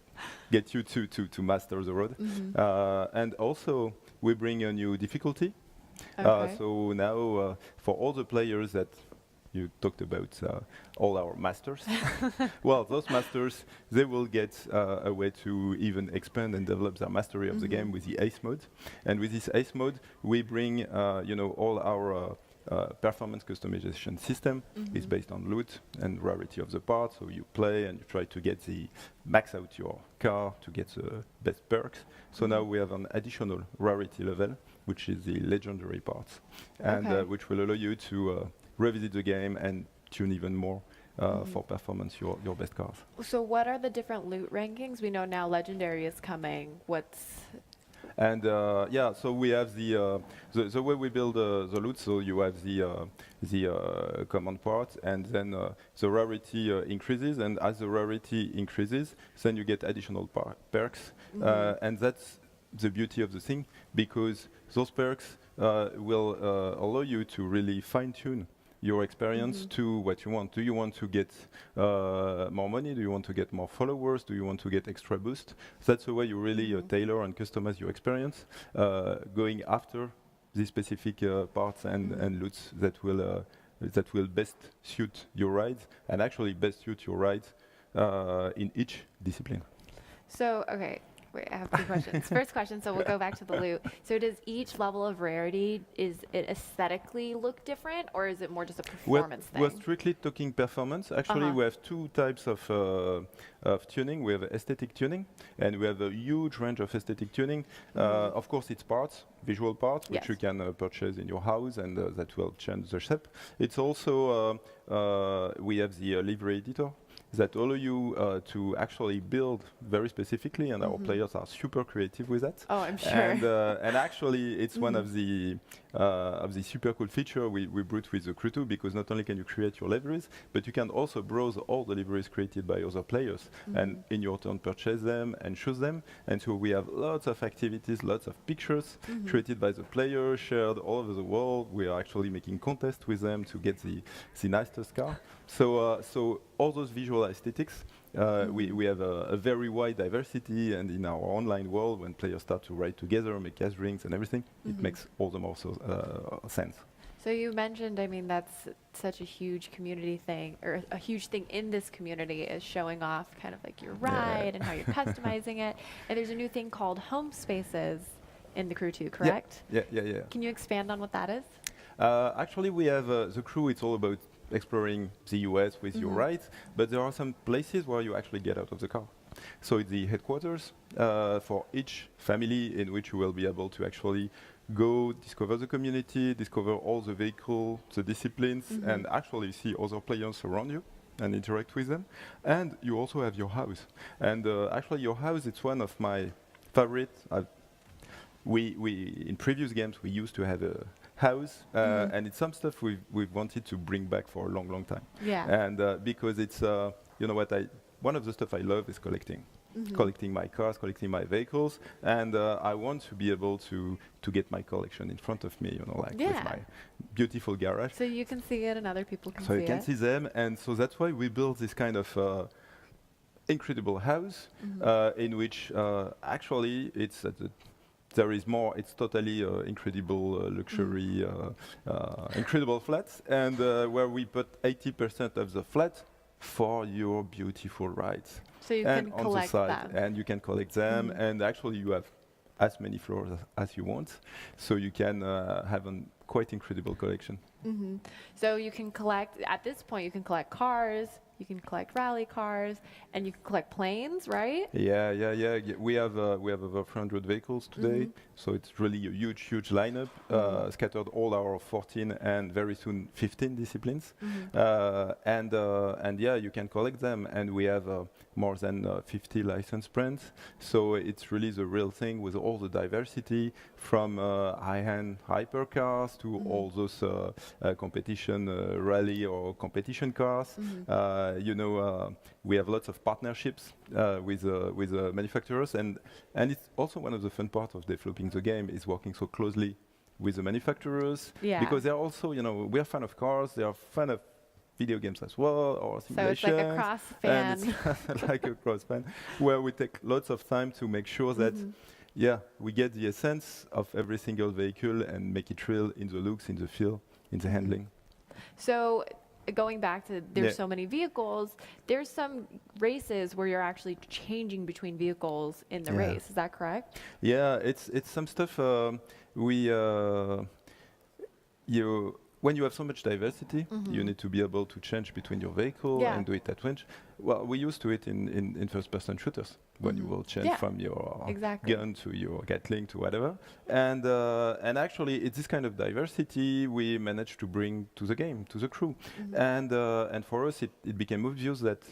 get you to master the road. And also, we bring a new difficulty. So now, for all the players that you talked about, all our masters, well, those masters, they will get a way to even expand and develop their mastery of the game with the Ace mode. And with this Ace mode, we bring, all our performance customization system is based on loot and rarity of the parts. So you play and you try to get the max out your car to get the best perks. So now we have an additional rarity level, which is the legendary parts, and which will allow you to revisit the game and tune even more for performance your best cars. So what are the different loot rankings? We know now legendary is coming. And so we have the way we build the loot. So you have the command part, and then the rarity increases. And as the rarity increases, then you get additional perks. And that's the beauty of the thing, because those perks will allow you to really fine-tune your experience to what you want. Do you want to get more money? Do you want to get more followers? Do you want to get extra boost? That's the way you really tailor and customize your experience, going after these specific parts and loots that will best suit your rides, and actually best suit your rides in each discipline. So, okay. Wait, I have two questions. First question, so we'll go back to the loot. So does each level of rarity, is it aesthetically look different, or is it more just a performance thing? We're strictly talking performance. Actually, we have two types of tuning. We have aesthetic tuning, and we have a huge range of aesthetic tuning. Of course, it's parts, visual parts, which you can purchase in your house, and that will change the shape. It's also, we have the livery editor, that allow you to actually build very specifically, and our players are super creative with that. Oh, I'm sure. And actually, it's one of the super cool feature we brought with the Crew 2, because not only can you create your liveries, but you can also browse all the liveries created by other players, and in your turn purchase them and choose them. And so we have lots of activities, lots of pictures created by the players, shared all over the world. We are actually making contests with them to get the nicest car. So all those visual aesthetics, we have a very wide diversity, and in our online world, when players start to ride together, make gatherings and everything, it makes all the more sense. So you mentioned, I mean, that's such a huge community thing, or a huge thing in this community is showing off kind of like your ride and how you're customizing it. And there's a new thing called home spaces in the Crew 2, correct? Yeah. Can you expand on what that is? Actually, we have the Crew. It's all about exploring the US with your rides, but there are some places where you actually get out of the car. So it's the headquarters for each family, in which you will be able to actually go discover the community, discover all the vehicles, the disciplines, and actually see other players around you and interact with them. And you also have your house. And actually your house, it's one of my favorites. We in previous games, we used to have a house, and it's some stuff we've wanted to bring back for a long time. Yeah. And because it's you know what, one of the stuff I love is collecting. Mhm. Collecting my cars, collecting my vehicles, and I want to be able to get my collection in front of me, you know, like with Yeah. my beautiful garage. So you can see it and other people can So see you can it. see them, and so that's why we built this kind of incredible house Mhm. in which actually it's there is more. It's totally incredible luxury, incredible flats, and where we put 80% of the flat for your beautiful rides. So you and can on collect the side, them. and you can collect them, Mhm. and actually you have as many floors as you want, so you can have a quite incredible collection. Mhm. So you can collect, at this point, you can collect cars, you can collect rally cars, and you can collect planes, right? Yeah. We have over 300 vehicles today, Mhm. so it's really a huge lineup, scattered all our 14 and very soon 15 disciplines, Mhm. and yeah, you can collect them, and we have more than 50 licensed brands, so it's really the real thing with all the diversity from high-end hypercars to all those competition rally or competition cars. We have lots of partnerships with manufacturers, and it's also one of the fun parts of developing the game is working so closely with the manufacturers, Yeah. because they're also, we are fan of cars, they are fan of video games as well, or So it's like a simulations, cross and fan. it's like a cross fan, where we take lots of time to make sure that we get the essence of every single vehicle and make it real in the looks, in the feel, in the handling. So going back to there's Yeah. so many vehicles, there's some races where you're actually changing between vehicles in the Yeah. race. Is that correct? Yeah, it's some stuff when you have so much diversity, you need to be able to change between your vehicle Yeah. and do it at once. Well, we used to it in first-person shooters when you will change Yeah, from your exactly. gun to your Gatling to whatever. And actually, it's this kind of diversity we managed to bring to the game, to the crew. And for us, it became obvious that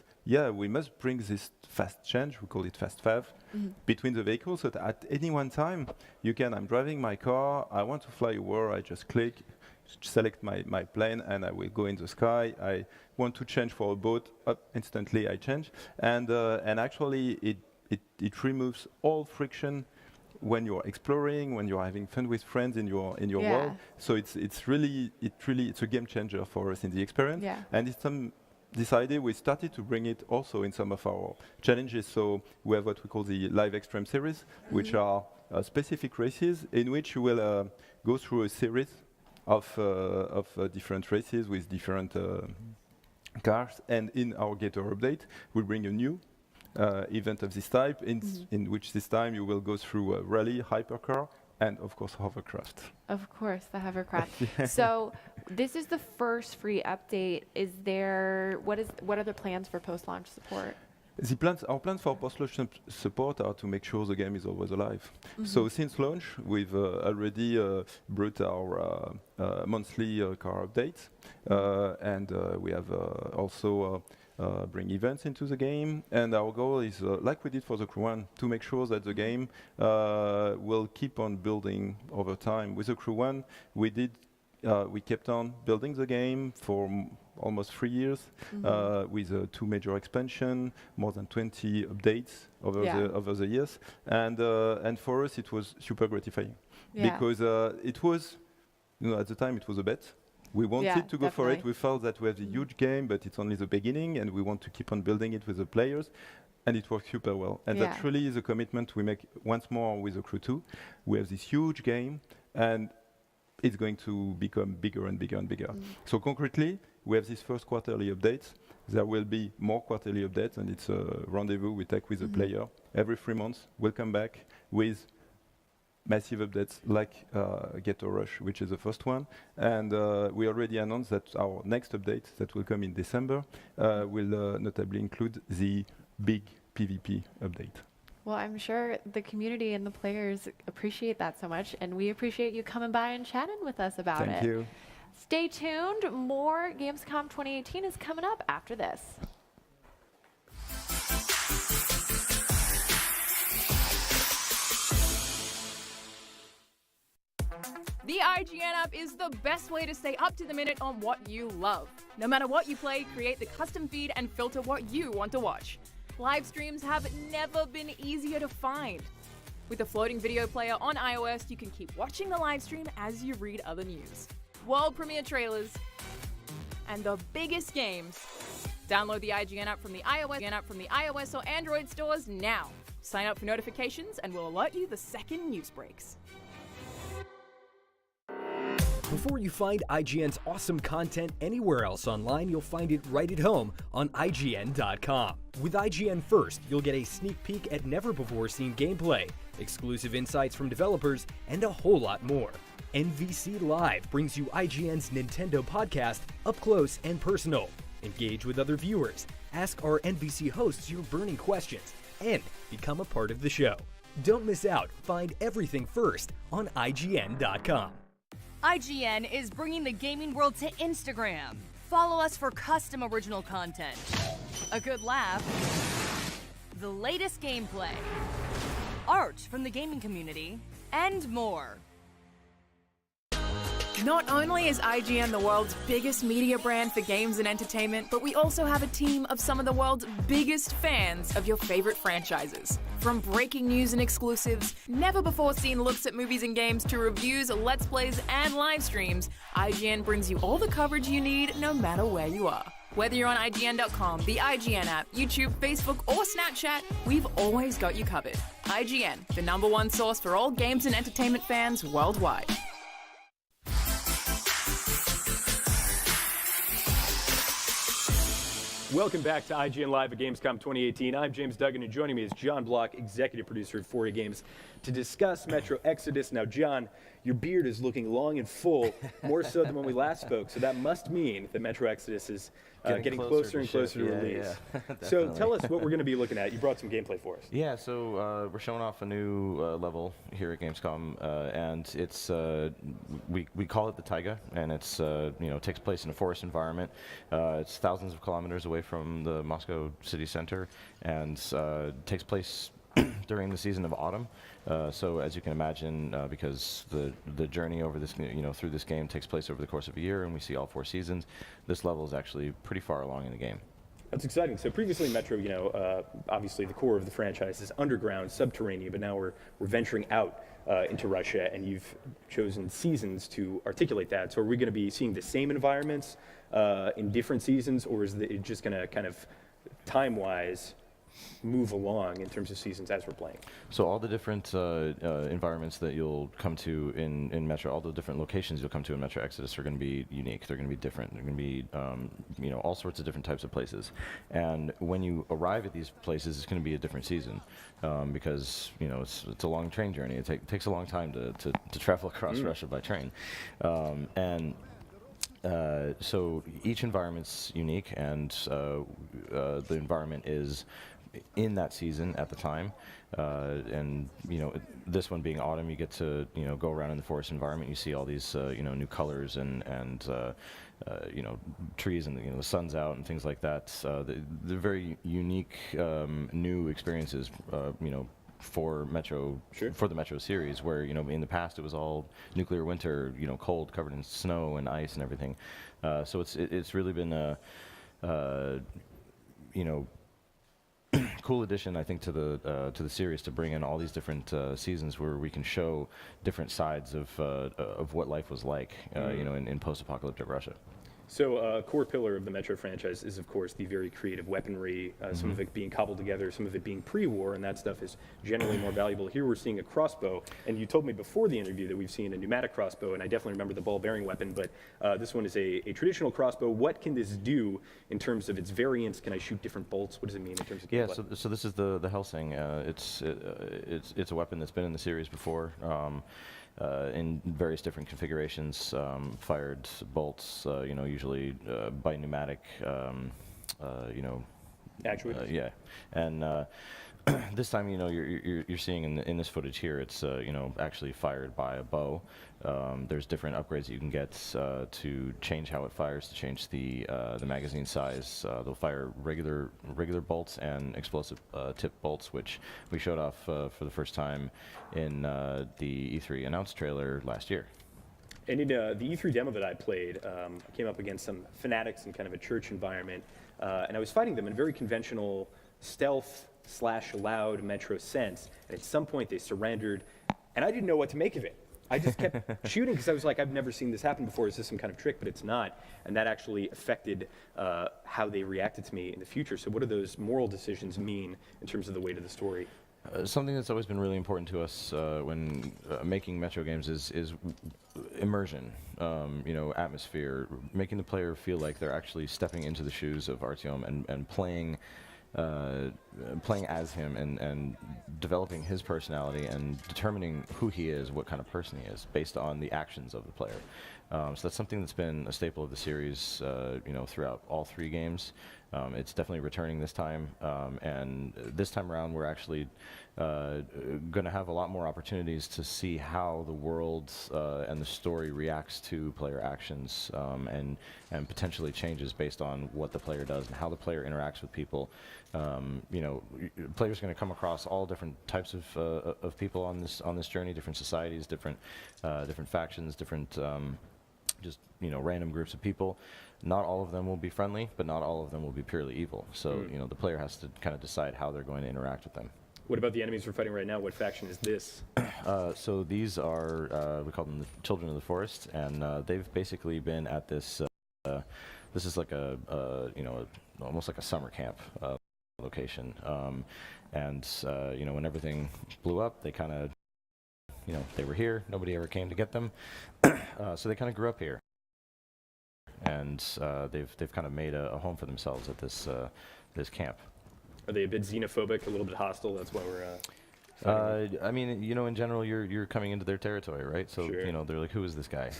we must bring this fast change. We call it fast fav between the vehicles. So that at any one time, I'm driving my car. I want to fly over. I just click. Select my plane and I will go in the sky. I want to change for a boat, instantly I change. And actually it removes all friction when you're exploring, when you're having fun with friends in your world. So it's really a game changer for us in the experience. Yeah. And this idea, we started to bring it also in some of our challenges. So we have what we call the Live Extreme series, which are specific races in which you will go through a series of different races with different cars, and in our Gator update, we bring a new event of this type, in which this time you will go through a rally, hypercar, and of course hovercraft. Of course, the hovercraft. Yeah. So this is the first free update. What are the plans for post-launch support? Our plans for post-launch support are to make sure the game is always alive. So since launch, we've already brought our monthly car updates, and we have also bring events into the game. And our goal is, like we did for the Crew 1, to make sure that the game will keep on building over time. With the Crew 1, we kept on building the game for almost 3 years with 2 major expansion, more than 20 updates over the years, and for us it was super gratifying because it was, at the time it was a bet. We wanted to go for it. We felt that we have a huge game, but it's only the beginning, and we want to keep on building it with the players. And it worked super well. And that's really the commitment we make once more with the Crew 2. We have this huge game, and it's going to become bigger and bigger and bigger. So concretely, we have this first quarterly update. There will be more quarterly updates, and it's a rendezvous we take with the player. Every 3 months, we'll come back with massive updates like Gator Rush, which is the first one. And we already announced that our next update that will come in December will notably include the big PvP update. Well, I'm sure the community and the players appreciate that so much, and we appreciate you coming by and chatting with us about it. Thank you. Stay tuned. More Gamescom 2018 is coming up after this. The IGN app is the best way to stay up to the minute on what you love. No matter what you play, create the custom feed and filter what you want to watch. Live streams have never been easier to find. With the floating video player on iOS, you can keep watching the live stream as you read other news. World premiere trailers and the biggest games. Download the IGN app from the iOS or Android stores now. Sign up for notifications and we'll alert you the second news breaks. Before you find IGN's awesome content anywhere else online, you'll find it right at home on IGN.com. With IGN First, you'll get a sneak peek at never-before-seen gameplay, exclusive insights from developers, and a whole lot more. NVC Live brings you IGN's Nintendo podcast up close and personal. Engage with other viewers, ask our NVC hosts your burning questions, and become a part of the show. Don't miss out. Find everything first on IGN.com. IGN is bringing the gaming world to Instagram. Follow us for custom original content, a good laugh, the latest gameplay, art from the gaming community, and more. Not only is IGN the world's biggest media brand for games and entertainment, but we also have a team of some of the world's biggest fans of your favorite franchises. From breaking news and exclusives, never-before-seen looks at movies and games, to reviews, let's plays, and live streams, IGN brings you all the coverage you need no matter where you are. Whether you're on IGN.com, the IGN app, YouTube, Facebook, or Snapchat, we've always got you covered. IGN, the #1 source for all games and entertainment fans worldwide. Welcome back to IGN Live at Gamescom 2018. I'm James Duggan, and joining me is John Block, executive producer of 4A Games, to discuss Metro Exodus. Now, John, your beard is looking long and full, more so than when we last spoke, so that must mean that Metro Exodus is getting closer and closer to release. So tell us what we're going to be looking at. You brought some gameplay for us. Yeah, so we're showing off a new level here at Gamescom, and it's we call it the Taiga, and it's takes place in a forest environment. It's thousands of kilometers away from the Moscow city center, and takes place during the season of autumn. So as you can imagine, because the journey over this, through this game takes place over the course of a year, and we see all 4 seasons, this level is actually pretty far along in the game. That's exciting. So previously Metro, obviously the core of the franchise is underground, subterranean, but now we're venturing out into Russia, and you've chosen seasons to articulate that. So are we going to be seeing the same environments in different seasons, or is it just going to kind of time-wise move along in terms of seasons as we're playing? So all the different environments that you'll come to in Metro, all the different locations you'll come to in Metro Exodus are going to be unique. They're going to be different. They're going to be all sorts of different types of places. And when you arrive at these places, it's going to be a different season because it's a long train journey. It takes a long time to travel across Russia by train, so each environment's unique, and the environment is in that season at the time, and this one being autumn, you get to go around in the forest environment. You see all these new colors and trees, and the sun's out and things like that. They're very unique new experiences. For Metro, for the Metro series, where in the past it was all nuclear winter, cold, covered in snow and ice and everything. So it's really been a cool addition, I think, to the series, to bring in all these different seasons where we can show different sides of what life was like, in post-apocalyptic Russia. So a core pillar of the Metro franchise is, of course, the very creative weaponry, some of it being cobbled together, some of it being pre-war, and that stuff is generally more valuable. Here we're seeing a crossbow, and you told me before the interview that we've seen a pneumatic crossbow, and I definitely remember the ball-bearing weapon, but this one is a traditional crossbow. What can this do in terms of its variants? Can I shoot different bolts? What does it mean in terms of gameplay? Yeah, so this is the Helsing. It's a weapon that's been in the series before. In various different configurations, fired bolts, usually by pneumatic, actuators. Yeah, and this time, you're seeing in this footage here, it's actually fired by a bow. There's different upgrades that you can get to change how it fires, to change the magazine size. They'll fire regular bolts and explosive tip bolts, which we showed off for the first time in the E3 announced trailer last year. And in the E3 demo that I played, I came up against some fanatics in kind of a church environment, and I was fighting them in a very conventional stealth/loud Metro sense. And at some point, they surrendered, and I didn't know what to make of it. I just kept shooting because I was like, I've never seen this happen before. Is this some kind of trick? But it's not. And that actually affected how they reacted to me in the future. So what do those moral decisions mean in terms of the weight of the story? Something that's always been really important to us when making Metro games is immersion, atmosphere, making the player feel like they're actually stepping into the shoes of Artyom and playing as him and developing his personality and determining who he is, what kind of person he is, based on the actions of the player. So that's something that's been a staple of the series, throughout all 3 games. It's definitely returning this time, and this time around we're actually going to have a lot more opportunities to see how the world and the story reacts to player actions, and potentially changes based on what the player does and how the player interacts with people. Players are going to come across all different types of people on this journey, different societies, different factions, different random groups of people. Not all of them will be friendly, but not all of them will be purely evil. So, the player has to kind of decide how they're going to interact with them. What about the enemies we're fighting right now? What faction is this? So these are, we call them the Children of the Forest, and they've basically been at this, this is like almost like a summer camp location. When everything blew up, they kind of, they were here, nobody ever came to get them. So they kind of grew up here. And they've kind of made a home for themselves at this camp. Are they a bit xenophobic, a little bit hostile? That's why we're. I mean, in general, you're coming into their territory, right? So Sure. they're like, who is this guy?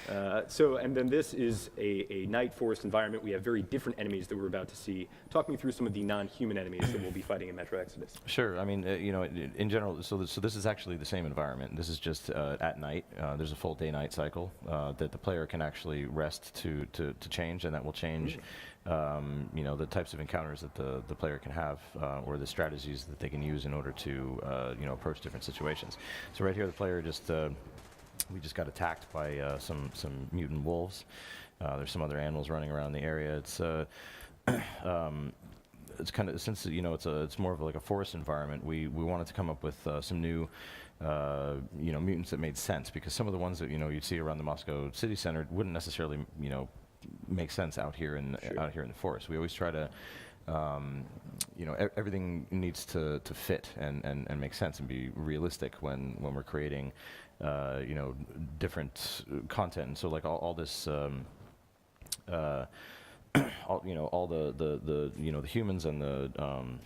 And then this is a night forest environment. We have very different enemies that we're about to see. Talk me through some of the non-human enemies that we'll be fighting in Metro Exodus. Sure. I mean, in general, so this is actually the same environment. This is just at night. There's a full day-night cycle that the player can actually rest to change, and that will change. The types of encounters that the player can have, or the strategies that they can use in order to approach different situations. So right here, the player we just got attacked by some mutant wolves. There's some other animals running around the area. It's kind of, since it's more of like a forest environment, we wanted to come up with some new mutants that made sense, because some of the ones that you'd see around the Moscow city center wouldn't necessarily make sense out here in the forest. We always try to everything needs to fit and make sense and be realistic when we're creating different content. And so like all this all the humans and the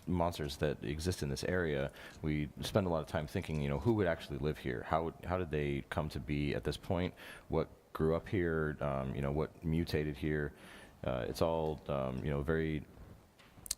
monsters that exist in this area, we spend a lot of time thinking, who would actually live here? How did they come to be at this point? What grew up here? What mutated here? It's all very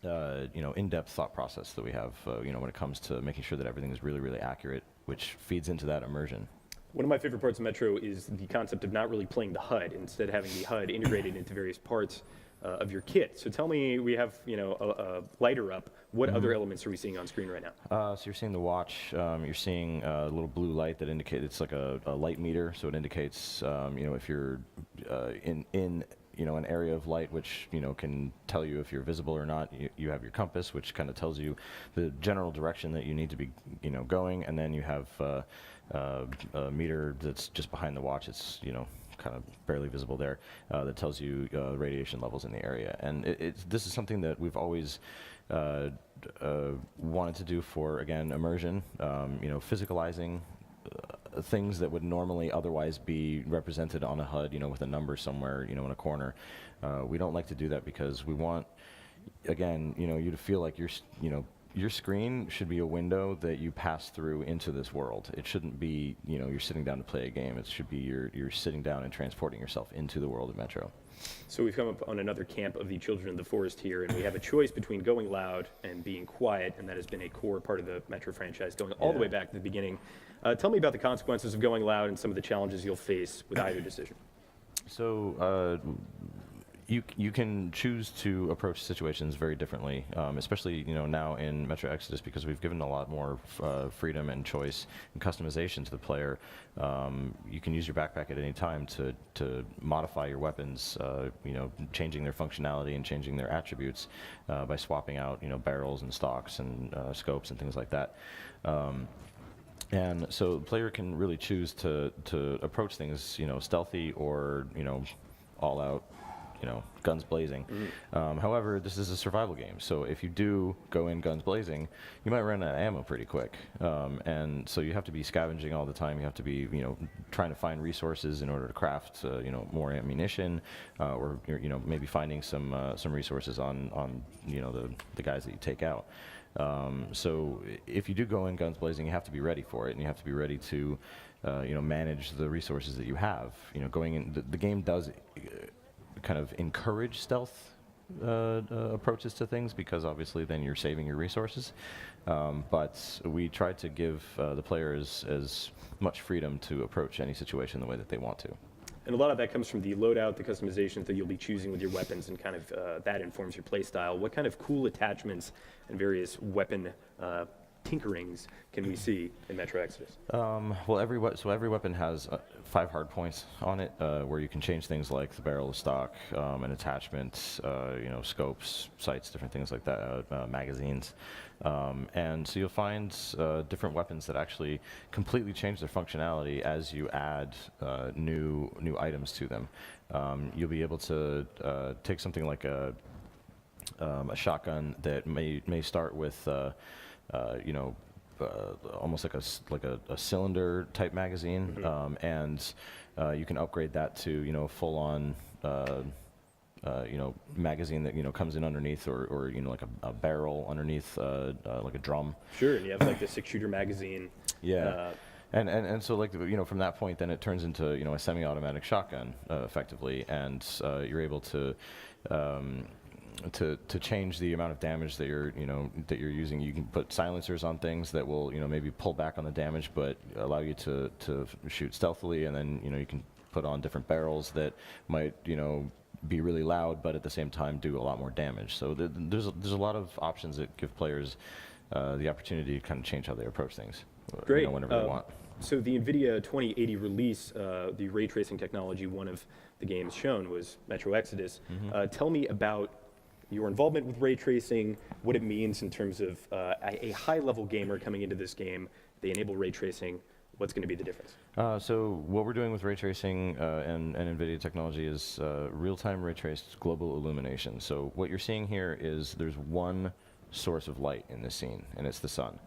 in-depth thought process that we have when it comes to making sure that everything is really, really accurate, which feeds into that immersion. One of my favorite parts of Metro is the concept of not really playing the HUD, instead having the HUD integrated into various parts of your kit. So tell me, we have a lighter up. What other elements are we seeing on screen right now? So you're seeing the watch. You're seeing a little blue light that indicates, it's like a light meter. So it indicates if you're in an area of light, which can tell you if you're visible or not. You have your compass, which kind of tells you the general direction that you need to be going, and then you have a meter that's just behind the watch. It's kind of barely visible there, that tells you radiation levels in the area. And this is something that we've always wanted to do for, again, immersion, physicalizing things that would normally otherwise be represented on a HUD, with a number somewhere, in a corner. We don't like to do that because we want, again, you to feel like your screen should be a window that you pass through into this world. It shouldn't be, you're sitting down to play a game. It should be you're sitting down and transporting yourself into the world of Metro. So we've come up on another camp of the Children of the Forest here, and we have a choice between going loud and being quiet, and that has been a core part of the Metro franchise, going all the way back to the beginning. Tell me about the consequences of going loud and some of the challenges you'll face with either decision. So, You can choose to approach situations very differently, especially now in Metro Exodus, because we've given a lot more freedom and choice and customization to the player. You can use your backpack at any time to modify your weapons, changing their functionality and changing their attributes by swapping out barrels and stocks and scopes and things like that. And so the player can really choose to approach things stealthy or all out. Guns blazing. However, this is a survival game, so if you do go in guns blazing, you might run out of ammo pretty quick, and so you have to be scavenging all the time. You have to be, trying to find resources in order to craft, more ammunition, or maybe finding some resources on the guys that you take out. So if you do go in guns blazing, you have to be ready for it, and you have to be ready to, manage the resources that you have. Going in, the game does kind of encourage stealth approaches to things, because obviously then you're saving your resources. But we try to give the players as much freedom to approach any situation the way that they want to. And a lot of that comes from the loadout, the customizations that you'll be choosing with your weapons, and kind of that informs your play style. What kind of cool attachments and various weapon tinkerings can we see in Metro Exodus? Well, every weapon has 5 hard points on it, where you can change things like the barrel of stock, and attachments, scopes, sights, different things like that, magazines. And so you'll find different weapons that actually completely change their functionality as you add new items to them. You'll be able to take something like a shotgun that may start with almost like a cylinder type magazine, and you can upgrade that to full-on magazine that comes in underneath, or like a barrel underneath, like a drum. Sure, and you have like the 6-shooter magazine. Yeah. And so like from that point, then it turns into a semi-automatic shotgun effectively, and you're able to change the amount of damage that you're using. You can put silencers on things that will maybe pull back on the damage, but allow you to shoot stealthily, and then you can put on different barrels that might be really loud, but at the same time do a lot more damage. So there's a lot of options that give players the opportunity to kind of change how they approach things. Great. Whenever they want. So the NVIDIA 2080 release, the ray tracing technology, one of the games shown was Metro Exodus. Tell me about your involvement with ray tracing, what it means in terms of a high-level gamer coming into this game. They enable ray tracing. What's going to be the difference? So what we're doing with ray tracing and NVIDIA technology is real-time ray traced global illumination. So what you're seeing here is there's one source of light in this scene, and it's the sun.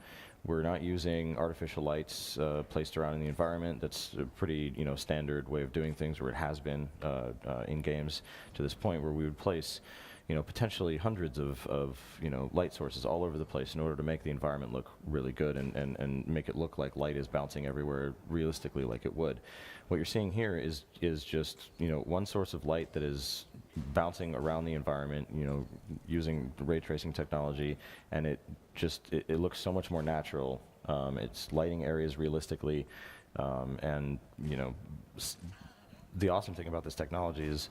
We're not using artificial lights placed around in the environment. That's a pretty standard way of doing things, where it has been in games to this point, where we would place potentially hundreds of light sources all over the place in order to make the environment look really good and make it look like light is bouncing everywhere realistically like it would. What you're seeing here is just one source of light that is bouncing around the environment, using ray tracing technology, and it looks so much more natural. It's lighting areas realistically, and the awesome thing about this technology is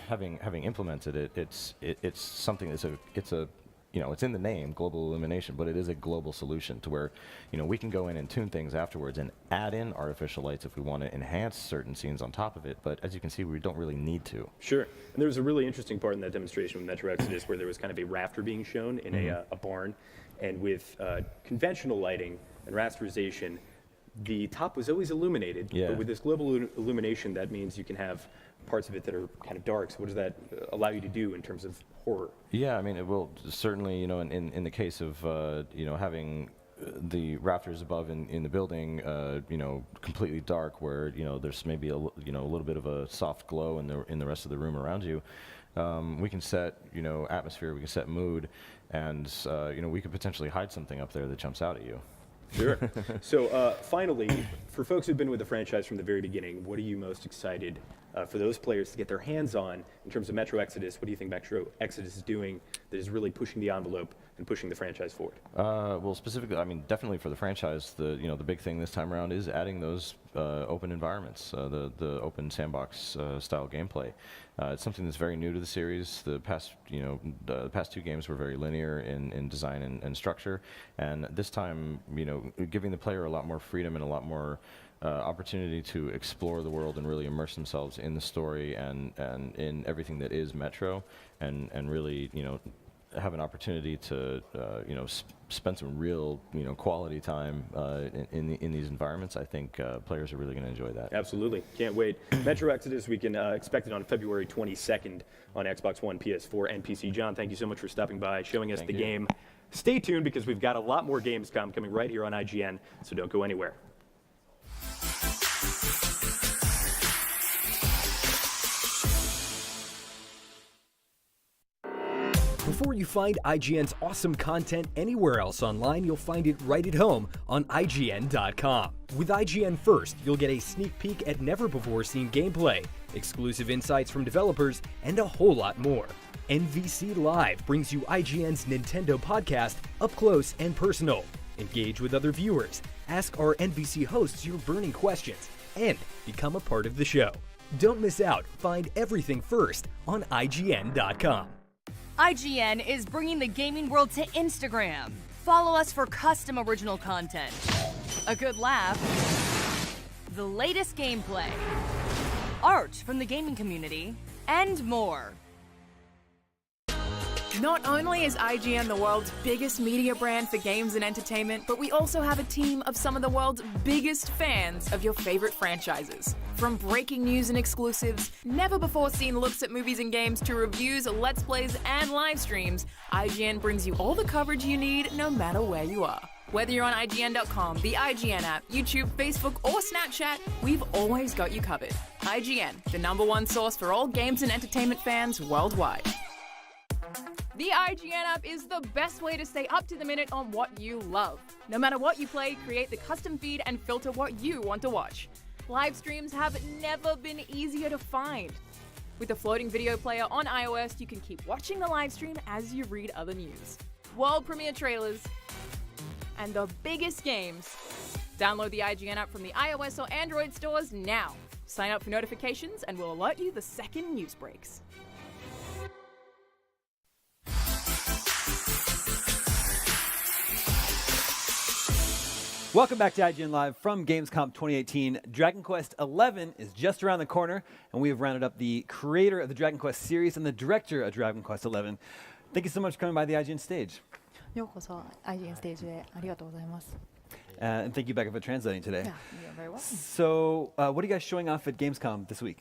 having implemented it, it's something that's it's in the name, global illumination, but it is a global solution to where we can go in and tune things afterwards and add in artificial lights if we want to enhance certain scenes on top of it. But as you can see, we don't really need to. Sure. And there was a really interesting part in that demonstration with Metro Exodus where there was kind of a rafter being shown in a barn, and with conventional lighting and rasterization, the top was always illuminated. Yeah. But with this global illumination, that means you can have parts of it that are kind of dark. So what does that allow you to do in terms of horror? Yeah, I mean, it will certainly, in the case of, having the rafters above in the building, completely dark, where, there's maybe a little bit of a soft glow in the rest of the room around you. We can set, atmosphere, we can set mood, and, we could potentially hide something up there that jumps out at you. Sure. So finally, for folks who've been with the franchise from the very beginning, what are you most excited for those players to get their hands on in terms of Metro Exodus? What do you think Metro Exodus is doing that is really pushing the envelope and pushing the franchise forward? Well, specifically, I mean, definitely for the franchise, the big thing this time around is adding those open environments, the open sandbox style gameplay. It's something that's very new to the series. The past 2 games were very linear in design and structure, and this time, giving the player a lot more freedom and a lot more opportunity to explore the world and really immerse themselves in the story and in everything that is Metro, and really have an opportunity to spend some real quality time in these environments. I think players are really going to enjoy that. Absolutely, can't wait. Metro Exodus, we can expect it on February 22nd on Xbox One, PS4, and PC. John, thank you so much for stopping by, showing us the game. Stay tuned because we've got a lot more Gamescom coming right here on IGN, so don't go anywhere. Before you find IGN's awesome content anywhere else online, you'll find it right at home on IGN.com. With IGN First, you'll get a sneak peek at never-before-seen gameplay, exclusive insights from developers, and a whole lot more. NVC Live brings you IGN's Nintendo podcast up close and personal. Engage with other viewers, ask our NVC hosts your burning questions, and become a part of the show. Don't miss out. Find everything first on IGN.com. IGN is bringing the gaming world to Instagram. Follow us for custom original content, a good laugh, the latest gameplay, art from the gaming community, and more. Not only is IGN the world's biggest media brand for games and entertainment, but we also have a team of some of the world's biggest fans of your favorite franchises. From breaking news and exclusives, never-before-seen looks at movies and games, to reviews, let's plays, and live streams, IGN brings you all the coverage you need no matter where you are. Whether you're on IGN.com, the IGN app, YouTube, Facebook, or Snapchat, we've always got you covered. IGN, the #1 source for all games and entertainment fans worldwide. The IGN app is the best way to stay up to the minute on what you love. No matter what you play, create the custom feed and filter what you want to watch. Live streams have never been easier to find. With the floating video player on iOS, you can keep watching the live stream as you read other news. World premiere trailers and the biggest games. Download the IGN app from the iOS or Android stores now. Sign up for notifications and we'll alert you the second news breaks. Welcome back to IGN Live from Gamescom 2018. Dragon Quest XI is just around the corner, and we have rounded up the creator of the Dragon Quest series and the director of Dragon Quest XI. Thank you so much for coming by the IGN stage. ようこそ IGN ステージでありがとうございます。 And thank you, Becca, for translating today. Yeah, you're very welcome. So, what are you guys showing off at Gamescom this week?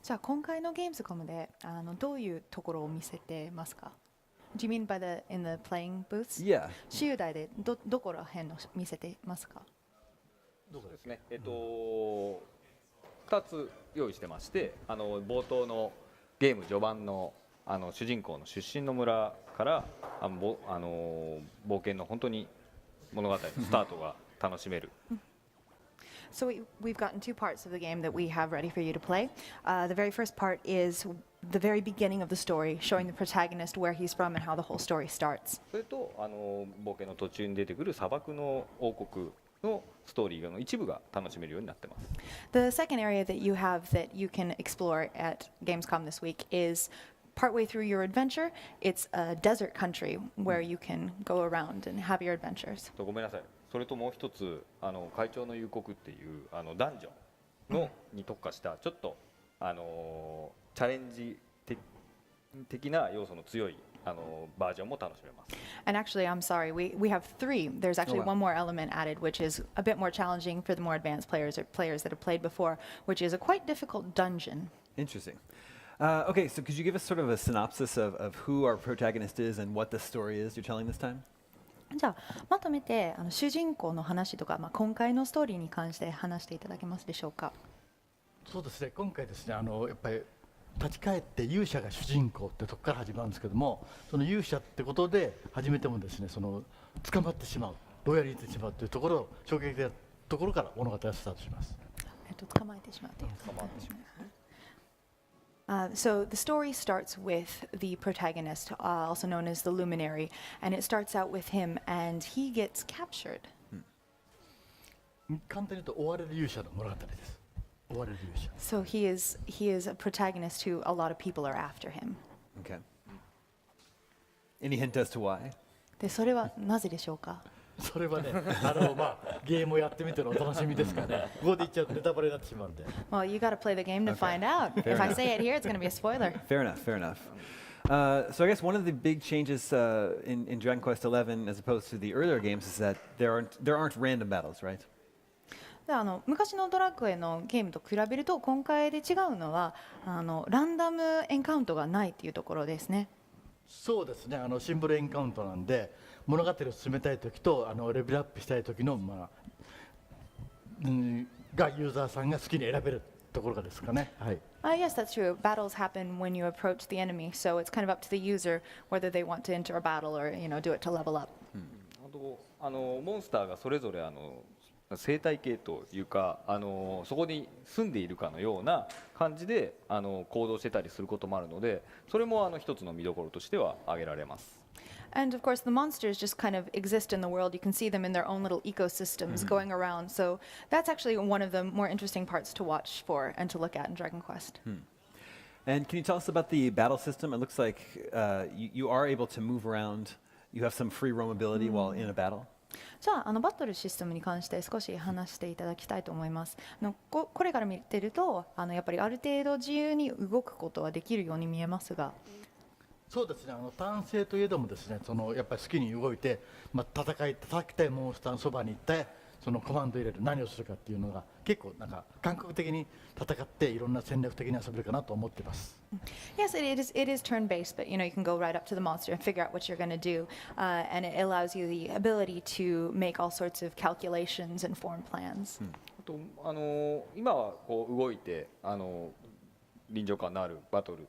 じゃあ今回のゲームズコムでどういうところを見せてますか? Do you mean by in the playing booths? Yeah. 集大でどこら辺の見せてますか? そうですね。2つ用意してまして、冒頭のゲーム序盤の主人公の出身の村から冒険の本当に物語のスタートが楽しめる。So we've gotten 2 parts of the game that we have ready for you to play. The very first part is the very beginning of the story, showing the protagonist where he's from and how the whole story starts. それと冒険の途中に出てくる砂漠の王国のストーリーの一部が楽しめるようになってます。The second area that you have that you can explore at Gamescom this week is partway through your adventure. It's a desert country where you can go around and have your adventures. ごめんなさい。それともう一つ会長の幽谷っていうダンジョンに特化したちょっとチャレンジ的な要素の強いバージョンも楽しめます。And actually, I'm sorry, we have 3. There's actually one more element added, which is a bit more challenging for the more advanced players or players that have played before, which is a quite difficult dungeon. Interesting. Okay, so could you give us sort of a synopsis of who our protagonist is and what the story is you're telling this time? じゃあまとめて主人公の話とか、今回のストーリーに関して話していただけますでしょうか。そうですね。今回ですね、やっぱり立ち返って勇者が主人公ってとこから始まるんですけども、その勇者ってことで初めてもですね、捕まってしまう、ロイヤルにしてしまうというところを衝撃的なところから物語がスタートします。捕まえてしまうという。So the story starts with the protagonist, also known as the Luminary, and it starts out with him, and he gets captured. 簡単に言うと追われる勇者の物語です。追われる勇者。 So he is a protagonist who a lot of people are after him. Okay. Any hint as to why? でそれはなぜでしょうか？それはね、ゲームをやってみてのお楽しみですからね。ここで言っちゃうとネタバレになってしまうんで。Well, you got to play the game to find out. Fair If I enough. say it here, it's going to be a spoiler. Fair enough, fair enough. So I guess one of the big changes in Dragon Quest XI as opposed to the earlier games is that there aren't random battles, right? で昔のドラクエのゲームと比べると今回で違うのはランダムエンカウントがないっていうところですね。そうですね。シンボルエンカウントなんで物語を進めたい時とレベルアップしたい時のがユーザーさんが好きに選べるところがですかね。はい。Yes, that's true. Battles happen when you approach the enemy, so it's kind of up to the user whether they want to enter a battle or do it to level up. モンスターがそれぞれ生態系というかそこに住んでいるかのような感じで行動してたりすることもあるので、それも一つの見どころとしては挙げられます。And of course, the monsters just kind of exist in the world. You can see them in their own little ecosystems going around. So that's actually one of the more interesting parts to watch for and to look at in Dragon Quest. And can you tell us about the battle system? It looks like you are able to move around. You have some free roamability while in a battle. じゃあバトルシステムに関して少し話していただきたいと思います。これから見てるとやっぱりある程度自由に動くことはできるように見えますが。そうですね。単性といえどもですね、やっぱり好きに動いて、叩きたいモンスターのそばに行ってそのコマンド入れる何をするかっていうのが結構感覚的に戦っていろんな戦略的に遊べるかなと思ってます。Yes, it is turn-based, but you can go right up to the monster and figure out what you're going to do, and it allows you the ability to make all sorts of calculations and form plans. 今は動いて臨場感のあるバトル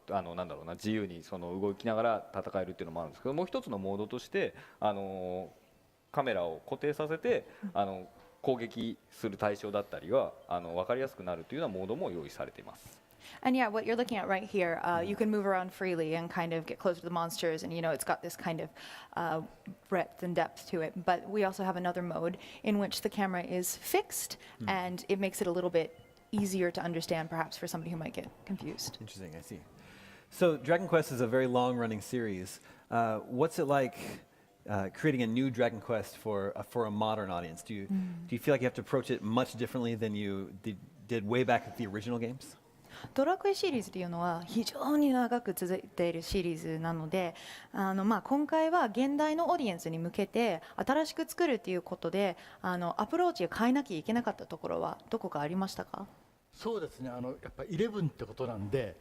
自由に動きながら戦えるっていうのもあるんですけど、もう一つのモードとしてカメラを固定させて攻撃する対象だったりは分かりやすくなるというようなモードも用意されています。And yeah, what you're looking at right here, you can move around freely and kind of get closer to the monsters, and it's got this kind of breadth and depth to it. But we also have another mode in which the camera is fixed, and it makes it a little bit easier to understand, perhaps for somebody who might get confused. Interesting, I see. So Dragon Quest is a very long-running series. What's it like creating a new Dragon Quest for a modern audience? Do you feel like you have to approach it much differently than you did way back at the original games? ドラクエシリーズというのは非常に長く続いているシリーズなので今回は現代のオーディエンスに向けて新しく作るということでアプローチを変えなきゃいけなかったところはどこかありましたか？そうですね。やっぱり11ってことなんで、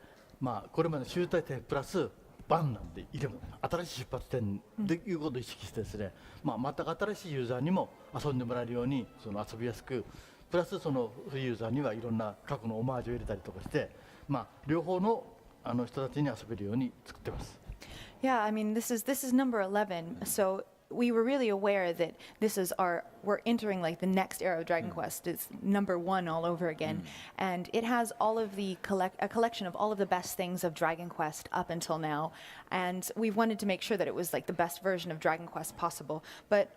これまで集大成プラスバンなんで11新しい出発点ということを意識してですね、全く新しいユーザーにも遊んでもらえるように遊びやすく。プラスユーザーにはいろんな過去のオマージュを入れたりとかして、両方の人たちに遊べるように作ってます。Yeah, I mean this is number 11, so we were really aware that we're entering like the next era of Dragon Quest. It's number 1 all over again, and it has all of a collection of all of the best things of Dragon Quest up until now, and we wanted to make sure that it was like the best version of Dragon Quest possible, but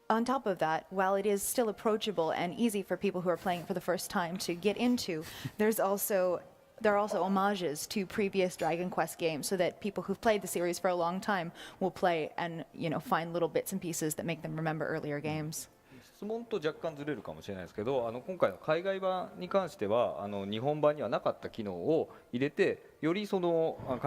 on top of that, while it is still approachable and easy for people who are playing for the first time to get into, there are also homages to previous Dragon Quest games so that people who've played the series for a long time will play and find little bits and pieces that make them remember earlier games. 質問と若干ずれるかもしれないですけど、今回の海外版に関しては日本版にはなかった機能を入れて、より海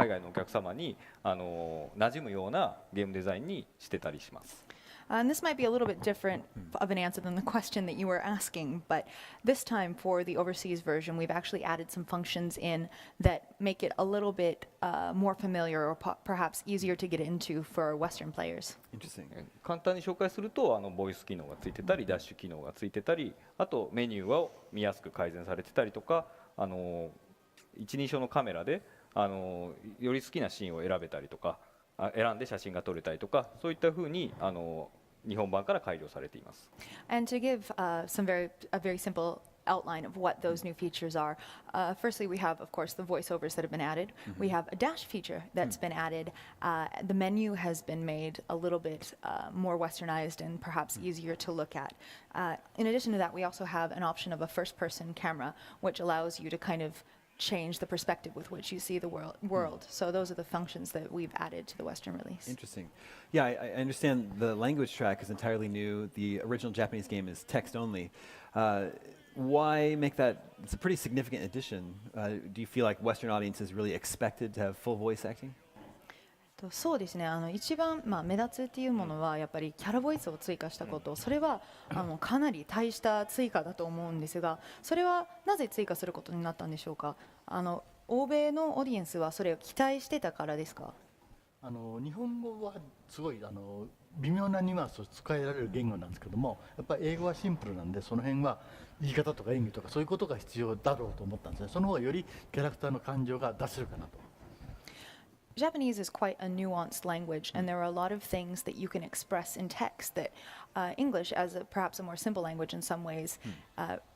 外のお客様に馴染むようなゲームデザインにしてたりします。And this might be a little bit different of an answer than the question that you were asking, but this time for the overseas version, we've actually added some functions in that make it a little bit more familiar or perhaps easier to get into for Western players. Interesting. 簡単に紹介すると、ボイス機能がついてたり、ダッシュ機能がついてたり、あとメニューを見やすく改善されてたりとか、一人称のカメラでより好きなシーンを選べたりとか。選んで写真が撮れたりとか、そういった風に日本版から改良されています。And to give a very simple outline of what those new features are. Firstly, we have, of course, the voiceovers that have been added. We have a dash feature that's been added. The menu has been made a little bit more westernized and perhaps easier to look at. In addition to that, we also have an option of a first-person camera, which allows you to kind of change the perspective with which you see the world. So those are the functions that we've added to the Western release. Interesting. Yeah, I understand the language track is entirely new. The original Japanese game is text only. Why make that? It's a pretty significant addition. Do you feel like Western audiences really expected to have full voice acting? そうですね、一番、目立つっていうものはやっぱりキャラボイスを追加したこと、それはかなり大した追加だと思うんですが、それはなぜ追加することになったんでしょうか。欧米のオーディエンスはそれを期待してたからですか。日本語はすごい微妙なニュアンスを使えられる言語なんですけども、やっぱり英語はシンプルなんで、その辺は言い方とか演技とかそういうことが必要だろうと思ったんですね。その方がよりキャラクターの感情が出せるかなと。Japanese is quite a nuanced language, and there are a lot of things that you can express in text that English, as perhaps a more simple language in some ways,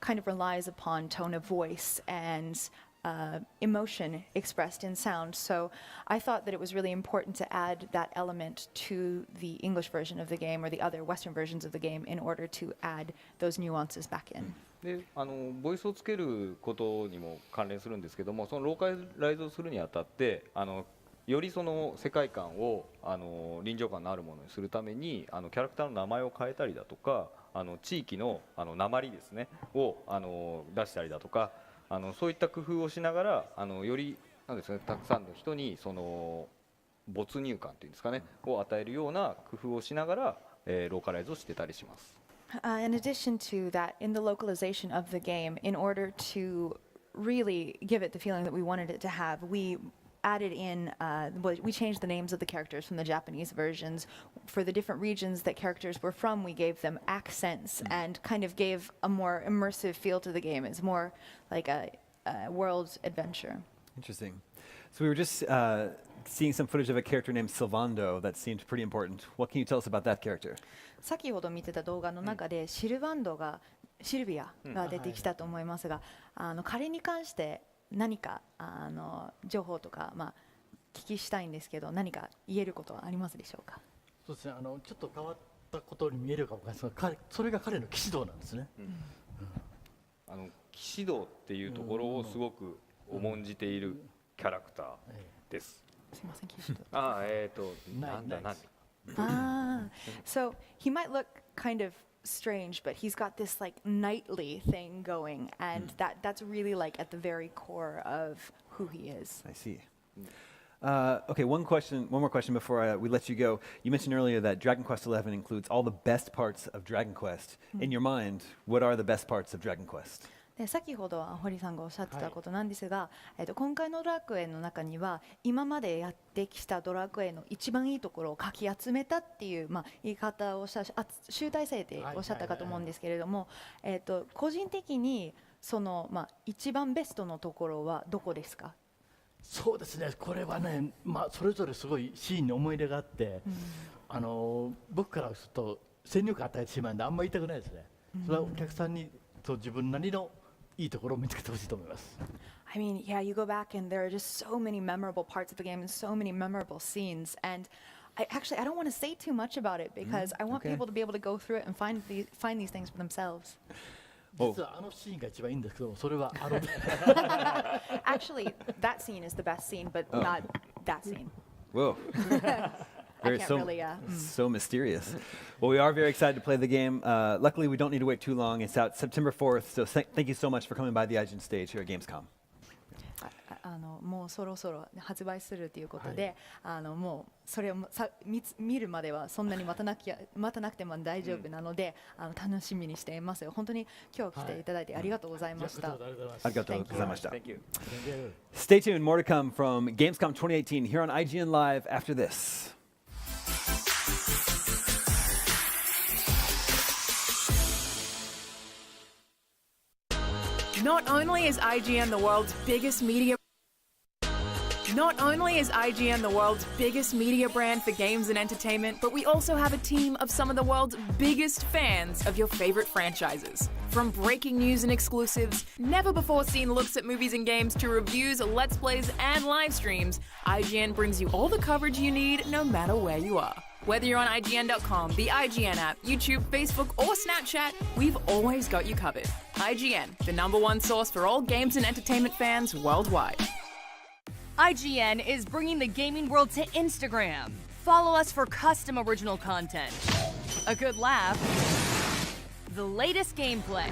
kind of relies upon tone of voice and emotion expressed in sound. So I thought that it was really important to add that element to the English version of the game or the other Western versions of the game in order to add those nuances back in. でボイスをつけることにも関連するんですけども、そのローカライズをするにあたってよりその世界観を臨場感のあるものにするためにキャラクターの名前を変えたりだとか地域の訛りですねを出したりだとかそういった工夫をしながらよりなんですかね、たくさんの人にその没入感というんですかねを与えるような工夫をしながらローカライズをしてたりします。In addition to that, in the localization of the game, in order to really give it the feeling that we wanted it to have, we added in, we changed the names of the characters from the Japanese versions. For the different regions that characters were from, we gave them accents and kind of gave a more immersive feel to the game. It's more like a world adventure. Interesting. So we were just seeing some footage of a character named Sylvando that seemed pretty important. What can you tell us about that character? 先ほど見てた動画の中でシルビアが出てきたと思いますが、彼に関して何か情報とか聞きしたいんですけど、何か言えることはありますでしょうか。そうですね、ちょっと変わったことに見えるかもしれないですが、それが彼の騎士道なんですね。騎士道っていうところをすごく重んじているキャラクターです。すみません、騎士道。なんだ。So he might look kind of strange, but he's got this like knightly thing going, and that's really like at the very core of who he is. I see. Okay, one more question before we let you go. You mentioned earlier that Dragon Quest XI includes all the best parts of Dragon Quest. In your mind, what are the best parts of Dragon Quest? で先ほど堀さんがおっしゃってたことなんですが、今回のドラクエの中には今までやってきたドラクエの一番いいところをかき集めたっていう、言い方を集大成でおっしゃったかと思うんですけれども、個人的にその、一番ベストのところはどこですか？そうですね、これはね、それぞれすごいシーンに思い入れがあって、僕からすると先入観与えてしまうんであんまり言いたくないですね。それはお客さんに自分なりのいいところを見つけてほしいと思います。I mean, yeah, you go back and there are just so many memorable parts of the game and so many memorable scenes. And I don't want to say too much about it because I want people to be able to go through it and find these things for themselves. 実はシーンが一番いいんですけど、それはActually, that scene is the best scene, but not that scene. Whoa. I can't really, so mysterious. Well, we are very excited to play the game. Luckily, we don't need to wait too long. It's out September 4th, so thank you so much for coming by the IGN stage here at Gamescom. もうそろそろ発売するということで、もうそれを見るまではそんなに待たなくても大丈夫なので、楽しみにしていますよ。本当に今日来ていただいてありがとうございました。ありがとうございました。Thank you. Stay tuned. More to come from Gamescom 2018 here on IGN Live after this. Not only is IGN the world's biggest media Not only is IGN the world's biggest media brand for games and entertainment, but we also have a team of some of the world's biggest fans of your favorite franchises. From breaking news and exclusives, never-before-seen looks at movies and games, to reviews, let's plays, and live streams, IGN brings you all the coverage you need no matter where you are. Whether you're on IGN.com, the IGN app, YouTube, Facebook, or Snapchat, we've always got you covered. IGN, the #1 source for all games and entertainment fans worldwide. IGN is bringing the gaming world to Instagram. Follow us for custom original content, a good laugh, the latest gameplay,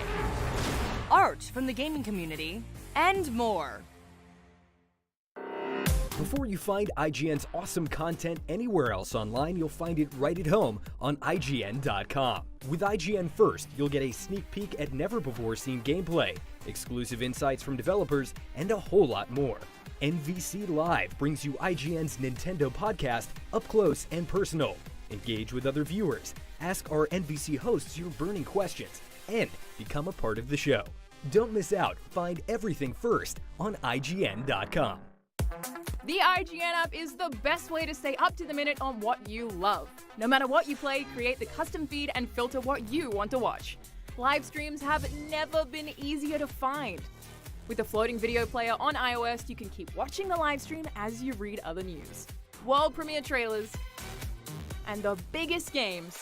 art from the gaming community, and more. Before you find IGN's awesome content anywhere else online, you'll find it right at home on IGN.com. With IGN First, you'll get a sneak peek at never-before-seen gameplay, exclusive insights from developers, and a whole lot more. NVC Live brings you IGN's Nintendo podcast up close and personal. Engage with other viewers, ask our NVC hosts your burning questions, and become a part of the show. Don't miss out. Find everything first on IGN.com. The IGN app is the best way to stay up to the minute on what you love. No matter what you play, create the custom feed and filter what you want to watch. Live streams have never been easier to find. With the floating video player on iOS, you can keep watching the live stream as you read other news. World premiere trailers and the biggest games.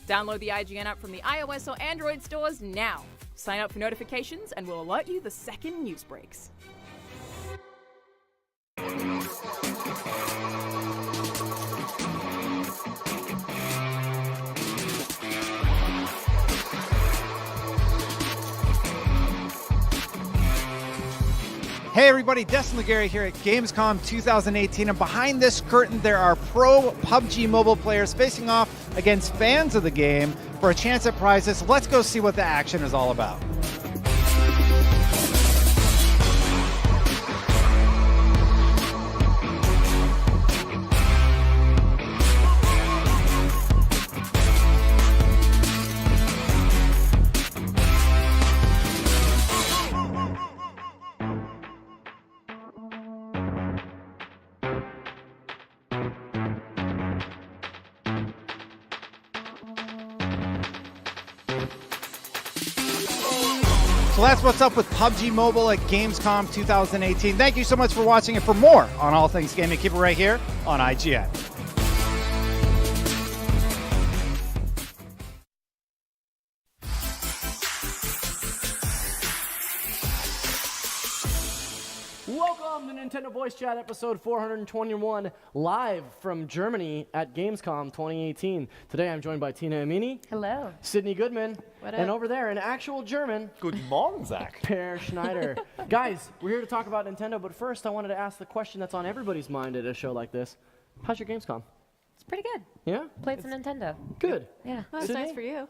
Download the IGN app from the iOS or Android stores now. Sign up for notifications and we'll alert you the second news breaks. Hey everybody, Destin Legary here at Gamescom 2018, and behind this curtain there are pro PUBG Mobile players facing off against fans of the game for a chance at prizes. Let's go see what the action is all about. So that's what's up with PUBG Mobile at Gamescom 2018. Thank you so much for watching, and for more on all things gaming, keep it right here on IGN. Welcome to Nintendo Voice Chat episode 421, live from Germany at Gamescom 2018. Today I'm joined by Tina Amini. Hello. Sydney Goodman. What and up? over there in actual German. Good morning, Zach. Per Schneider. Guys, we're here to talk about Nintendo, but first I wanted to ask the question that's on everybody's mind at a show like this. How's your Gamescom? It's pretty good. Yeah? Played some Nintendo. Good. Yeah. That's Sydney? nice for you.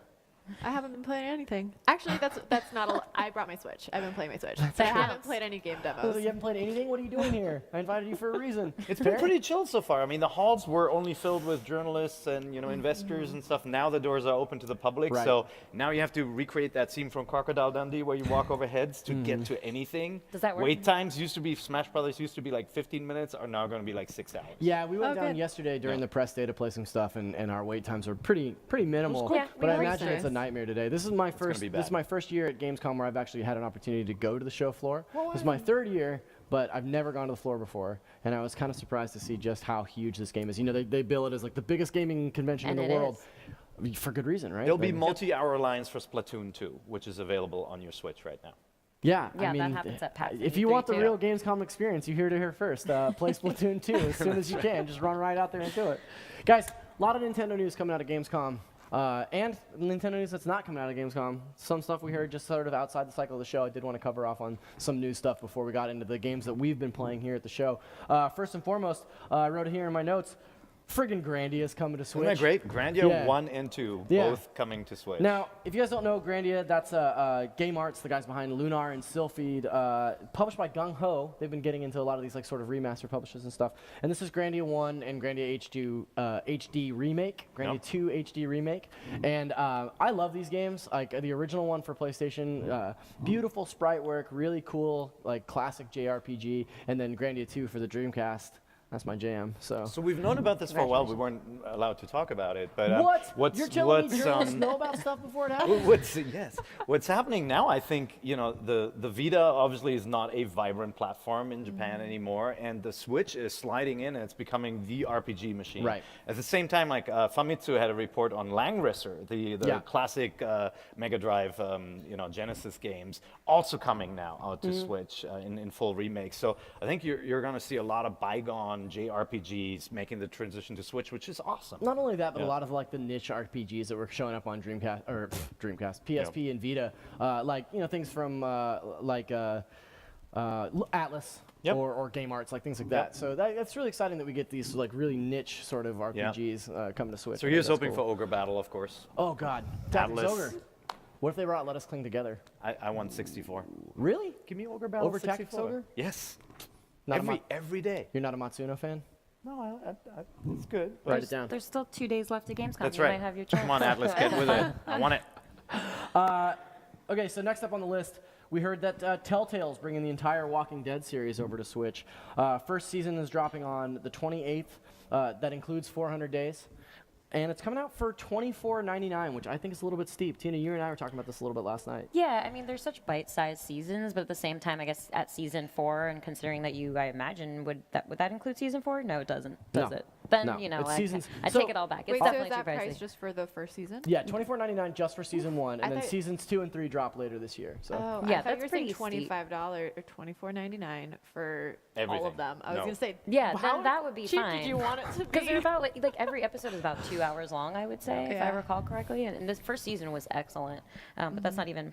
I haven't been playing anything. Actually, that's not a. I brought my Switch. I've been playing my Switch. So I haven't played any game Oh, demos. you haven't played anything? What are you doing here? I invited you for a reason. It's been pretty chill so far. I mean, the halls were only filled with journalists and investors and stuff. Now the doors are open to the public. Right. So now you have to recreate that scene from Crocodile Dundee where you walk over heads to get to anything. Does that work? Wait times used to be Smash Brothers used to be like 15 minutes, are now going to be like 6 hours. Yeah, we went Oh, down good. yesterday during the press day to play some stuff, and our wait times are pretty minimal. quick. Yeah, but we I were imagine it's a nice. nightmare today. This is my first. be This is bad. my first year at Gamescom where I've actually had an opportunity to go to the show floor. This is my third year, but I've never gone to the floor before, and I was kind of surprised to see just how huge this game is. You know, they bill it as like the biggest gaming convention And in the it world. For good reason, right? There'll be Like- multi-hour lines for Splatoon 2, which is available on your Switch right now. Yeah, Yeah, I mean, that happens at PAX if you 83 want the too. real Gamescom experience, you heard it here first. Play Splatoon 2 as soon as you can. Just run right out there and do it. Guys, a lot of Nintendo news coming out of Gamescom. And Nintendo news that's not coming out of Gamescom. Some stuff we heard just sort of outside the cycle of the show. I did want to cover off on some new stuff before we got into the games that we've been playing here at the show. First and foremost, I wrote it here in my notes. friggin' Grandia's coming to Switch. Isn't that great? Grandia Yeah. 1 and 2, Yeah. both coming to Switch. Now, if you guys don't know Grandia, that's Game Arts, the guys behind Lunar and Sylphied, published by Gung Ho. They've been getting into a lot of these like sort of remaster publishers and stuff. And this is Grandia 1 and Grandia HD remake, Grandia 2 HD remake. And I love these games. Like the original one for PlayStation, beautiful sprite work, really cool, like classic JRPG. And then Grandia 2 for the Dreamcast. That's my jam. So we've known about this for a while. We weren't allowed to talk about it, but what? You're telling me journalists know about stuff before it happens? What's happening now? I think the Vita obviously is not a vibrant platform in Japan anymore, and the Switch is sliding in, and it's becoming the RPG machine. Right. At the same time, like Famitsu had a report on Langrisser, the classic Mega Drive, Genesis games, also coming now out to Switch in full remake. So I think you're going to see a lot of bygone JRPGs making the transition to Switch, which is awesome. Not only that, but a lot of like the niche RPGs that were showing up on Dreamcast, PSP and Vita, things from Atlas or Game Arts, like things like that. So that's really exciting that we get these like really niche sort of RPGs coming to Switch. So here's hoping for Ogre Battle, of course. Oh God, Tactics Atlas. Ogre. What if they brought Let Us Cling Together? I want 64. Really? Give me Ogre Battle over 64. Tactics Ogre? Yes. Not every day. You're not a Matsuno fan? No, it's good. Write it down. There's still 2 days left to Gamescom. That's you right. might have your chance. Come on, Atlas, get with it. I want it. Okay, so next up on the list, we heard that Telltale's bringing the entire Walking Dead series over to Switch. First season is dropping on the 28th. That includes 400 days. And it's coming out for $24.99, which I think is a little bit steep. Tina, you and I were talking about this a little bit last night. Yeah, I mean, they're such bite-sized seasons, but at the same time, I guess at season 4, and considering that I imagine, would that include season 4? No, it doesn't, does it? Then, It's I seasons. take it all back. It's Wait, so definitely is that too pricey. price just for the first season? Yeah, $24.99 just for season 1, I and then thought- seasons 2 and 3 drop later this year. So. Oh, Yeah, I thought that's you were saying pretty steep. $25 or $24.99 for all Everything. of them. I was No. going to say, Yeah, how then that would be cheap fine. did you want it to be? Because they're about like every episode is about 2 hours long, I would say, if I Yeah. recall correctly. And this first season was excellent, but that's not even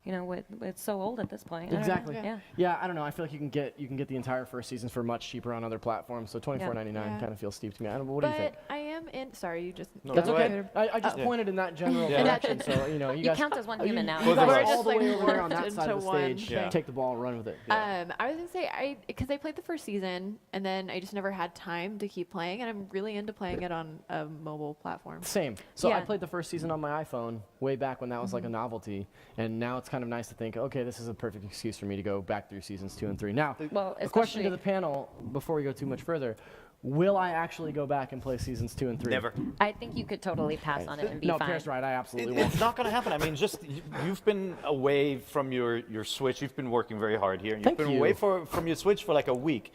it's so old at this point. I don't know. Exactly. Yeah. Yeah, I don't know. I feel like you can get the entire first season for much cheaper on other platforms. So $24.99 Yeah. kind of feels steep to me. I don't know. What do you think? But I am in. Sorry, you just. That's okay. I just pointed in that general direction. So you You guys count as one human now. You guys We're are all just, the way like, over there on that morphed side of the into one stage. thing. Take the ball and run with it. Yeah. I was gonna say because I played the first season and then I just never had time to keep playing, and I'm really into playing it on a mobile platform. Same. So I Yeah. played the first season on my iPhone way back when that was like a novelty, and now it's kind of nice to think, okay, this is a perfect excuse for me to go back through seasons 2 and 3. Now, Well, a question to especially- the panel before we go too much further: will I actually go back and play seasons 2 and 3? Never. I think you could totally pass on it and be No, fine. Pierre's right. I absolutely won't. It's not going to happen. I mean, you've been away from your Switch. You've been working very hard here. You've Thank been you. away from your Switch for like a week,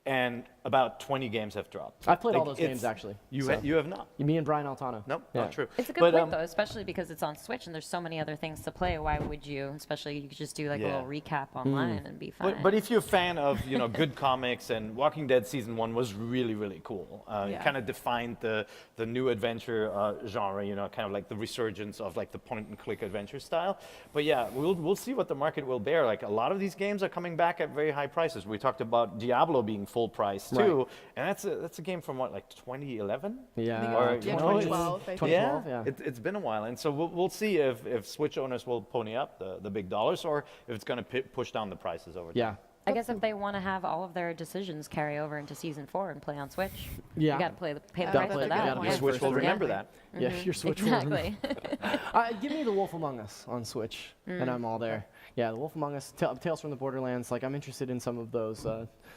and about 20 games have dropped. I've played all Like, those games actually. You so. you have not. Me and Brian Altano. Nope, Yeah. not true. It's a good But, point, though, especially because it's on Switch and there's so many other things to play. Why would you? Especially you could just do like a Yeah. little recap online and be fine. But if you're a fan of good comics, and Walking Dead season 1 was really, really cool. It Yeah. kind of defined the new adventure genre. Kind of like the resurgence of like the point and click adventure style. But yeah, we'll see what the market will bear. Like a lot of these games are coming back at very high prices. We talked about Diablo being full price too, Right. and that's a game from what, like 2011? Yeah, Or, 2012, I think. 2012, yeah. It's been a while, and so we'll see if Switch owners will pony up the big dollars, or if it's going to push down the prices over time. Yeah. I guess if they want to have all of their decisions carry over into season 4 and play on Switch, Yeah. you got to pay the Gotta price play for it. that. Gotta play Your it Switch first. will remember that. Yeah, Mhm. your Switch Exactly. will. Give me The Wolf Among Us on Switch, and I'm all there. Yeah, The Wolf Among Us, Tales from the Borderlands. Like, I'm interested in some of those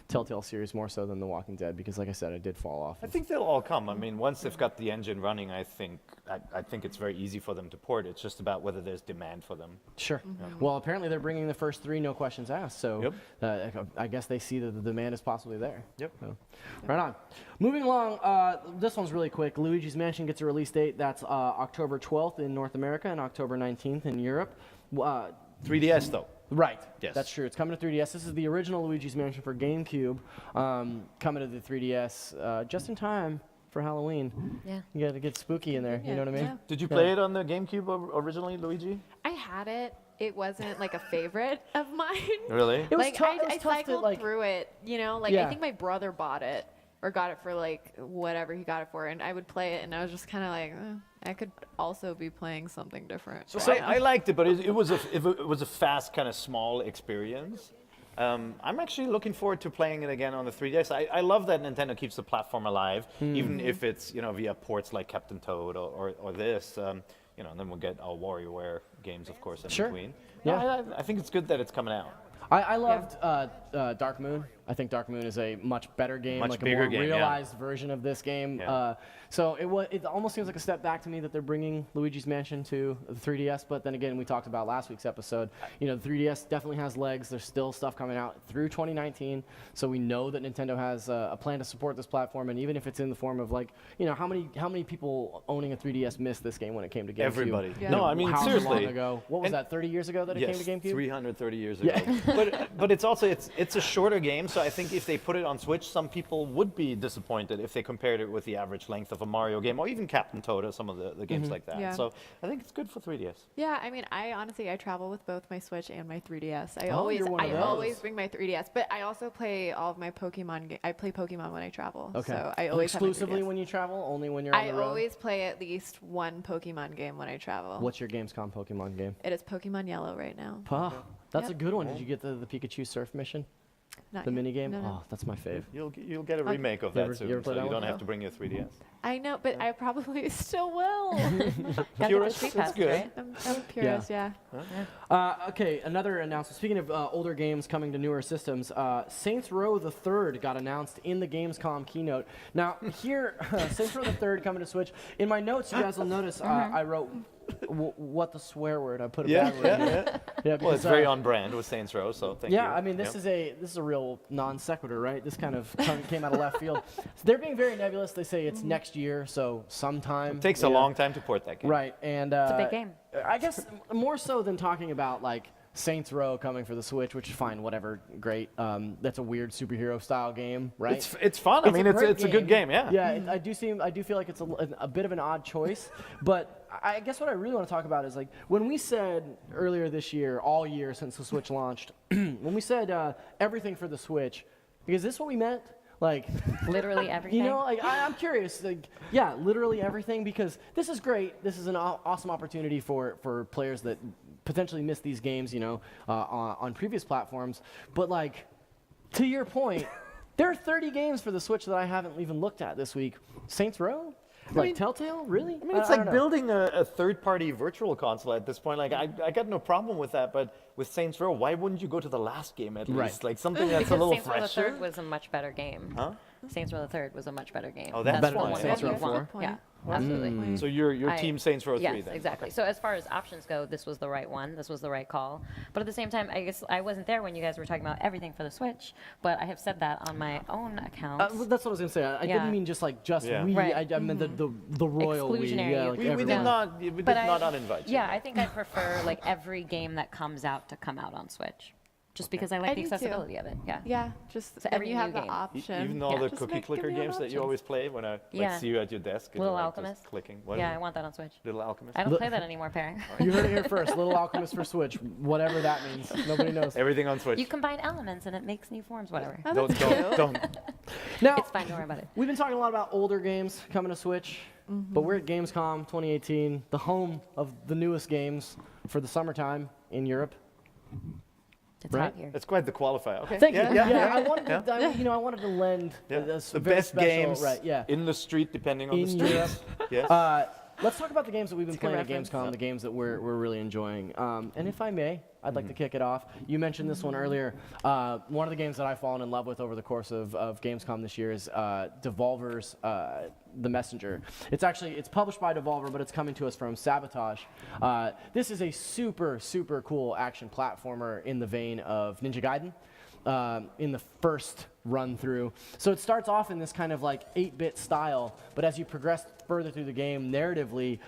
Telltale series more so than The Walking Dead because, like I said, I did fall off. I think they'll all come. I mean, once they've got the engine running, I think it's very easy for them to port. It's just about whether there's demand for them. Sure. Well, apparently they're bringing the first 3 no questions asked, so I guess they see that the demand is possibly there. Yep. So, right on. Moving along, this one's really quick. Luigi's Mansion gets a release date. That's October 12th in North America and October 19th in Europe. 3DS though. Right. Yes. That's true. It's coming to 3DS. This is the original Luigi's Mansion for GameCube, coming to the 3DS just in time for Halloween. Yeah. You got to get spooky in there. You know what I mean? Yeah. Did you play it on the GameCube originally, Luigi? I had it. It wasn't like a favorite of mine. Really? It was like tough- it was I tough to, cycled like- through it. I Yeah. think my brother bought it, or got it for like whatever he got it for, and I would play it, and I was just kind of like, I could also be playing something different. So I liked it, but it was a fast, kind of small experience. I'm actually looking forward to playing it again on the 3DS. I love that Nintendo keeps the platform alive, even if it's via ports like Captain Toad or this. And then we'll get our WarioWare games, of course, in between. Yeah. I think it's good that it's coming out. I loved Dark Moon. I think Dark Moon is a much better game, Much like bigger a more game, realized version of this game. Yeah. So it almost seems like a step back to me that they're bringing Luigi's Mansion to the 3DS. But then again, we talked about last week's episode. The 3DS definitely has legs. There's still stuff coming out through 2019. So we know that Nintendo has a plan to support this platform. And even if it's in the form of how many people owning a 3DS missed this game when it came to GameCube? Everybody. Yeah. No, I mean, how seriously. long ago? What was that? 30 years ago that it came to GameCube? 330 years ago. But it's also it's a shorter game, so I think if they put it on Switch, some people would be disappointed if they compared it with the average length of a Mario game or even Captain Toad or some of the games like that. Yeah. So I think it's good for 3DS. Yeah, I mean, I honestly travel with both my Switch and my 3DS. I you're always bring my 3DS, but I also play all of my Pokemon. I play Pokemon when I travel. Okay. So I always exclusively have my 3DS. when you travel, only when you're on I the road. always play at least one Pokemon game when I travel. What's your Gamescom Pokemon game? It is Pokemon Yellow right now. That's Yep. a good one. Did you get the Pikachu Surf mission? Not The yet. mini game? No, no. Oh, that's my fave. You'll get a remake of that soon, so you don't have to bring your 3DS. I know, but I probably still will. Purist, that's good. I'm a purist, yeah. Okay, another announcement. Speaking of older games coming to newer systems, Saints Row the Third got announced in the Gamescom keynote. Now, here, Saints Row the Third coming to Switch. In my notes, you guys will notice I wrote what the swear word. I put a bad word in it. Yeah, Well, because, it's very on brand with Saints Row, so thank you. Yeah, I mean, this is a real non sequitur, right? This kind of came out of left field. So they're being very nebulous. They say it's next year, so sometime. It takes a long time to port that game. Right, and It's a big game. I guess more so than talking about like Saints Row coming for the Switch, which is fine, whatever, great. That's a weird superhero style game, right? It's fun. I mean, it's a good game, yeah. Yeah, I do feel like it's a bit of an odd choice, but I guess what I really want to talk about is like when we said earlier this year, all year since the Switch launched, when we said everything for the Switch, is this what we meant? Like literally everything. Like I'm curious. Like, yeah, literally everything, because this is great. This is an awesome opportunity for players that potentially miss these games, on previous platforms. But like, to your point, there are 30 games for the Switch that I haven't even looked at this week. Saints Row. Telltale? Really? I mean, it's like building a third-party virtual console at this point. Like, I got no problem with that, but with Saints Row, why wouldn't you go to the last game at least? Like something that's a little Saints fresher. Row the Third was a much better game. Huh? Saints Row the Third was a much better game. Oh, that's better why. than Saints Row you want. 4? Yeah, absolutely. So you're team Saints Row 3 yes, then? exactly. So as far as options go, this was the right one. This was the right call. But at the same time, I guess I wasn't there when you guys were talking about everything for the Switch, but I have said that on my own account. That's what I was gonna say. I didn't mean just Yeah. we. Right. I meant the royal we. Exclusionary. Yeah, like We did everyone. not uninvite you. Yeah, I think I prefer like every game that comes out to come out on Switch. Just because I like the do too. accessibility of it. Yeah. Yeah, just So then every you have new the game. option. Even all the Just cookie give clicker me all the games that you options. always play when I Yeah. see you at your desk. And Little you're, like, Alchemist. just clicking. What Yeah, is I it? want that on Switch. Little Alchemist. I don't play that anymore, Perry. You heard it here first. Little Alchemist for Switch. Whatever that means. Nobody knows. Everything on Switch. You combine elements and it makes new forms, whatever. Don't. Now, It's fine, don't worry about it. we've been talking a lot about older games coming to Switch, but we're at Gamescom 2018, the home of the newest games for the summertime in Europe. It's Right? hot here. That's quite the qualifier. Okay. Thank you. Yeah. I wanted to, I wanted to lend this The very best special, games right? Yeah. in the street, depending on the In street. Europe. Yes. Let's talk about the games that we've been It's a good playing at reference. Gamescom, the games that we're really enjoying. And if I may, I'd like to kick it off. You mentioned this one earlier. One of the games that I've fallen in love with over the course of Gamescom this year is Devolver's The Messenger. It's published by Devolver, but it's coming to us from Sabotage. This is a super, super cool action platformer in the vein of Ninja Gaiden. In the first run through. So it starts off in this kind of like 8-bit style, but as you progress further through the game, narratively,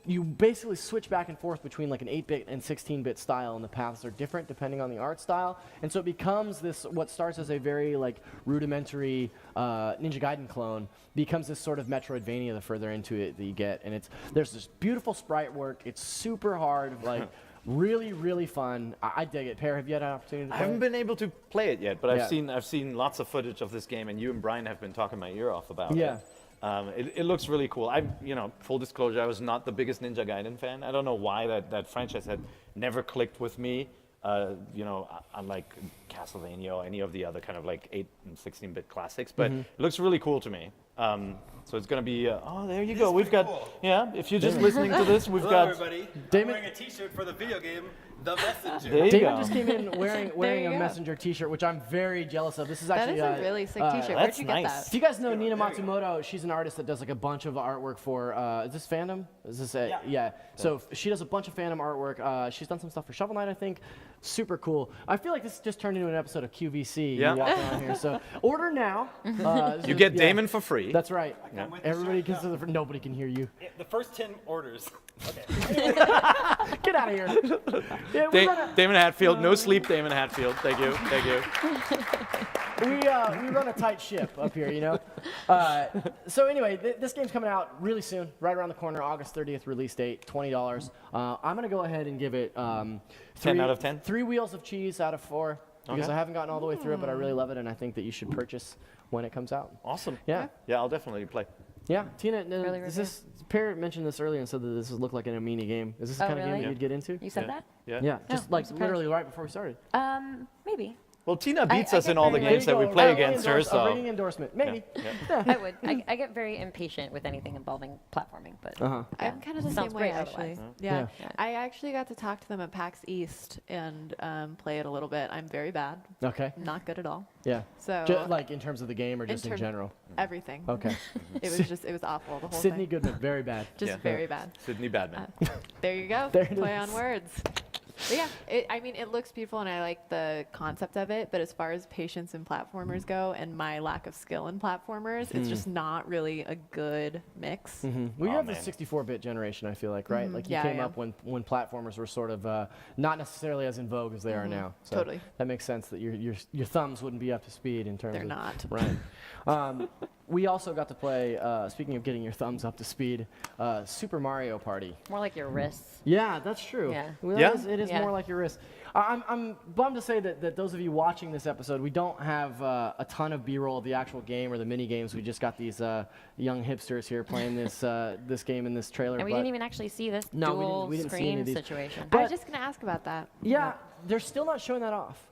you basically switch back and forth between like an 8-bit and 16-bit style, and the paths are different depending on the art style. And so it becomes this, what starts as a very like rudimentary Ninja Gaiden clone, becomes this sort of Metroidvania the further into it that you get. And there's this beautiful sprite work. It's super hard, like Really, really fun. I dig it. Pear, have you had an opportunity to I play haven't it? been able to play it yet, but Yeah. I've seen lots of footage of this game, and you and Brian have been talking my ear off about Yeah. it. It looks really cool. Full disclosure, I was not the biggest Ninja Gaiden fan. I don't know why that franchise had never clicked with me. Unlike Castlevania or any of the other kind of like 8 and 16-bit classics, but Mhm. it looks really cool to me. So it's going to be, there you go. We've got, if you're just listening to this, we've got. everybody. Damon- I'm wearing a T-shirt for the video game, The Messenger. There you Damon go. just came in wearing you a go. Messenger T-shirt, which I'm very jealous of. This is That actually is a really sick T-shirt. Where'd you get that? If you guys know Nina Matsumoto, she's an artist that does like a bunch of artwork for. Is this Fandom? Is this yeah. So she does a bunch of Fandom artwork. She's done some stuff for Shovel Knight, I think. Super cool. I feel like this just turned into an episode of QVC. Yeah. Walking around here. So order now. You get Damon for free. That's right. Yeah. Everybody gets to nobody can hear you. The first 10 orders. Okay. Get out of here. Yeah, Damon Hatfield, no sleep, Damon Hatfield. Thank you, thank you. we run a tight ship up here, you know. So anyway, this game's coming out really soon, right around the corner, August 30th release date, $20. I'm gonna go ahead and give it 10 out of 10? 3 wheels of cheese out of 4 because Okay. I haven't gotten all the way through it, but I really love it, and I think that you should purchase when it comes out. Awesome. Yeah. Yeah, I'll definitely play. Yeah, Tina, Really is this Parrot mentioned this earlier and said that this would look like a mini game. Is this the Oh, kind of game really? that you'd get into? You said that? Yeah. Yeah, No, just I'm like surprised. literally right before we started. Maybe. Well, Tina beats I us in get all the very games that we There you play go. against her, A so. ringing endorsement, maybe. Yeah. I would. I get very impatient with anything involving platforming, but Uh-huh. I'm kind of the Sounds same way, great actually. otherwise. Yeah. Yeah. I actually got to talk to them at PAX East and play it a little bit. I'm very bad. Okay. Not good at all. Yeah. So. Like in terms of the game or just in general? Everything. Okay. It was awful. The whole Sydney thing. Goodman, very bad. Just very bad. Sydney Badman. There you go. There it Play is. on words. But yeah, it looks beautiful and I like the concept of it, but as far as patience in platformers go and my lack of skill in platformers, it's just not really a good mix. Well, you have the 64-bit generation, I feel like, right? Mhm. Like you Yeah, came yeah. up when platformers were sort of not necessarily as in vogue as they are now. So Totally. That makes sense that your thumbs wouldn't be up to speed in terms They're of. not. Right. We also got to play, speaking of getting your thumbs up to speed, Super Mario Party. more like your wrists. Yeah, that's true. Yeah. Well, Yeah? it is Yeah. more like your wrist. I'm bummed to say that those of you watching this episode, we don't have a ton of B-roll of the actual game or the mini games. We just got these young hipsters here playing this this game in this trailer. And we but didn't even actually see this No, dual we didn't see any screen of these. situation. I was just going to ask about that. yeah, they're still not showing that off.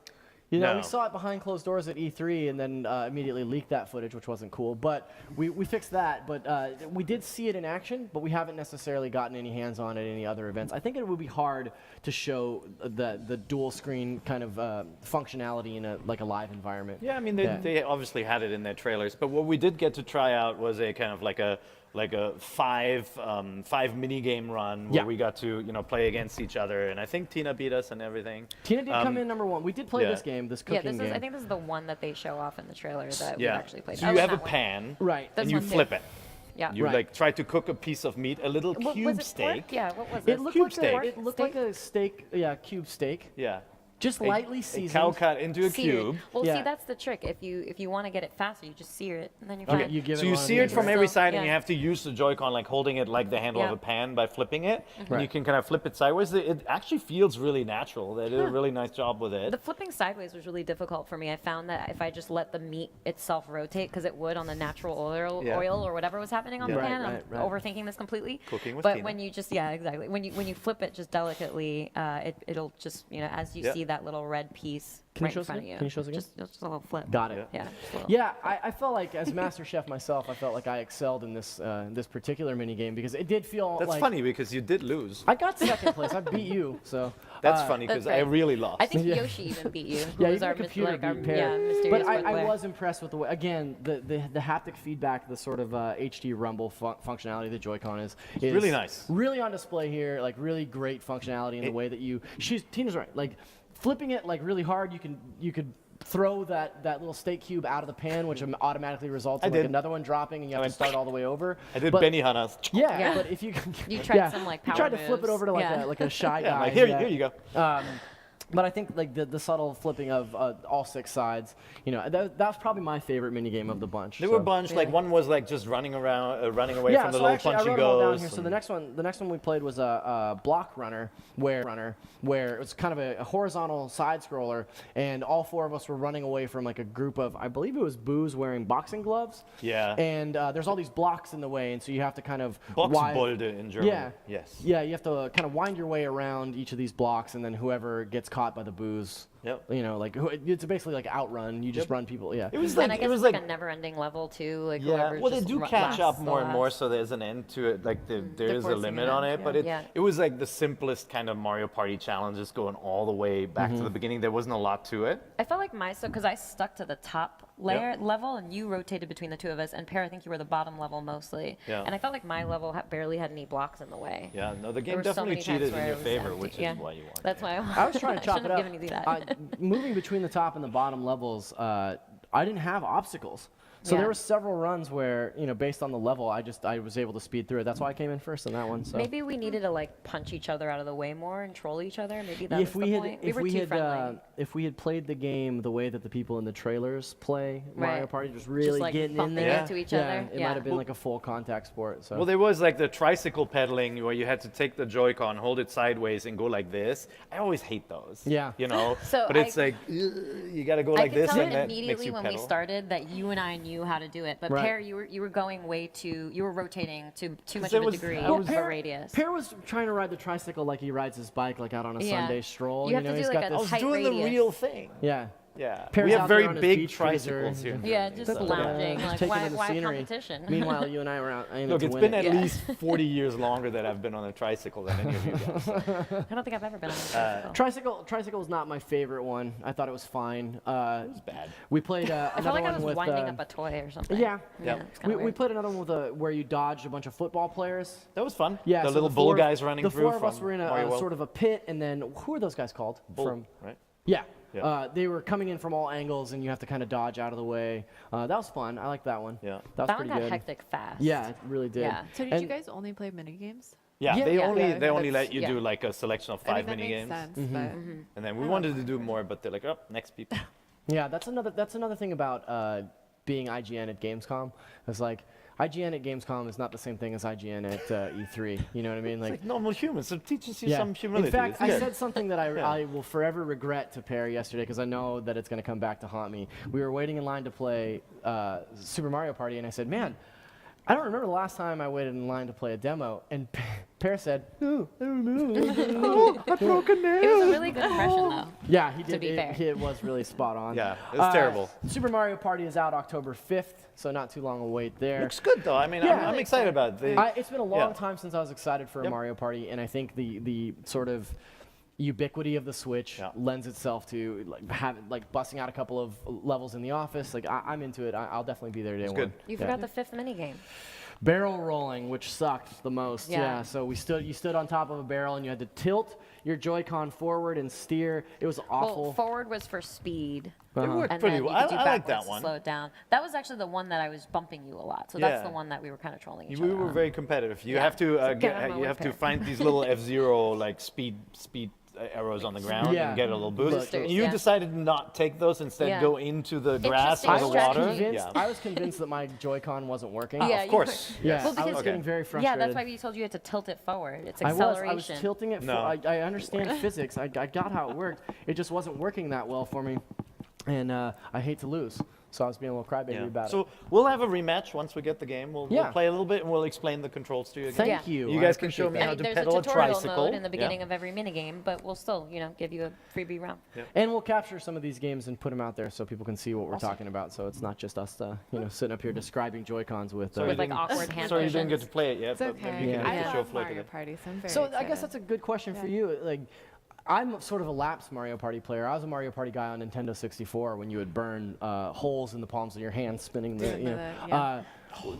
You know, No. we saw it behind closed doors at E3 and then immediately leaked that footage, which wasn't cool. But we fixed that. But we did see it in action, but we haven't necessarily gotten any hands on at any other events. I think it would be hard to show the dual screen kind of functionality in a live environment. Yeah, I mean, Yeah. they obviously had it in their trailers, but what we did get to try out was a kind of like a five mini game run where Yeah. we got to play against each other, and I think Tina beat us and everything. Tina did come in number 1. We did play yeah. this game, this Yeah, cooking this is. game. I think this is the one that they show off in the trailer that we Yeah. actually played. So Oh, you have a that one. pan, Right. That's and you one too. flip it. Yeah. You Right. like try to cook a piece of meat, a little What, cube was it steak. pork? Yeah. What was It it? looked Cube like steak. it looked like a steak, cube steak. Yeah. Just lightly A seasoned. cow cut into a Sear it. cube. Well, Yeah. see, that's the trick. If you want to get it faster, you just sear it, and then you're Okay. fine. You give so it you one sear it of from these. every So, side, and you yeah. have to use the Joy-Con like holding it like the handle of Yeah. a pan by flipping it, and Right. you can kind of flip it sideways. It actually feels really natural. They did a really nice job with it. The flipping sideways was really difficult for me. I found that if I just let the meat itself rotate, because it would on the natural oil, Yeah. or whatever was happening on Yeah. the Right, pan, right, I'm right. overthinking this completely. Cooking with but Tina. when you just exactly when you flip it just delicately, it'll just as you Yeah. see that little red piece Can you right show in us front of again? you. Can you show us again? Just a little flip. Got it. Yeah. just a little. Yeah, I felt like as Master Chef myself, I felt like I excelled in this this particular mini game because it did feel That's like funny because you did lose. I got second place. I beat you, so That's funny That's because I right. really lost. I think Yeah. Yoshi even beat you. Who yeah, was even our the computer our, beat Pear. yeah, mysterious But fourth I player. was impressed with the way again the haptic feedback, the sort of HD rumble functionality of the Joy-Con is really nice. really on display here. Like really great functionality in the way that Tina's right. Like flipping it like really hard, you could throw that little steak cube out of the pan, which automatically results in I like did. another one dropping, and you have to start all the way over. I did But- Benihana. Yeah, Yeah. but if you You tried some, like, you power tried to flip it moves. over to like Yeah. a like a shy Yeah, guy. like, here you go. But I think like the subtle flipping of all 6 sides, you know, that's probably my favorite mini game of the bunch. There were a bunch. Like one was like just running around, running away from the little actually, punchy I wrote it all down goes. here. So the next one we played was a block runner, where it was kind of a horizontal side scroller, and all 4 of us were running away from like a group of, I believe it was Booze wearing boxing gloves. Yeah. And there's all these blocks in the way, and so you have to kind of Boxbolde in German. Yeah. Yes. Yeah, you have to kind of wind your way around each of these blocks, and then whoever gets caught by the Booze. Yep. You know, like it's basically like outrun. You just run people. Yeah. It was like, and I guess it's like a never-ending level too. Like whoever well, they just do catch up more and the more, last. so there's an end to it. Like there is a forcing limit it on in, it, but yeah. it was like the simplest kind of Mario Party challenges, going all the way back to the beginning. There wasn't a lot to it. I felt like because I stuck to the top level, and you rotated between the 2 of us. And Per, I think you were the bottom level mostly. Yeah. And I felt like my level barely had any blocks in the way. Yeah, no, the There game were so definitely many times cheated where in it your was favor, empty. which Yeah. is why you won. That's why I was trying to chop shouldn't it have up. given you that. Moving between the top and the bottom levels, I didn't have obstacles. So Yeah. there were several runs where, you know, based on the level, I was able to speed through it. That's why I came in first on that one. So Maybe we needed to like punch each other out of the way more and troll each other. Maybe that if was we the had point. We were too friendly. if we had played the game the way that the people in the trailers play Mario Right. Party, just Just, really like, getting in bumping there into each yeah, other. it Yeah. might have been like a full contact sport. So Well, there was like the tricycle pedaling where you had to take the Joy-Con, hold it sideways, and go like this. I always hate those. Yeah. You know? So but it's like, you got to go like I could this, tell and that immediately makes you when pedal. we started that you and I knew how to do it. But Right. Per, you were going you were rotating to too much it of a was- degree well, of a radius. Per was trying to ride the tricycle like he rides his bike, like out on a Yeah. Sunday stroll. You have know, to do he's like got a this. tight radius. thing. Yeah. Yeah. Per's We have out very there on his big beach tricycles cruiser. here. Yeah, just lounging. Like, taking why- in the why scenery. competition? Meanwhile, you and I were out. Look, it's been at Yeah. least 40 years longer that I've been on a tricycle than any of you guys. so. I don't think I've ever been on a tricycle. Tricycle is not my favorite one. I thought it was fine. It was bad. We played I another felt like one I was with winding up a toy or something. Yeah. It's kinda We weird. played another one with where you dodged a bunch of football players. That was fun. Yeah, The so little bull four- guys running the through four of us from were in Mario a World. sort of a pit, and then who are those guys called? Bull, right? Yeah. Yeah. They were coming in from all angles, and you have to kind of dodge out of the way. That was fun. I liked that one. Yeah. That was That one pretty got good. hectic fast. Yeah, it really did. Yeah. So did And- you guys only play mini games? Yeah, Yeah. they Yeah. only Yeah, they only that's- let you yeah. do like a selection of I 5 mean, that mini makes games. sense, but And then we wanted to do more, but they're like, oh, next people. Yeah, that's another thing about being IGN at Gamescom. It's like IGN at Gamescom is not the same thing as IGN at E3. You know what I mean? It's like normal humans, so it teaches you yeah. some humility. In fact, It's I good. said something that Yeah. I will forever regret to Per yesterday because I know that it's going to come back to haunt me. We were waiting in line to play Super Mario Party, and I said, man, I don't remember the last time I waited in line to play a demo. And Per said, oh, I don't know. I broke a nail. It was a really good impression, though. Yeah, he did. To be fair. It was really spot on. Yeah, it was terrible. Super Mario Party is out October 5th, so not too long a wait there. Looks good though. I mean, Yeah. I'm excited about it. It's been a long Yeah. time since I was excited for a Yep. Mario Party, and I think the sort of ubiquity of the Switch lends itself to like busting out a couple of levels in the office. Like I'm into it. I'll definitely be there day one. good. You forgot the 5th minigame. Barrel rolling, which sucked the most. Yeah. So you stood on top of a barrel and you had to tilt your Joy-Con forward and steer. It was awful. Well, forward was for speed. It worked And pretty then well. you could do I like that backwards to one. Slow it down. That was actually the one that I was bumping you a lot. So that's Yeah. the one that we were kind of trolling each We other were on. very competitive. You Yeah. have to So get on my you have to whip find these little F-Zero like speed arrows on the ground Yeah. and get a little boost. Boosters, And you yeah. decided to not take those, instead Yeah. go into the grass or the Interesting water. Convinced, Yeah. I was convinced that my Joy-Con wasn't working. Yeah, of you course. were- Yeah, Well, I because- was getting very frustrated. Yeah, that's why we told you had to tilt it forward. It's I acceleration. was tilting it. No. I understand physics. I got how it worked. It just wasn't working that well for me, and I hate to lose. So I was being a little crybaby about So it. we'll have a rematch once we get the game. We'll Yeah. play a little bit and we'll explain the controls to you again. Thank you. You I guys can show appreciate me that. how And to there's pedal a a tutorial tricycle. mode in the beginning Yeah. of every minigame, but we'll still, give you a freebie round. And we'll capture some of these games and put them out there so people can see what we're talking about. So it's not just us, sitting up here describing Joy-Cons with. Sorry, With, you like, didn't- awkward hand Sorry you didn't get motions. to play it yet, It's but okay. maybe you can Yeah. make the I show love flow Mario today. Party, so I'm very So excited. I guess that's a good question for you. Like, I'm sort of a lapsed Mario Party player. I was a Mario Party guy on Nintendo 64 when you would burn holes in the palms of your hands spinning the. Remember that, yeah.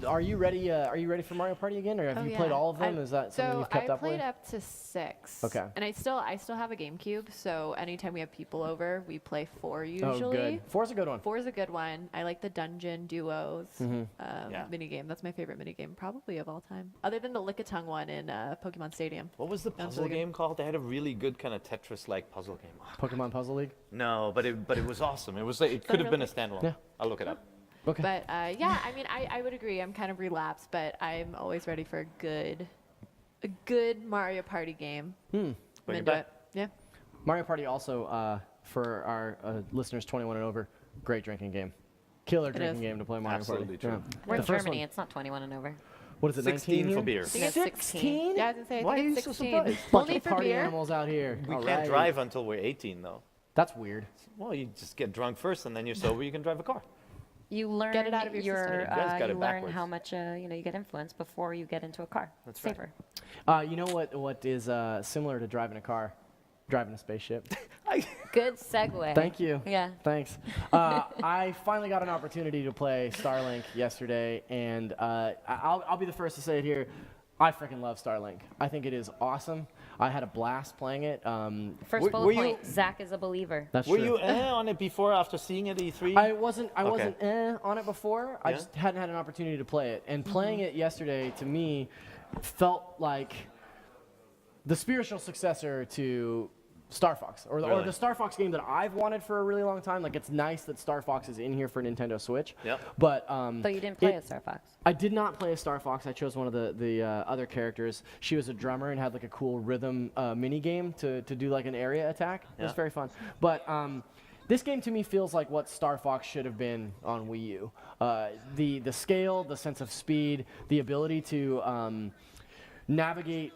Are you ready? Are you ready for Mario Party again, or have you played all of them? Is that something you've kept up with? So I played up to 6. Okay. And I still have a GameCube, so anytime we have people over, we play 4 usually. Oh, good. 4's a good one. 4's a good one. I like the dungeon duos Mhm. mini game. That's my favorite mini game, probably of all time, other than the Lick-a-Tongue one in Pokemon Stadium. What was the That puzzle really good. game called? They had a really good kind of Tetris-like puzzle game. Pokemon Puzzle League? No, but it was awesome. It was like, it could have been a standalone. Yeah. I'll look it up. Okay. But yeah, I mean, I would agree. I'm kind of relapsed, but I'm always ready for a good Mario Party game. I'm into it. Yeah. Mario Party also, for our listeners 21 and over, great drinking game. Killer drinking is. game to play Mario Absolutely Party. true. We're in The first Germany. one- It's not 21 and over. What is it, 16 19 for beer. I think it's 16. Yeah, I was gonna say, I Why think are it's you so 16. surprised? Only Bunch of for party beer? animals out here. We All can't right. drive until we're 18, though. That's weird. Well, you just get drunk first, and then you're sober. You can drive a car. You learn Get it out of your system. You guys got you it learn backwards. how much you get influenced before you get into a car. That's right. Safer. You know what is similar to driving a car? Driving a spaceship. Good segue. Thank you. Yeah. Thanks. I finally got an opportunity to play Starlink yesterday, and I'll be the first to say it here. I freaking love Starlink. I think it is awesome. I had a blast playing it. First bullet point, Zach is a believer. That's Were true. you on it before after seeing it at E3? I wasn't Okay. on it before. I Yeah? just hadn't had an opportunity to play it. And playing it yesterday, to me, felt like the spiritual successor to Star Fox, or Really? the Star Fox game that I've wanted for a really long time. Like, it's nice that Star Fox is in here for Nintendo Switch. Yep. But So you didn't play as Star Fox? I did not play as Star Fox. I chose one of the other characters. She was a drummer and had like a cool rhythm mini game to do like an area attack. It was Yeah. very fun. But this game to me feels like what Star Fox should have been on Wii U. The scale, the sense of speed, the ability to navigate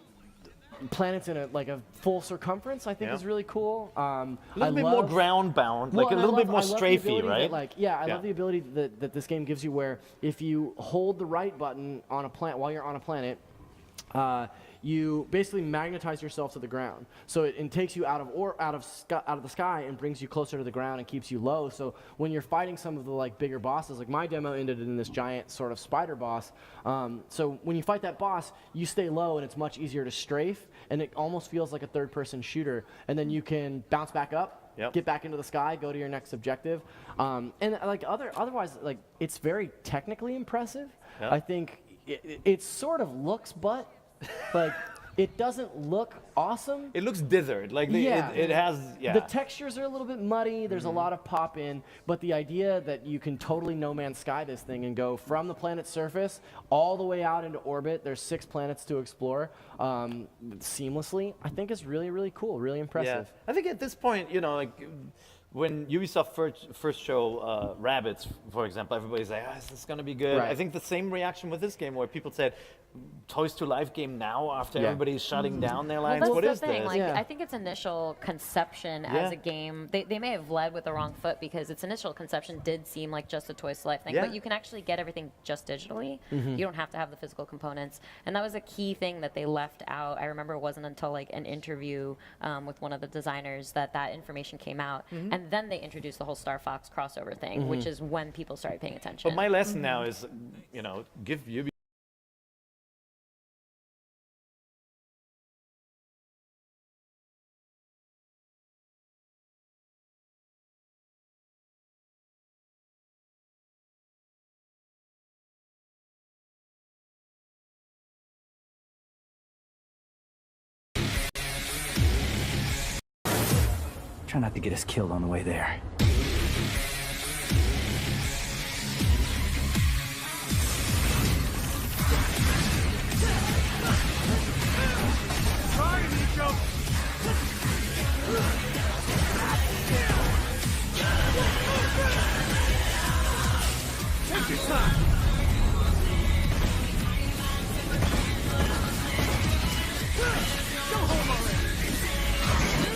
planets in a full circumference, I think Yeah. is really cool. A little bit more ground bound, like a little bit more strafey, right? I love the ability that this game gives you, where if you hold the right button on a planet while you're on a planet, you basically magnetize yourself to the ground. So it takes you out of the sky and brings you closer to the ground and keeps you low. So when you're fighting some of the bigger bosses, like my demo ended in this giant sort of spider boss. So when you fight that boss, you stay low and it's much easier to strafe, and it almost feels like a third-person shooter. And then you can bounce back up, Yep. get back into the sky, go to your next objective. And otherwise, it's very technically impressive. Yep. I think it sort of looks like it doesn't look awesome. It looks dithered. Like it has. Yeah. The textures are a little bit muddy. There's a lot of pop in, but the idea that you can totally No Man's Sky this thing and go from the planet's surface all the way out into orbit. There's 6 planets to explore seamlessly. I think is really, really cool. Really impressive. Yeah. I think at this point, when Ubisoft first show Rabbids, for example, everybody's like, is this going to be good? Right. I think the same reaction with this game, where people said, Toys to Life game now after everybody's shutting down their lines. Well, What that's is the thing. this? I think its initial conception as a game, they may have led with the wrong foot, because its initial conception did seem like just a Toys to Life thing. Yeah. But you can actually get everything just digitally. Mhm. You don't have to have the physical components. And that was a key thing that they left out. I remember it wasn't until an interview with one of the designers that information came out. Mhm. And then they introduced the whole Star Fox crossover thing, which is when people started paying attention. But my lesson now is, give Ubisoft. Try not to get us killed on the way there. Take your time. Go home already.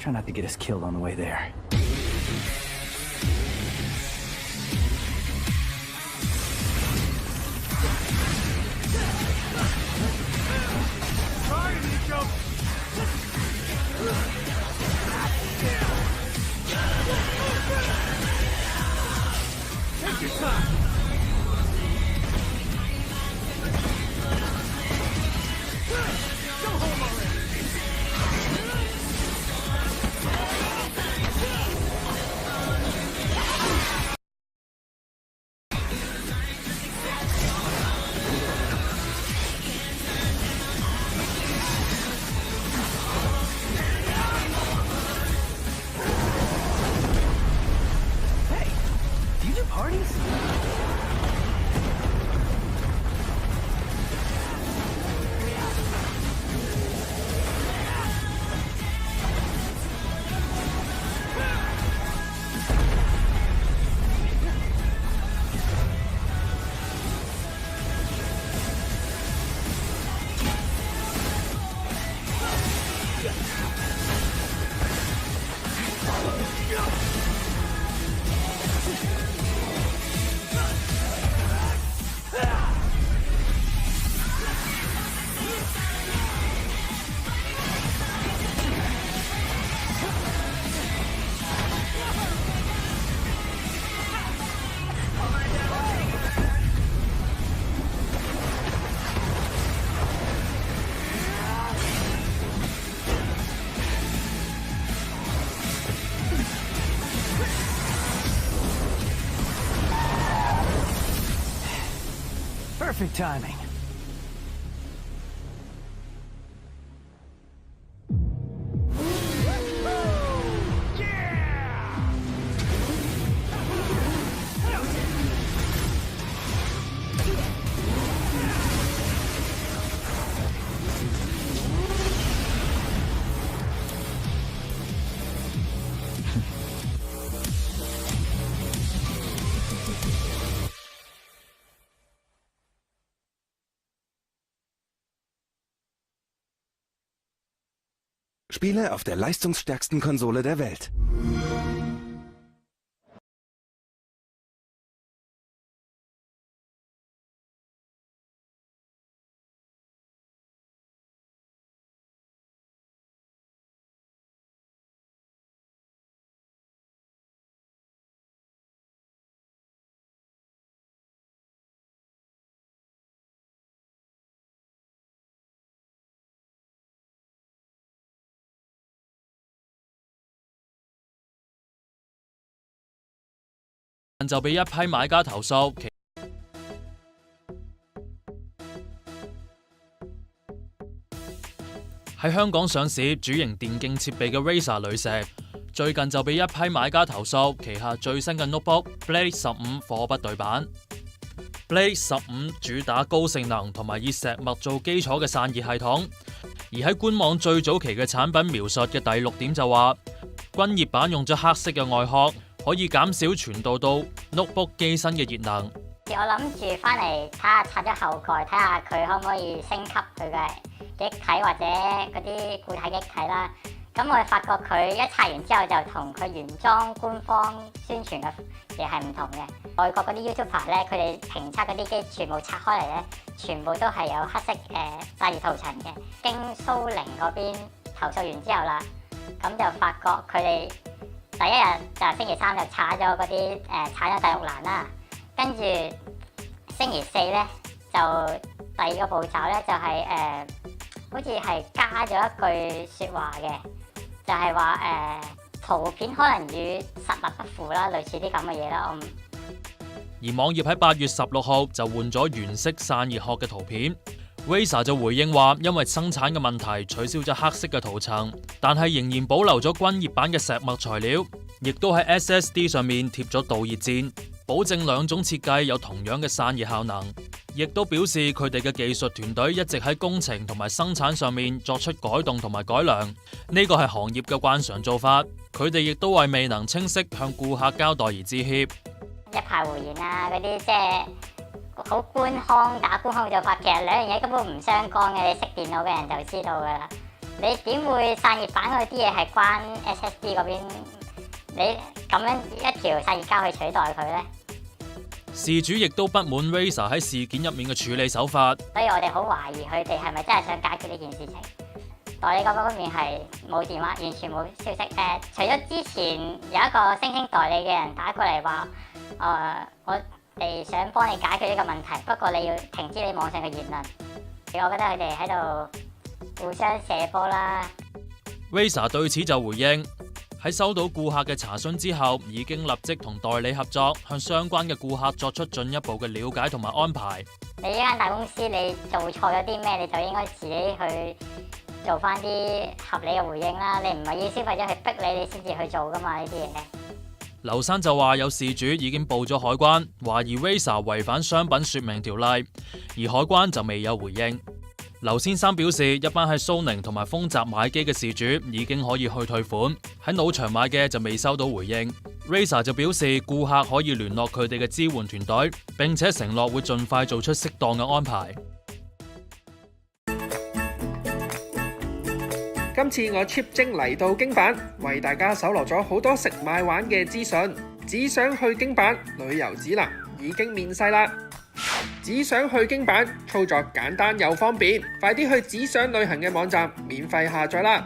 Try not to get us killed on the way there. Take your time. Go home already. Do you do parties? Perfect timing. Spiele auf der leistungsstärksten Konsole der Welt.就被一批買家投訴，喺香港上市主營電競設備嘅 Razer 雷蛇，最近就被一批買家投訴，旗下最新嘅 notebook Blade 15貨不對版。Blade 15主打高性能同埋以石墨做基礎嘅散熱系統，而喺官網最早期嘅產品描述嘅第6點就話，均熱版用咗黑色嘅外殼。可以減少傳導到 notebook 機身嘅熱能。我諗住翻嚟睇下拆咗後蓋，睇下佢可唔可以升級佢嘅記憶體或者嗰啲固態記憶體啦。咁我發覺佢一拆完之後就同佢原裝官方宣傳嘅嘢係唔同嘅。外國嗰啲 YouTuber 咧，佢哋評測嗰啲機全部拆開嚟咧，全部都係有黑色散熱塗層嘅。經蘇寧嗰邊投訴完之後啦，咁就發覺佢哋。第一日就星期3就踩咗嗰啲踩咗第6欄啦，跟住星期4咧就第2個步驟咧就係好似係加咗一句説話嘅，就係話圖片可能與實物不符啦，類似啲咁嘅嘢啦。而網頁喺8月16號就換咗原色散熱殼嘅圖片。Razer 就回應話，因為生產嘅問題取消咗黑色嘅塗層，但係仍然保留咗均熱版嘅石墨材料，亦都喺 SSD 上面貼咗導熱墊，保證兩種設計有同樣嘅散熱效能。亦都表示佢哋嘅技術團隊一直喺工程同埋生產上面作出改動同埋改良，呢個係行業嘅慣常做法。佢哋亦都為未能清晰向顧客交代而致歉。一派胡言啊，嗰啲即係好官腔打官腔嘅做法，其實兩樣嘢根本唔相干嘅，你識電腦嘅人就知道㗎啦。你點會散熱板嗰啲嘢係關 SSD 嗰邊？你咁樣一條散熱膠去取代佢咧？事主亦都不滿 Razer 喺事件入面嘅處理手法，所以我哋好懷疑佢哋係咪真係想解決呢件事情。代理嗰邊係冇電話，完全冇消息。除咗之前有一個聲稱代理嘅人打過嚟話，我哋想幫你解決呢個問題，不過你要停止你網上嘅言論。我覺得佢哋喺度互相射波啦。Razer 對此就回應，喺收到顧客嘅查詢之後，已經立即同代理合作，向相關嘅顧客作出進一步嘅了解同埋安排。你呢間大公司，你做錯咗啲咩，你就應該自己去做翻啲合理嘅回應啦。你唔係要消費者去逼你，你先至去做噶嘛呢啲嘢。劉生就話有事主已經報咗海關，懷疑 Razer 違反商品說明條例，而海關就未有回應。劉先生表示，一班喺蘇寧同埋豐澤買機嘅事主已經可以去退款，喺腦場買嘅就未收到回應。Razer 就表示，顧客可以聯絡佢哋嘅支援團隊，並且承諾會盡快做出適當嘅安排。今次我 Chip 精嚟到京版，為大家搜羅咗好多食買玩嘅資訊。只想去京版旅遊指南已經面世啦！只想去京版，操作簡單又方便，快啲去只想旅行嘅網站免費下載啦！